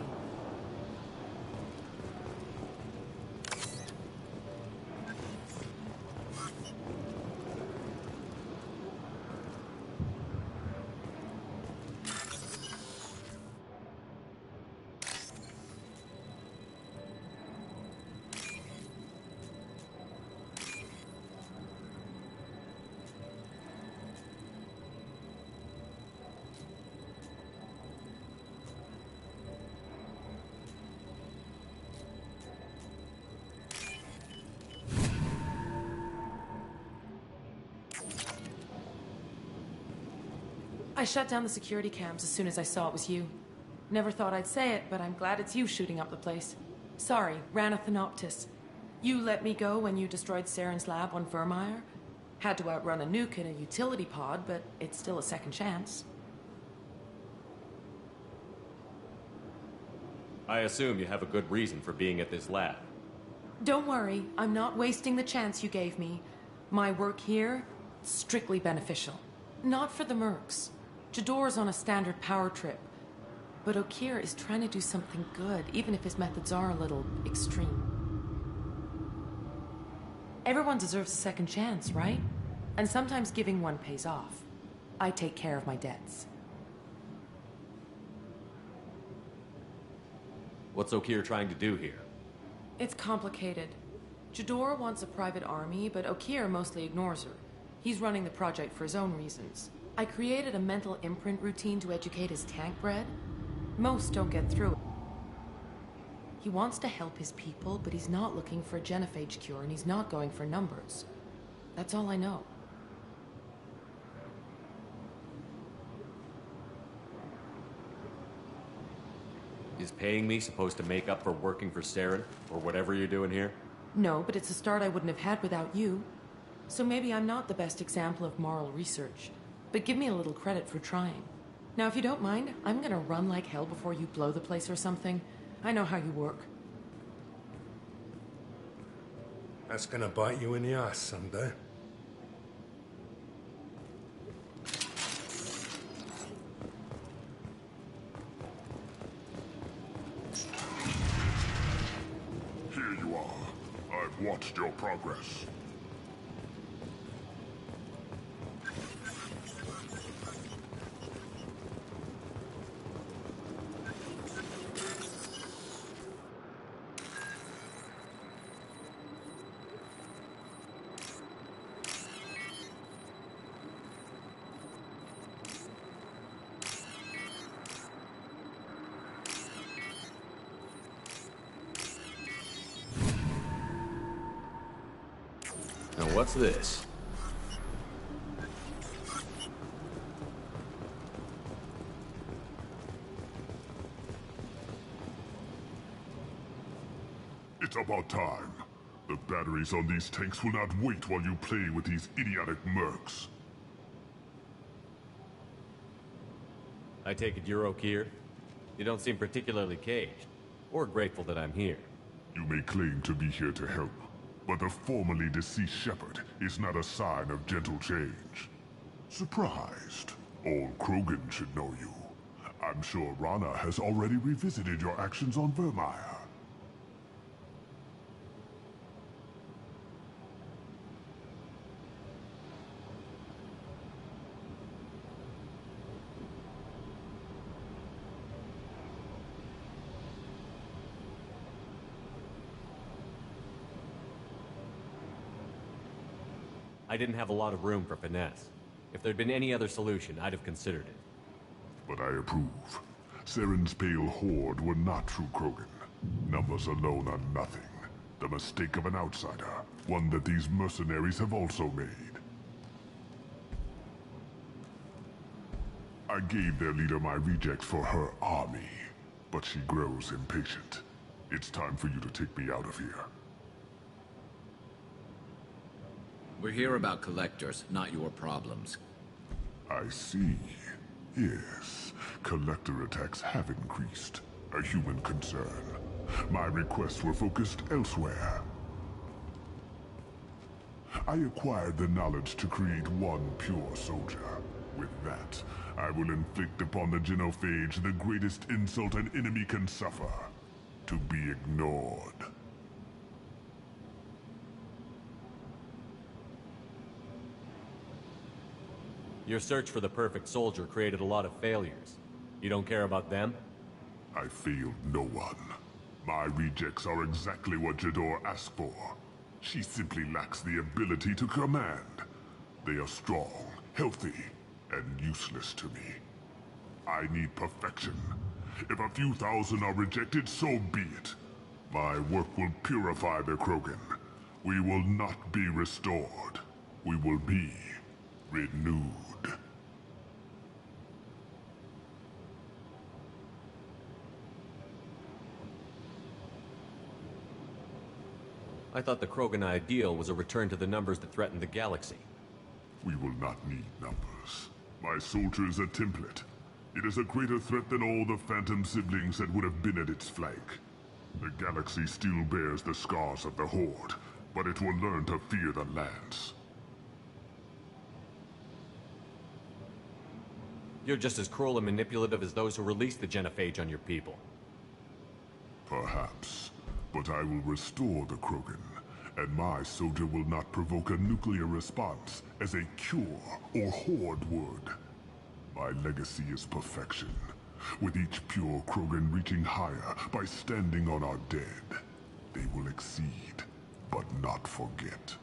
I shut down the security cams as soon as I saw it was you. Never thought I'd say it, but I'm glad it's you shooting up the place. Sorry, Rana Thanoptis. You let me go when you destroyed Saren's lab on Vermeer. Had to outrun a nuke in a utility pod, but it's still a second chance. I assume you have a good reason for being at this lab. Don't worry, I'm not wasting the chance you gave me. My work here, strictly beneficial. Not for the mercs. Jador's on a standard power trip. But Okeer is trying to do something good, even if his methods are a little extreme. Everyone deserves a second chance, right? And sometimes giving one pays off. I take care of my debts. What's Okeer trying to do here? It's complicated. Jador wants a private army, but Okeer mostly ignores her. He's running the project for his own reasons. I created a mental imprint routine to educate his tank bred. Most don't get through it. He wants to help his people, but he's not looking for a genophage cure, and he's not going for numbers. That's all I know. Is paying me supposed to make up for working for Saren, or whatever you're doing here? No, but it's a start I wouldn't have had without you. So maybe I'm not the best example of moral research, but give me a little credit for trying. Now, if you don't mind, I'm gonna run like hell before you blow the place or something. I know how you work. That's gonna bite you in the ass someday. Here you are. I've watched your progress. Now what's this? It's about time. The batteries on these tanks will not wait while you play with these idiotic mercs. I take it you're Okeer? You don't seem particularly caged, or grateful that I'm here. You may claim to be here to help, but the formerly deceased Shepard is not a sign of gentle change. Surprised? Old Krogan should know you. I'm sure Rana has already revisited your actions on Vermeer. I didn't have a lot of room for finesse. If there'd been any other solution, I'd have considered it. But I approve. Saren's pale horde were not true Krogan. Numbers alone are nothing. The mistake of an outsider, one that these mercenaries have also made. I gave their leader my rejects for her army, but she grows impatient. It's time for you to take me out of here. We're here about collectors, not your problems. I see. Yes, collector attacks have increased. A human concern. My requests were focused elsewhere. I acquired the knowledge to create one pure soldier. With that, I will inflict upon the Genophage the greatest insult an enemy can suffer. To be ignored. Your search for the perfect soldier created a lot of failures. You don't care about them? I failed no one. My rejects are exactly what Jador asked for. She simply lacks the ability to command. They are strong, healthy, and useless to me. I need perfection. If a few thousand are rejected, so be it. My work will purify the Krogan. We will not be restored. We will be renewed. I thought the Krogan ideal was a return to the numbers that threatened the galaxy. We will not need numbers. My soldier is a template. It is a greater threat than all the Phantom siblings that would have been at its flank. The galaxy still bears the scars of the Horde, but it will learn to fear the Lance. You're just as cruel and manipulative as those who released the Genophage on your people. Perhaps, but I will restore the Krogan, and my soldier will not provoke a nuclear response as a cure or Horde would. My legacy is perfection, with each pure Krogan reaching higher by standing on our dead. They will exceed, but not forget.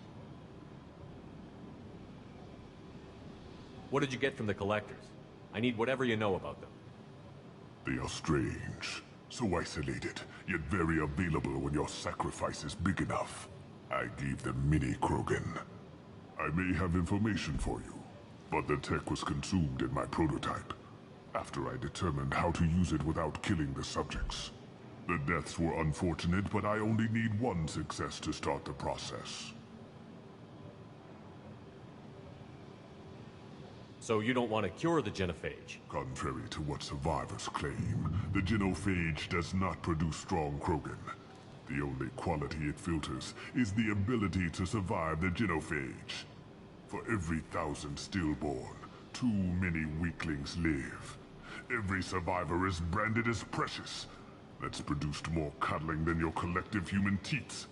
What did you get from the Collectors? I need whatever you know about them. They are strange, so isolated, yet very available when your sacrifice is big enough. I gave them mini Krogan. I may have information for you, but the tech was consumed in my prototype, after I determined how to use it without killing the subjects. The deaths were unfortunate, but I only need one success to start the process. So you don't want to cure the Genophage? Contrary to what survivors claim, the Genophage does not produce strong Krogan. The only quality it filters is the ability to survive the Genophage. For every 1,000 stillborn, too many weaklings live. Every survivor is branded as precious. That's produced more cuddling than your collective human teats.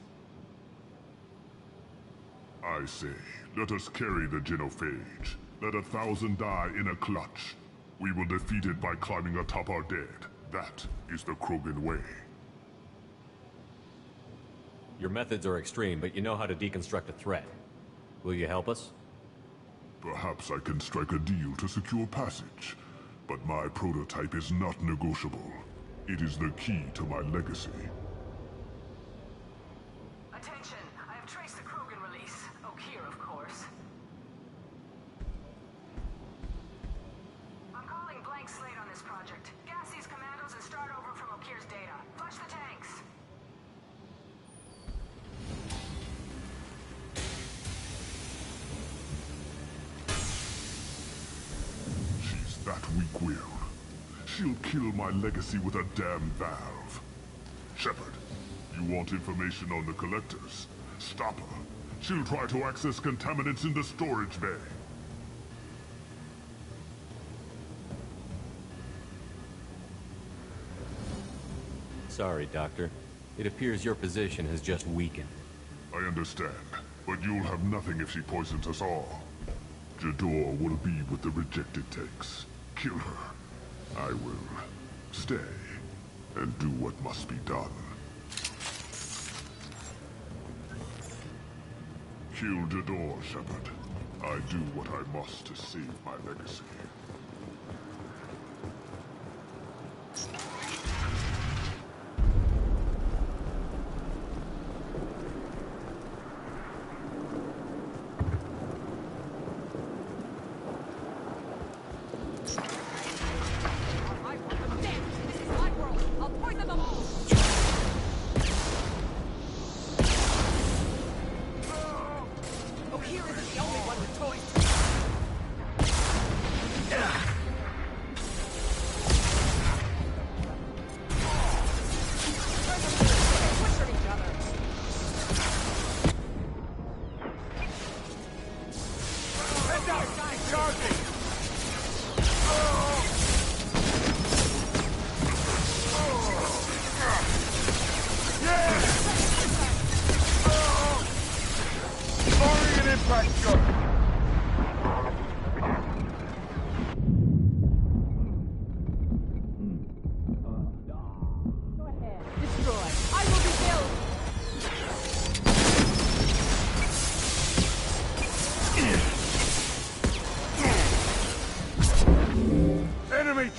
I say, let us carry the Genophage. Let 1,000 die in a clutch. We will defeat it by climbing atop our dead. That is the Krogan way. Your methods are extreme, but you know how to deconstruct a threat. Will you help us? Perhaps I can strike a deal to secure passage. But my prototype is not negotiable. It is the key to my legacy. Attention! I have traced the Krogan release. Okeer, of course. I'm calling blank slate on this project. Gas these commandos and start over from Okeer's data. Flush the tanks! She's that weak-willed. She'll kill my legacy with a damn valve. Shepard, you want information on the Collectors? Stop her. She'll try to access contaminants in the storage bay. Sorry, Doctor. It appears your position has just weakened. I understand, but you'll have nothing if she poisons us all. Jador will be what the rejected takes. Kill her. I will stay and do what must be done. Kill Jador, Shepard. I do what I must to save my legacy.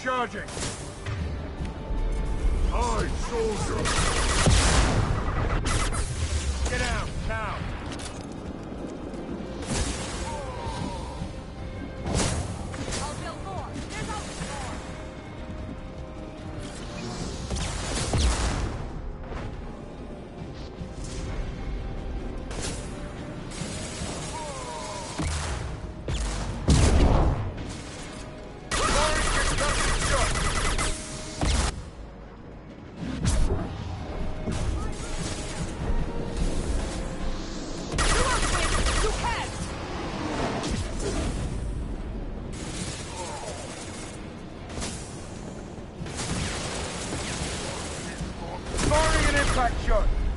Charging! Aye, soldier! Get out, now! I'll build more! There's always more!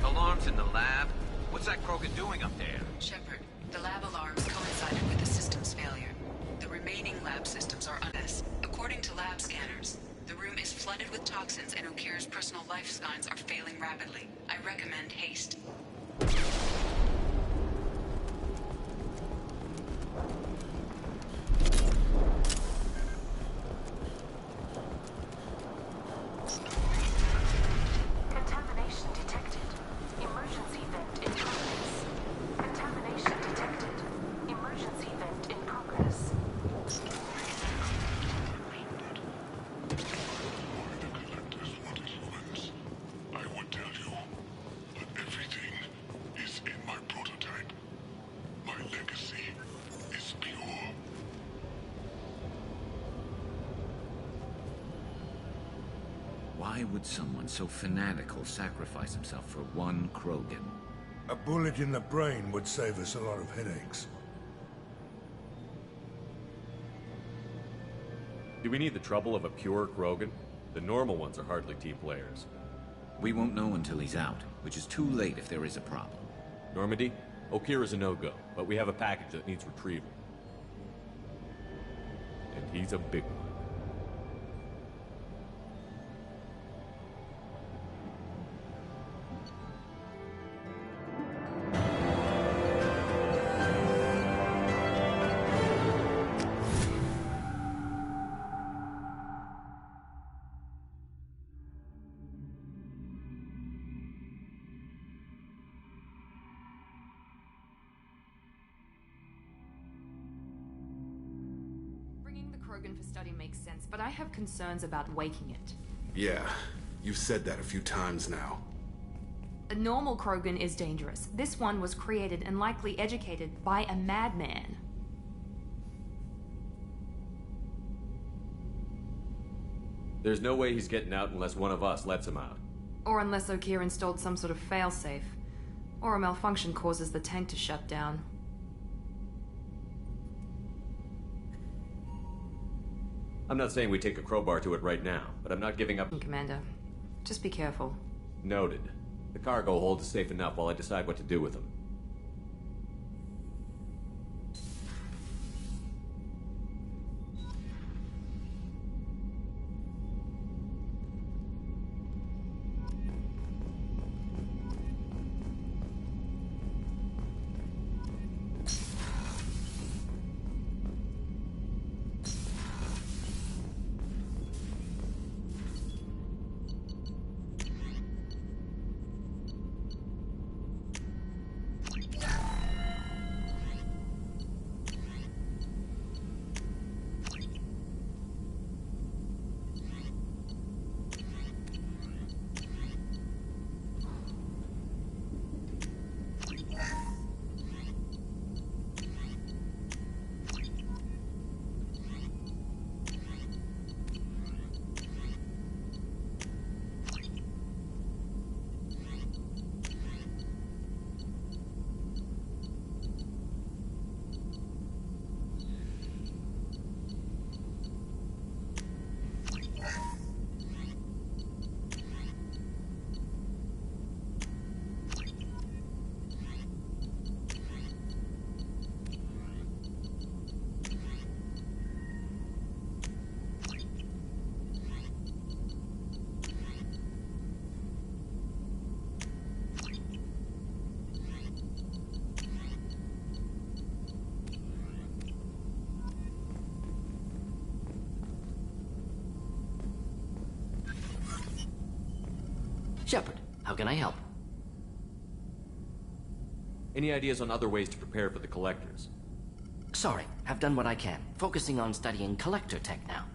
Alarms in the lab? What's that Krogan doing up there? Shepard, the lab alarms coincided with the system's failure. The remaining lab systems are unassessed. According to lab scanners, the room is flooded with toxins and Okir's personal life signs are failing rapidly. I recommend haste. Contamination detected. Emergency vent in progress. Contamination detected. Emergency vent in progress. I would tell you, but everything is in my prototype. My legacy is pure. Why would someone so fanatical sacrifice himself for one Krogan? A bullet in the brain would save us a lot of headaches. Do we need the trouble of a pure Krogan? The normal ones are hardly team players. We won't know until he's out, which is too late if there is a problem. Normandy, Okir is a no-go, but we have a package that needs retrieval. And he's a big one. Krogan for study makes sense, but I have concerns about waking it. Yeah, you've said that a few times now. A normal Krogan is dangerous. This one was created and likely educated by a madman. There's no way he's getting out unless one of us lets him out. Or unless Okeer installed some sort of failsafe. Or a malfunction causes the tank to shut down. I'm not saying we take a crowbar to it right now, but I'm not giving up. Commander, just be careful. Noted. The cargo hold is safe enough while I decide what to do with them. Shepard, how can I help? Any ideas on other ways to prepare for the Collectors? Sorry, I've done what I can. Focusing on studying Collector tech now.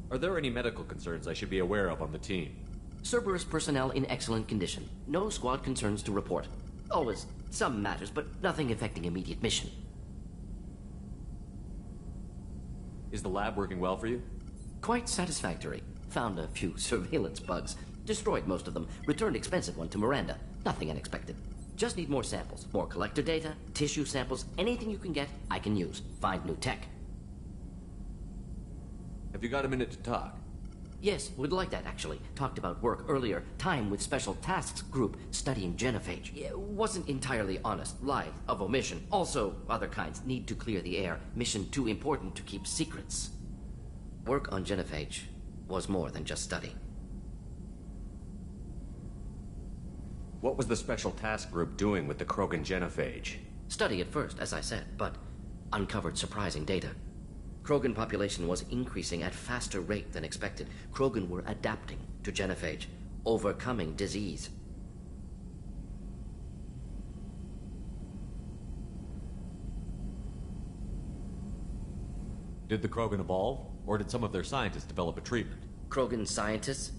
Are there any medical concerns I should be aware of on the team? Cerberus personnel in excellent condition. No squad concerns to report. Always some matters, but nothing affecting immediate mission. Is the lab working well for you? Quite satisfactory. Found a few surveillance bugs. Destroyed most of them. Returned expensive one to Miranda. Nothing unexpected. Just need more samples. More Collector data, tissue samples, anything you can get, I can use. Find new tech. Have you got a minute to talk? Yes, would like that actually. Talked about work earlier. Time with Special Tasks Group studying genophage. Wasn't entirely honest. Lie of omission. Also, other kinds. Need to clear the air. Mission too important to keep secrets. Work on genophage was more than just study. What was the Special Task Group doing with the Krogan genophage? Study at first, as I said, but uncovered surprising data. Krogan population was increasing at faster rate than expected. Krogan were adapting to genophage, overcoming disease. Did the Krogan evolve, or did some of their scientists develop a treatment? Krogan scientists?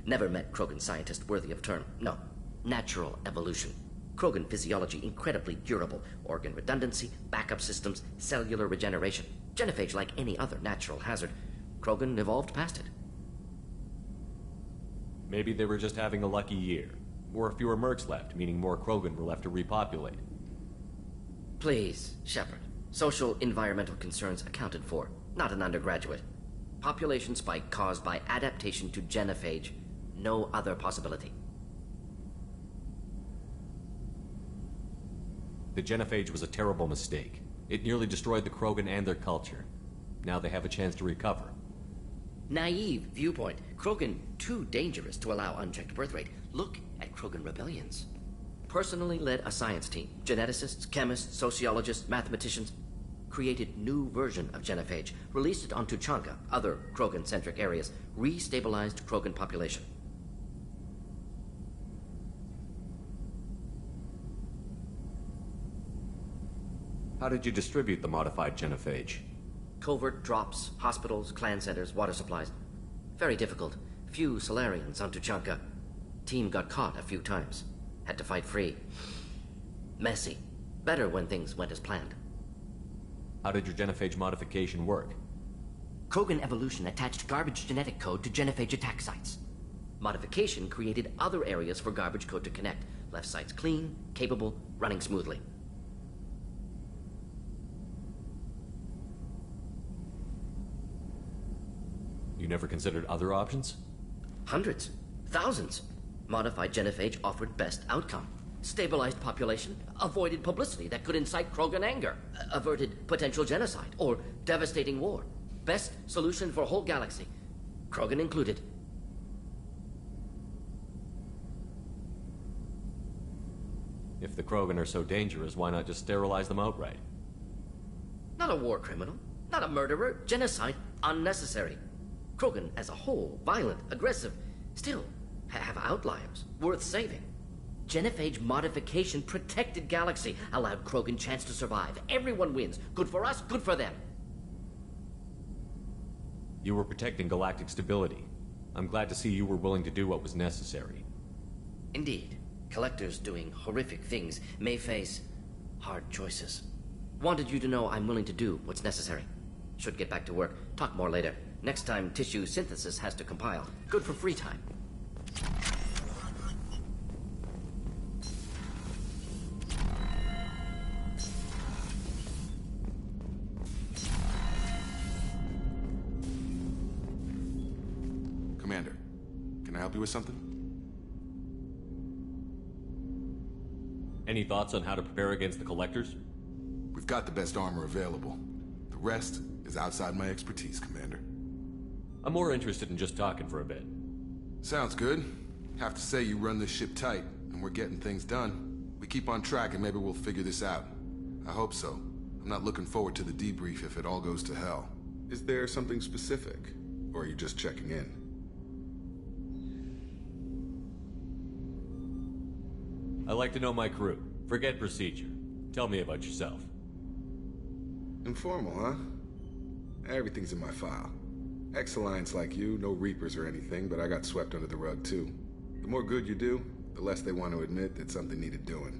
Never met Krogan scientist worthy of term. No. Natural evolution. Krogan physiology incredibly durable. Organ redundancy, backup systems, cellular regeneration. Genophage like any other natural hazard. Krogan evolved past it. Maybe they were just having a lucky year. Or fewer mercs left, meaning more Krogan were left to repopulate. Please, Shepard. Social, environmental concerns accounted for. Not an undergraduate. Population spike caused by adaptation to genophage. No other possibility. The genophage was a terrible mistake. It nearly destroyed the Krogan and their culture. Now they have a chance to recover. Naive viewpoint. Krogan too dangerous to allow unchecked birth rate. Look at Krogan rebellions. Personally led a science team. Geneticists, chemists, sociologists, mathematicians. Created new version of genophage. Released it on Tuchanka, other Krogan-centric areas. Restabilized Krogan population. How did you distribute the modified genophage? Covert drops, hospitals, clan centers, water supplies. Very difficult. Few Solarians on Tuchanka. Team got caught a few times. Had to fight free. Messy. Better when things went as planned. How did your genophage modification work? Krogan evolution attached garbage genetic code to genophage attack sites. Modification created other areas for garbage code to connect. Left sites clean, capable, running smoothly. You never considered other options? Hundreds. Thousands. Modified genophage offered best outcome. Stabilized population, avoided publicity that could incite Krogan anger, averted potential genocide or devastating war. Best solution for whole galaxy, Krogan included. If the Krogan are so dangerous, why not just sterilize them outright? Not a war criminal, not a murderer. Genocide, unnecessary. Krogan as a whole, violent, aggressive, still have outliers, worth saving. Genophage modification protected Galaxy, allowed Krogan chance to survive. Everyone wins. Good for us, good for them. You were protecting galactic stability. I'm glad to see you were willing to do what was necessary. Indeed. Collectors doing horrific things may face hard choices. Wanted you to know I'm willing to do what's necessary. Should get back to work. Talk more later. Next time, tissue synthesis has to compile. Good for free time. Commander, can I help you with something? Any thoughts on how to prepare against the Collectors? We've got the best armor available. The rest is outside my expertise, Commander. I'm more interested in just talking for a bit. Sounds good. Have to say you run this ship tight, and we're getting things done. We keep on track and maybe we'll figure this out. I hope so. I'm not looking forward to the debrief if it all goes to hell. Is there something specific? Or are you just checking in? I like to know my crew. Forget procedure. Tell me about yourself. Informal, huh? Everything's in my file. Ex-Alliance like you, no Reapers or anything, but I got swept under the rug too. The more good you do, the less they want to admit that something needed doing.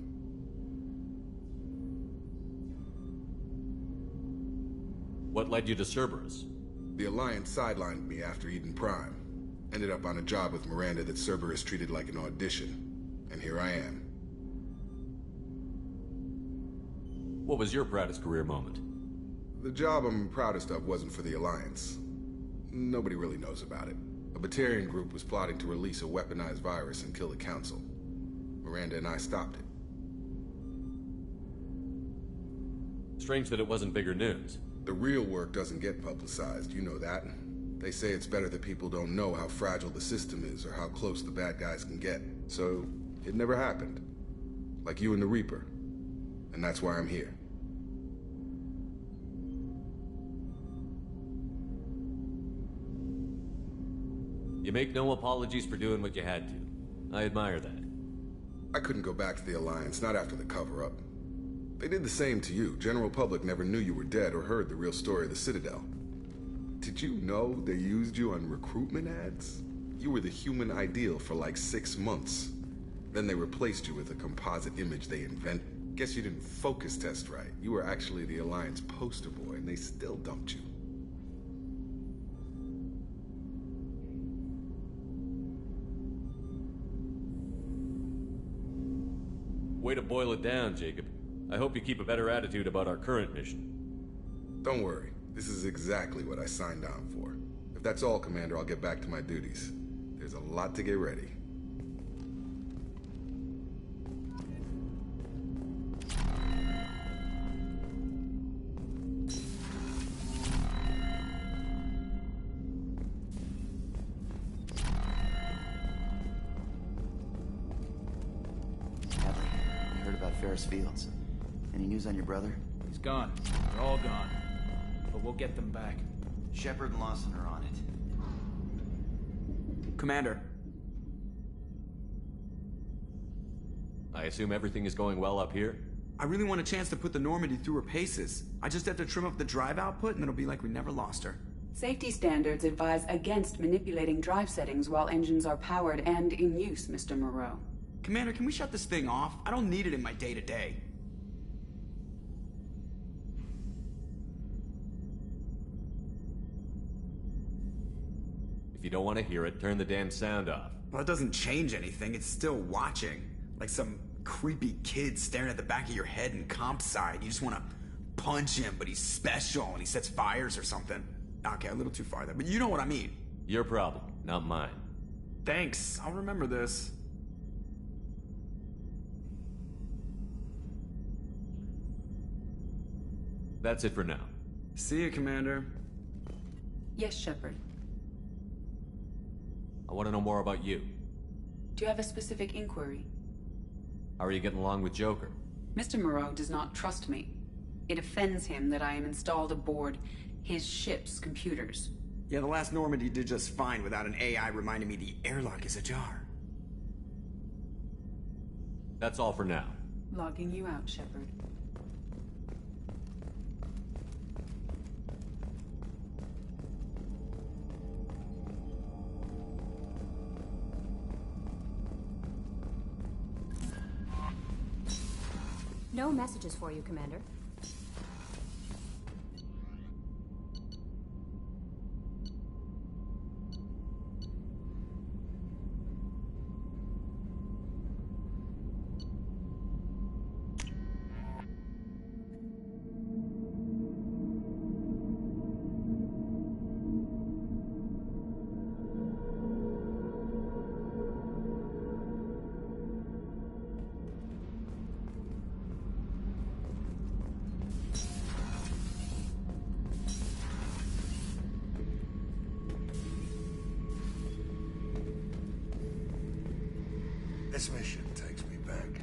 What led you to Cerberus? The Alliance sidelined me after Eden Prime. Ended up on a job with Miranda that Cerberus treated like an audition. And here I am. What was your proudest career moment? The job I'm proudest of wasn't for the Alliance. Nobody really knows about it. A Batarian group was plotting to release a weaponized virus and kill the Council. Miranda and I stopped it. Strange that it wasn't bigger news. The real work doesn't get publicized, you know that. They say it's better that people don't know how fragile the system is or how close the bad guys can get. So, it never happened. Like you and the Reaper. And that's why I'm here. You make no apologies for doing what you had to. I admire that. I couldn't go back to the Alliance, not after the cover-up. They did the same to you. General public never knew you were dead or heard the real story of the Citadel. Did you know they used you on recruitment ads? You were the human ideal for like 6 months. Then they replaced you with a composite image they invented. Guess you didn't focus test right. You were actually the Alliance poster boy, and they still dumped you. Way to boil it down, Jacob. I hope you keep a better attitude about our current mission. Don't worry. This is exactly what I signed on for. If that's all, Commander, I'll get back to my duties. There's a lot to get ready. Ferris Fields. Any news on your brother? He's gone. They're all gone. But we'll get them back. Shepard and Lawson are on it. Commander. I assume everything is going well up here? I really want a chance to put the Normandy through her paces. I just have to trim up the drive output and it'll be like we never lost her. Safety standards advise against manipulating drive settings while engines are powered and in use, Mr. Moreau. Commander, can we shut this thing off? I don't need it in my day-to-day. If you don't want to hear it, turn the damn sound off. Well, it doesn't change anything. It's still watching. Like some creepy kid staring at the back of your head in comp side. You just want to punch him, but he's special and he sets fires or something. Okay, a little too far there, but you know what I mean. Your problem, not mine. Thanks, I'll remember this. That's it for now. See you, Commander. Yes, Shepard. I want to know more about you. Do you have a specific inquiry? How are you getting along with Joker? Mr. Moreau does not trust me. It offends him that I am installed aboard his ship's computers. Yeah, the last Normandy did just fine without an AI reminding me the airlock is ajar. That's all for now. Logging you out, Shepard. No messages for you, Commander. This mission takes me back.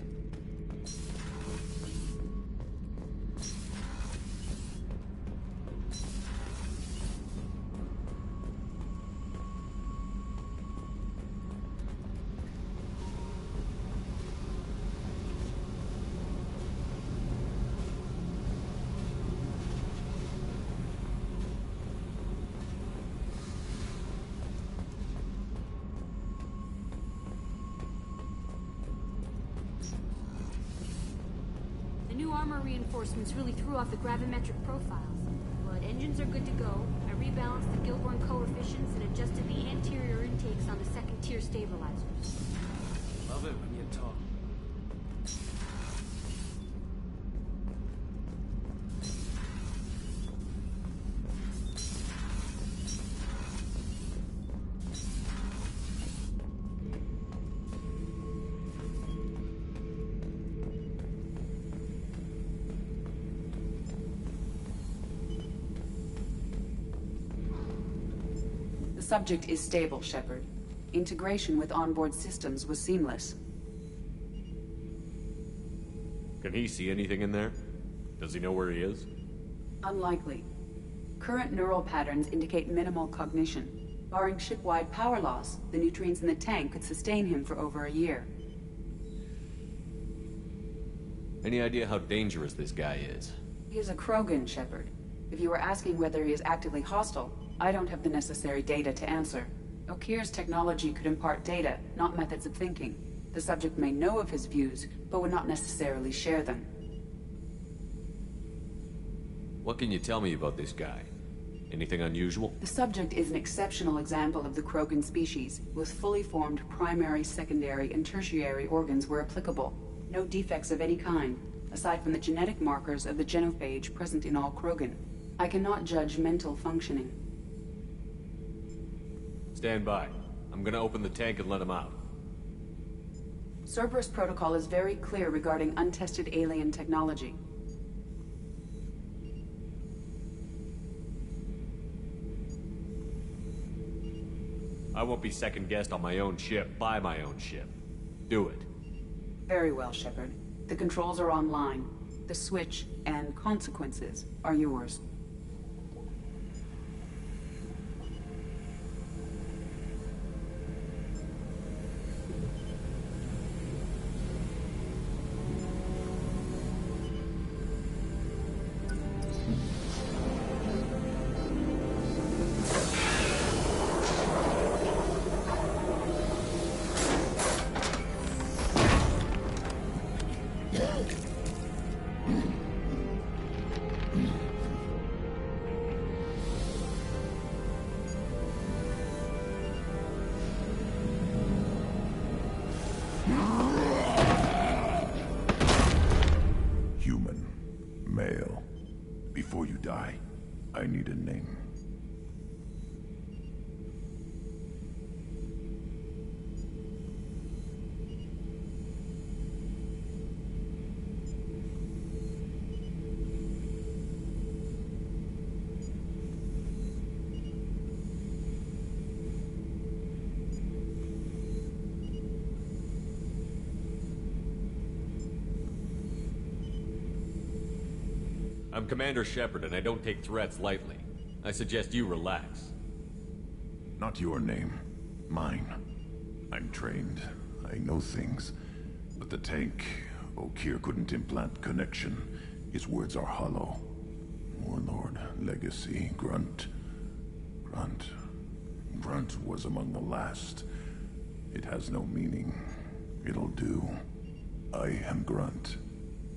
Armor reinforcements really threw off the gravimetric profiles. But engines are good to go. I rebalanced the Gilborn coefficients and adjusted the anterior intakes on the second-tier stabilizers. Love it when you talk. The subject is stable, Shepard. Integration with onboard systems was seamless. Can he see anything in there? Does he know where he is? Unlikely. Current neural patterns indicate minimal cognition. Barring ship-wide power loss, the nutrients in the tank could sustain him for over a year. Any idea how dangerous this guy is? He is a Krogan, Shepard. If you were asking whether he is actively hostile, I don't have the necessary data to answer. Okeer's technology could impart data, not methods of thinking. The subject may know of his views, but would not necessarily share them. What can you tell me about this guy? Anything unusual? The subject is an exceptional example of the Krogan species, with fully formed primary, secondary, and tertiary organs where applicable. No defects of any kind, aside from the genetic markers of the genophage present in all Krogan. I cannot judge mental functioning. Stand by. I'm gonna open the tank and let him out. Cerberus protocol is very clear regarding untested alien technology. I won't be second-guessed on my own ship, by my own ship. Do it. Very well, Shepard. The controls are online. The switch and consequences are yours. I'm Commander Shepard, and I don't take threats lightly. I suggest you relax. Not your name. Mine. I'm trained. I know things. But the tank, Okeer couldn't implant connection. His words are hollow. Warlord, Legacy, Grunt. Grunt was among the last. It has no meaning. It'll do. I am Grunt.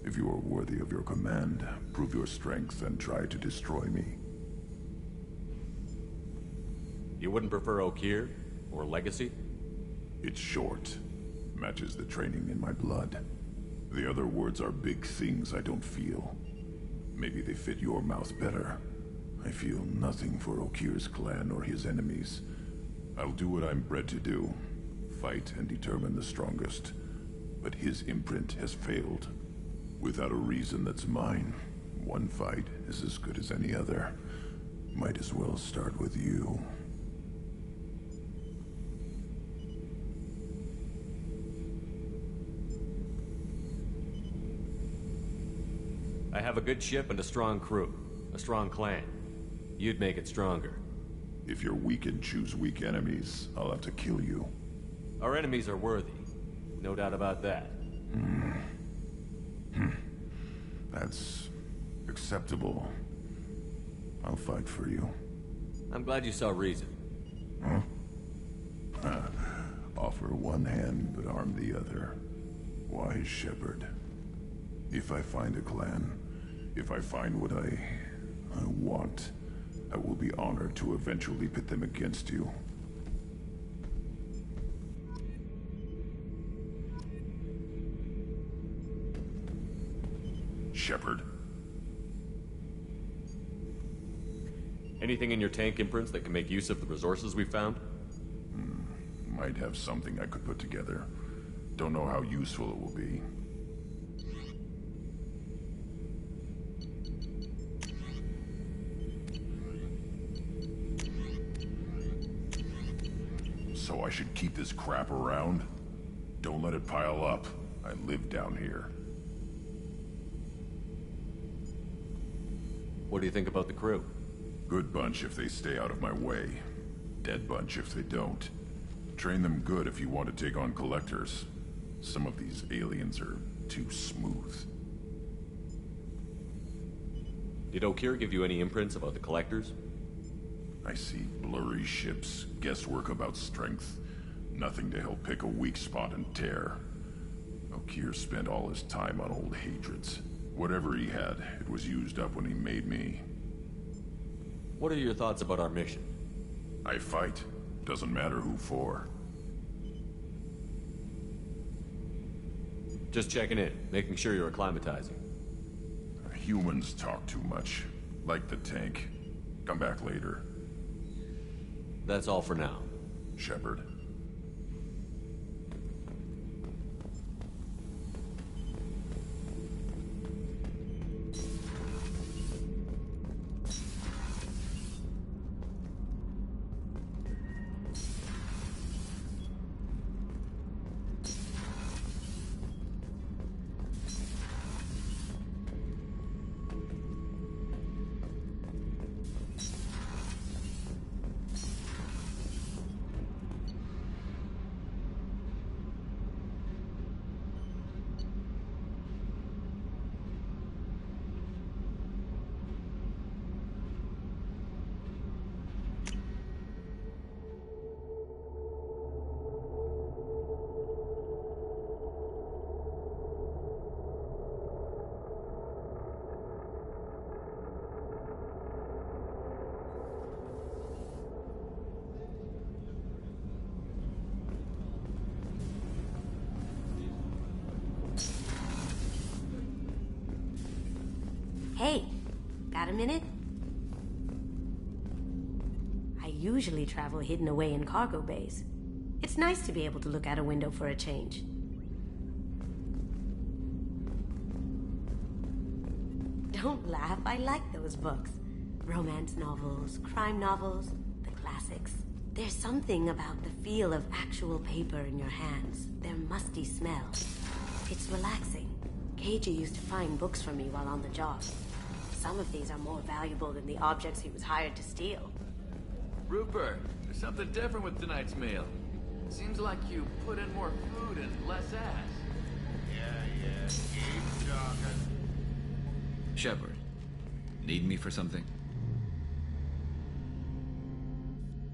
If you are worthy of your command, prove your strength and try to destroy me. You wouldn't prefer Okeer? Or Legacy? It's short. Matches the training in my blood. The other words are big things I don't feel. Maybe they fit your mouth better. I feel nothing for Okeer's clan or his enemies. I'll do what I'm bred to do. Fight and determine the strongest. But his imprint has failed. Without a reason that's mine, one fight is as good as any other. Might as well start with you. I have a good ship and a strong crew. A strong clan. You'd make it stronger. If you're weak and choose weak enemies, I'll have to kill you. Our enemies are worthy. No doubt about that. That's acceptable. I'll fight for you. I'm glad you saw reason. Huh? Offer one hand, but arm the other. Wise Shepard. If I find a clan, if I find what I want, I will be honored to eventually pit them against you. Shepard. Anything in your tank imprints that can make use of the resources we found? Might have something I could put together. Don't know how useful it will be. So I should keep this crap around? Don't let it pile up. I live down here. What do you think about the crew? Good bunch if they stay out of my way. Dead bunch if they don't. Train them good if you want to take on collectors. Some of these aliens are too smooth. Did Okeer give you any imprints about the collectors? I see blurry ships, guesswork about strength. Nothing to help pick a weak spot and tear. Okeer spent all his time on old hatreds. Whatever he had, it was used up when he made me. What are your thoughts about our mission? I fight. Doesn't matter who for. Just checking in, making sure you're acclimatizing. Humans talk too much. Like the tank. Come back later. That's all for now. Shepard. Hey, got a minute? I usually travel hidden away in cargo bays. It's nice to be able to look out a window for a change. Don't laugh, I like those books. Romance novels, crime novels, the classics. There's something about the feel of actual paper in your hands, their musty smell. It's relaxing. Keiji used to find books for me while on the job. some of these are more valuable than the objects he was hired to steal. Rupert, there's something different with tonight's meal. Seems like you put in more food and less ass. Yeah, keep talking. Shepard, need me for something?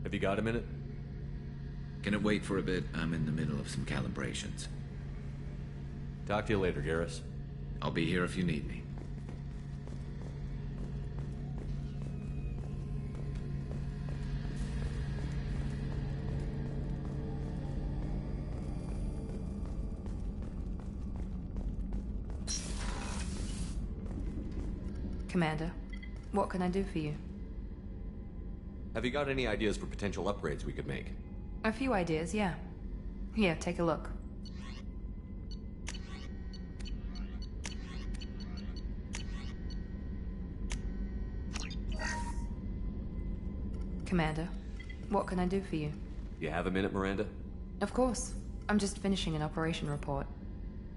Have you got a minute? Can it wait for a bit? I'm in the middle of some calibrations. Talk to you later, Garrus. I'll be here if you need me. Commander, what can I do for you? Have you got any ideas for potential upgrades we could make? A few ideas, yeah. Here, take a look. Commander, what can I do for you? You have a minute, Miranda? Of course. I'm just finishing an operation report.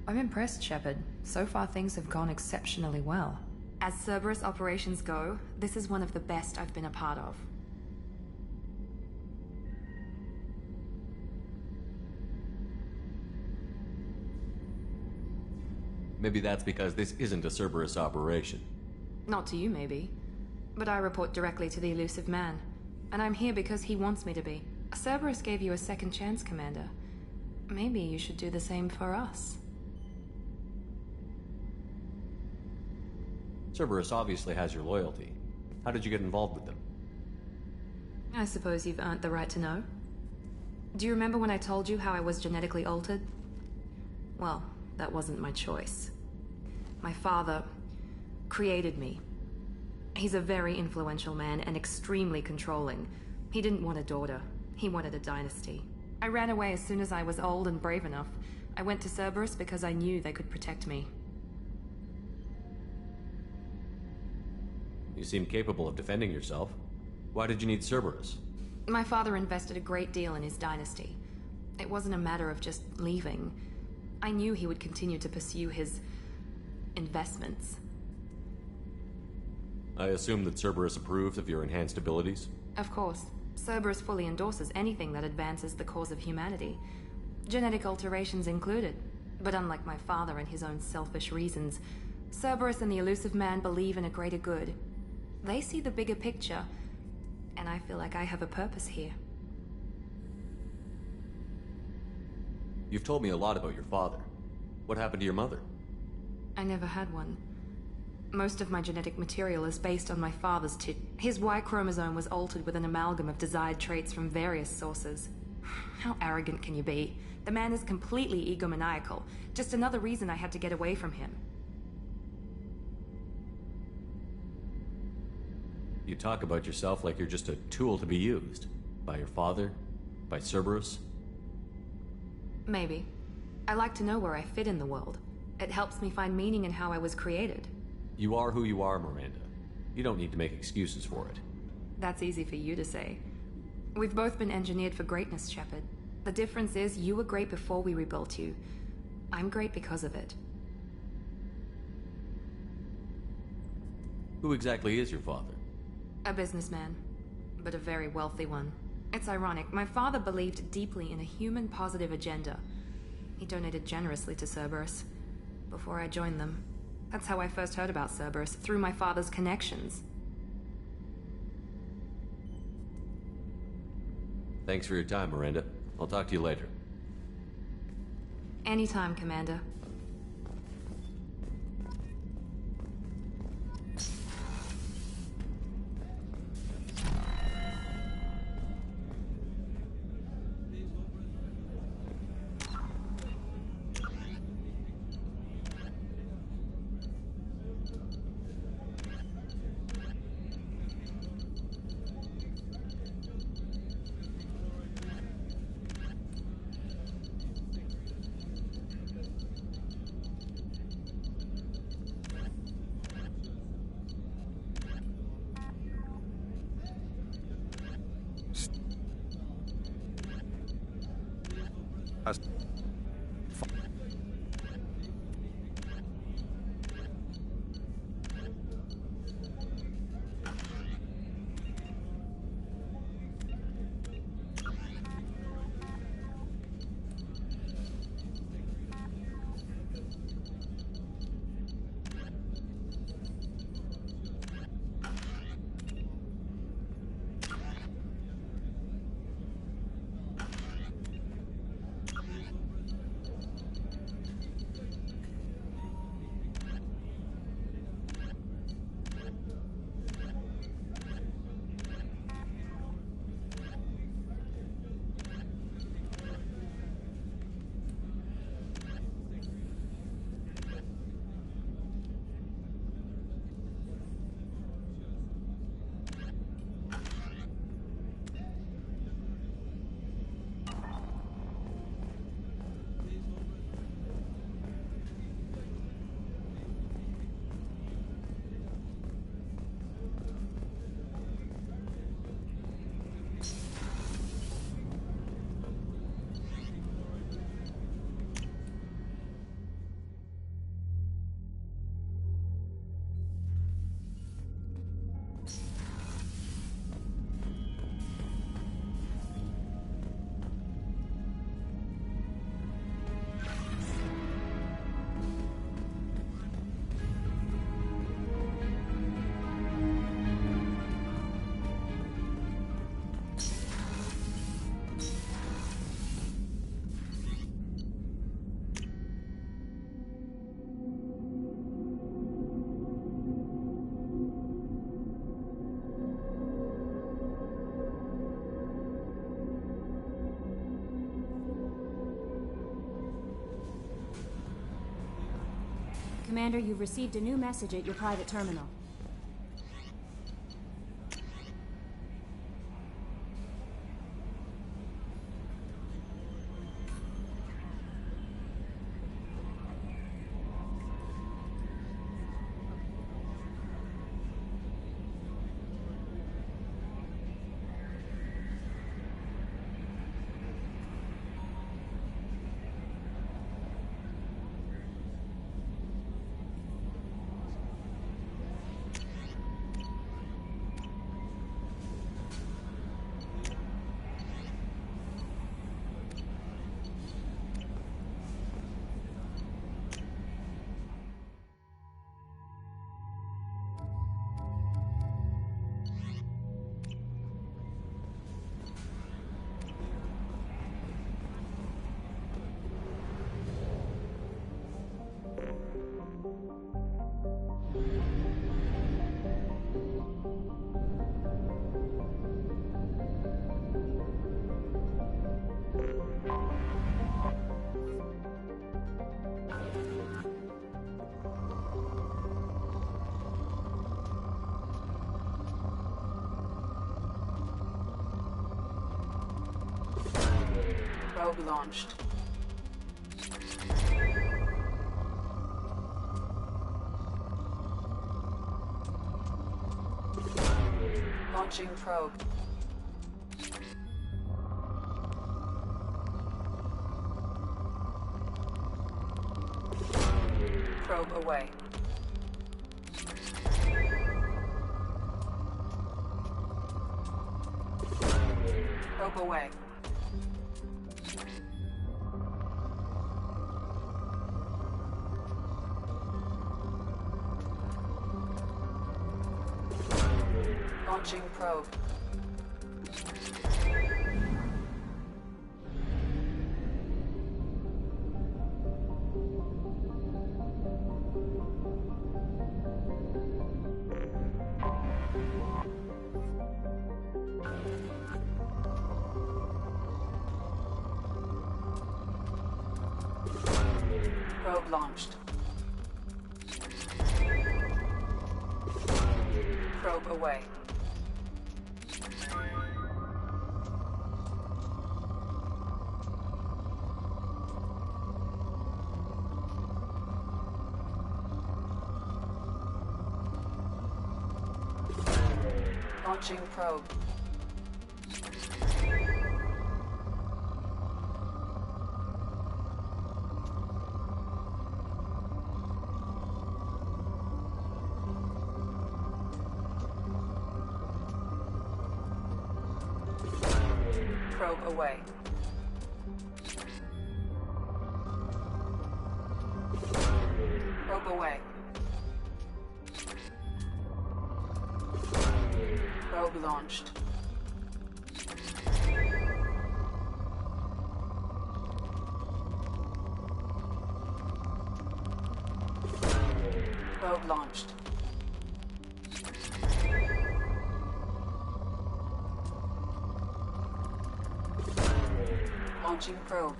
I'm impressed, Shepard. So far things have gone exceptionally well. As Cerberus operations go, this is one of the best I've been a part of. Maybe that's because this isn't a Cerberus operation. Not to you, maybe. But I report directly to the Elusive Man. And I'm here because he wants me to be. Cerberus gave you a second chance, Commander. Maybe you should do the same for us. Cerberus obviously has your loyalty. How did you get involved with them? I suppose you've earned the right to know. Do you remember when I told you how I was genetically altered? Well, that wasn't my choice. My father created me. He's a very influential man and extremely controlling. He didn't want a daughter. He wanted a dynasty. I ran away as soon as I was old and brave enough. I went to Cerberus because I knew they could protect me. You seem capable of defending yourself. Why did you need Cerberus? My father invested a great deal in his dynasty. It wasn't a matter of just leaving. I knew he would continue to pursue his investments. I assume that Cerberus approves of your enhanced abilities? Of course. Cerberus fully endorses anything that advances the cause of humanity. Genetic alterations included. But unlike my father and his own selfish reasons, Cerberus and the Elusive Man believe in a greater good. They see the bigger picture, and I feel like I have a purpose here. You've told me a lot about your father. What happened to your mother? I never had one. Most of my genetic material is based on my father's His Y chromosome was altered with an amalgam of desired traits from various sources. How arrogant can you be? The man is completely egomaniacal. Just another reason I had to get away from him. You talk about yourself like you're just a tool to be used. By your father? By Cerberus? Maybe. I like to know where I fit in the world. It helps me find meaning in how I was created. You are who you are, Miranda. You don't need to make excuses for it. That's easy for you to say. We've both been engineered for greatness, Shepard. The difference is you were great before we rebuilt you. I'm great because of it. Who exactly is your father? A businessman, but a very wealthy one. It's ironic. My father believed deeply in a human-positive agenda. He donated generously to Cerberus before I joined them. That's how I first heard about Cerberus, through my father's connections. Thanks for your time, Miranda. I'll talk to you later. Anytime, Commander. Commander, you've received a new message at your private terminal. Probe launched. Launching probe. Probe away. Probe away. Launching probe. Probe launched. Probe away. Launching probe. Probe away. Probe away. Probe launched. Probe launched. Launching probe.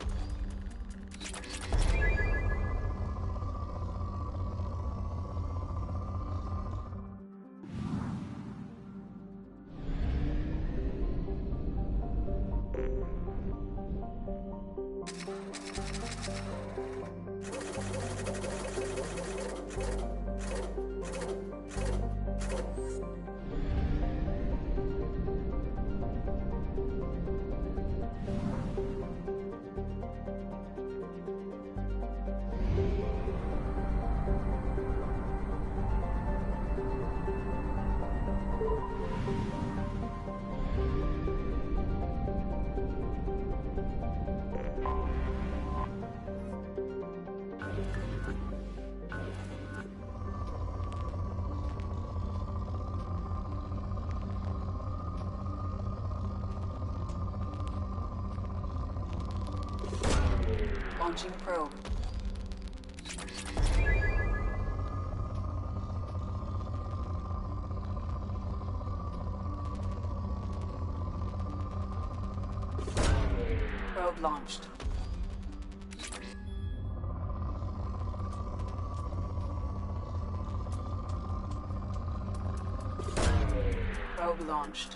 Launching probe. Probe launched. Probe launched.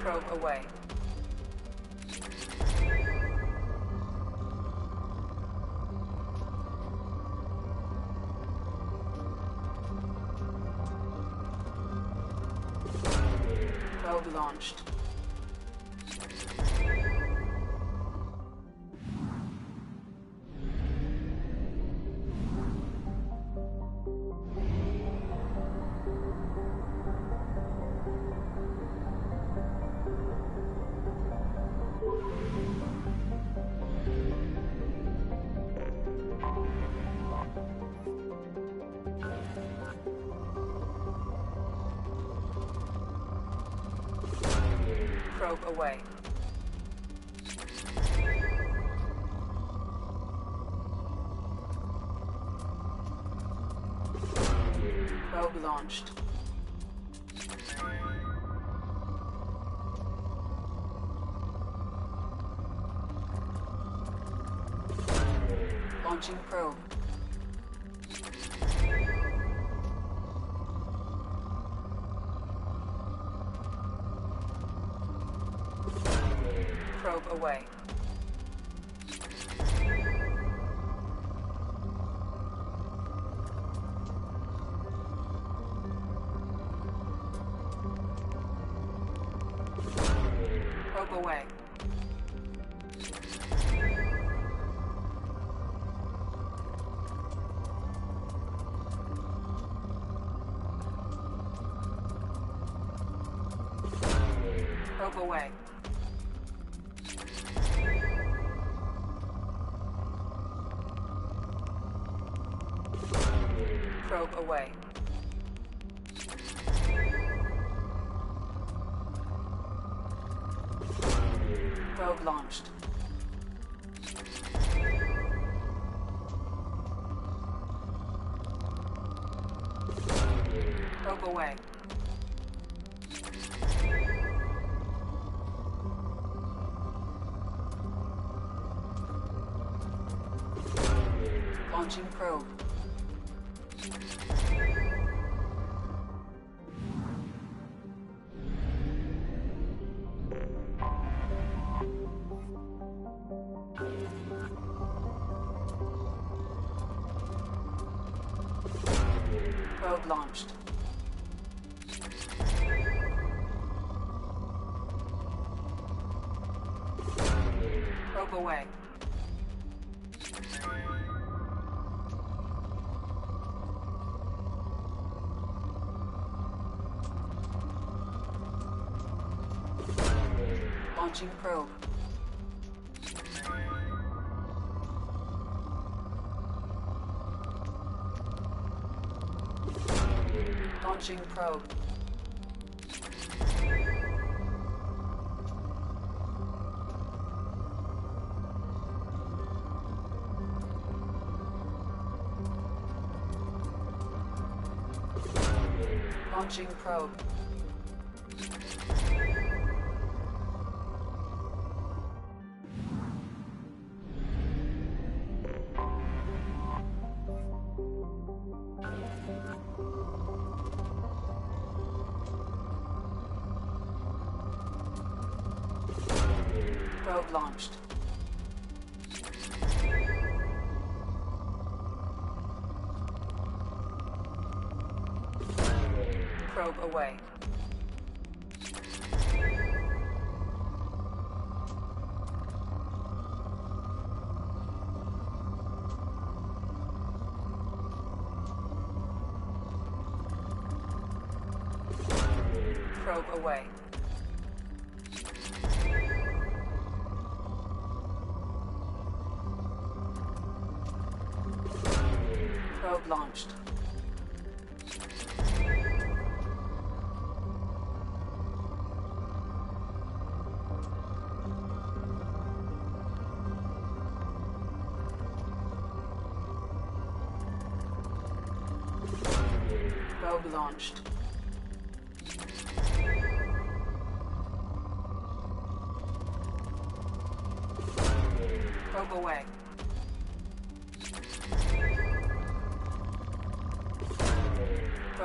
Probe away. Probe launched. Probe away. Probe launched. Launching probe. Probe away. Probe away. Probe away. Probe away. Probe launched. Probe away. Launching probe. Probe launched. Probe away. Launching probe. Launching probe. Launching probe. Probe launched. Probe away. Probe away. Probe launched. Probe launched. Probe away.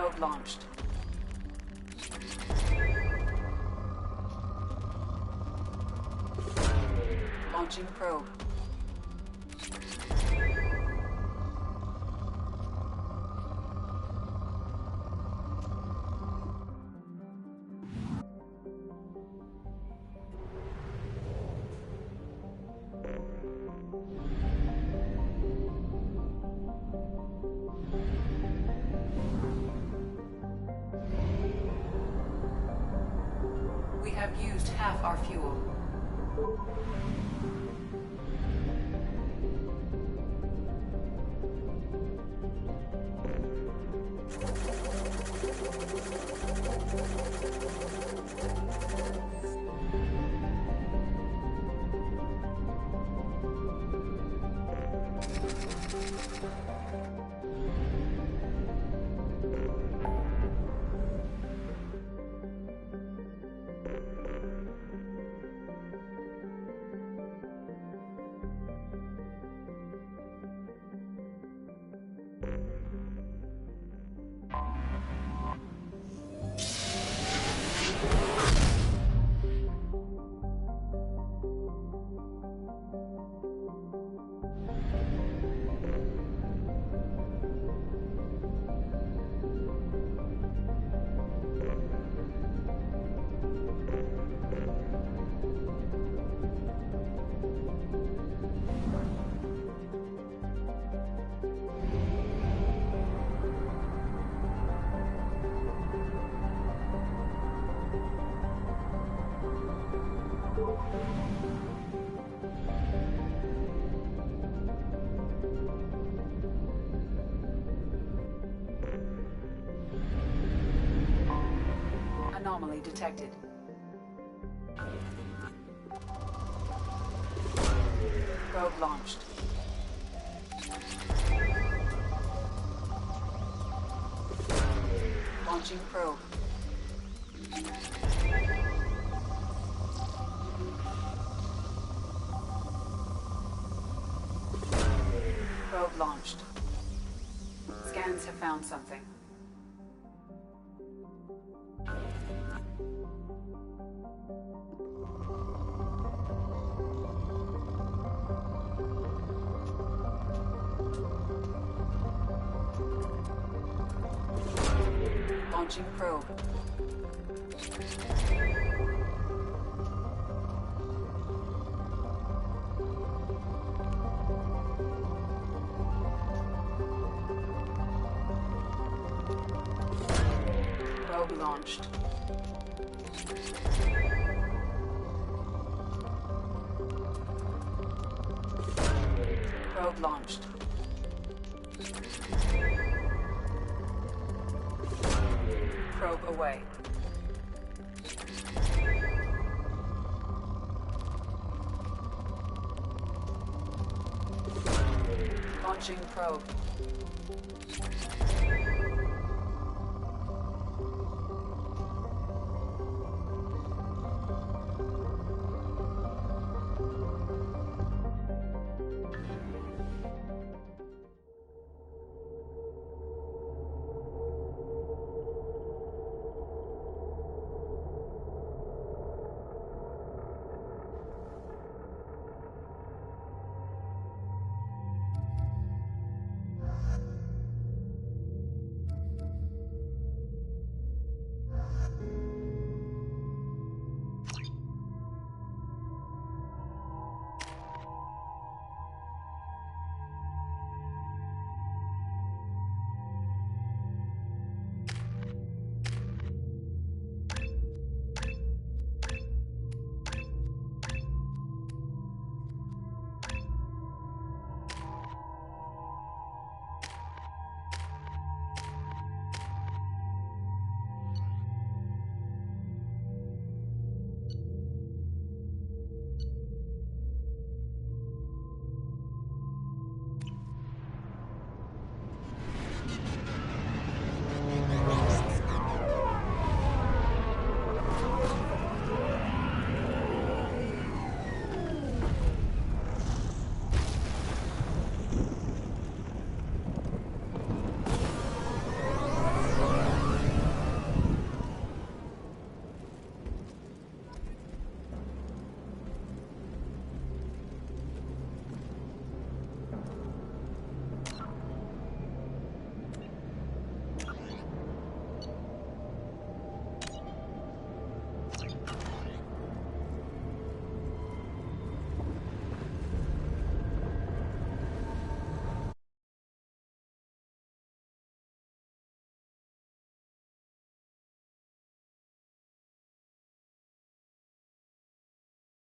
Probe launched. Launching probe. We have used half our fuel. Anomaly detected. Probe launched. Launching probe. Probe launched. Scans have found something. Launching probe. Probe launched. Probe launched. Probe away. Launching probe.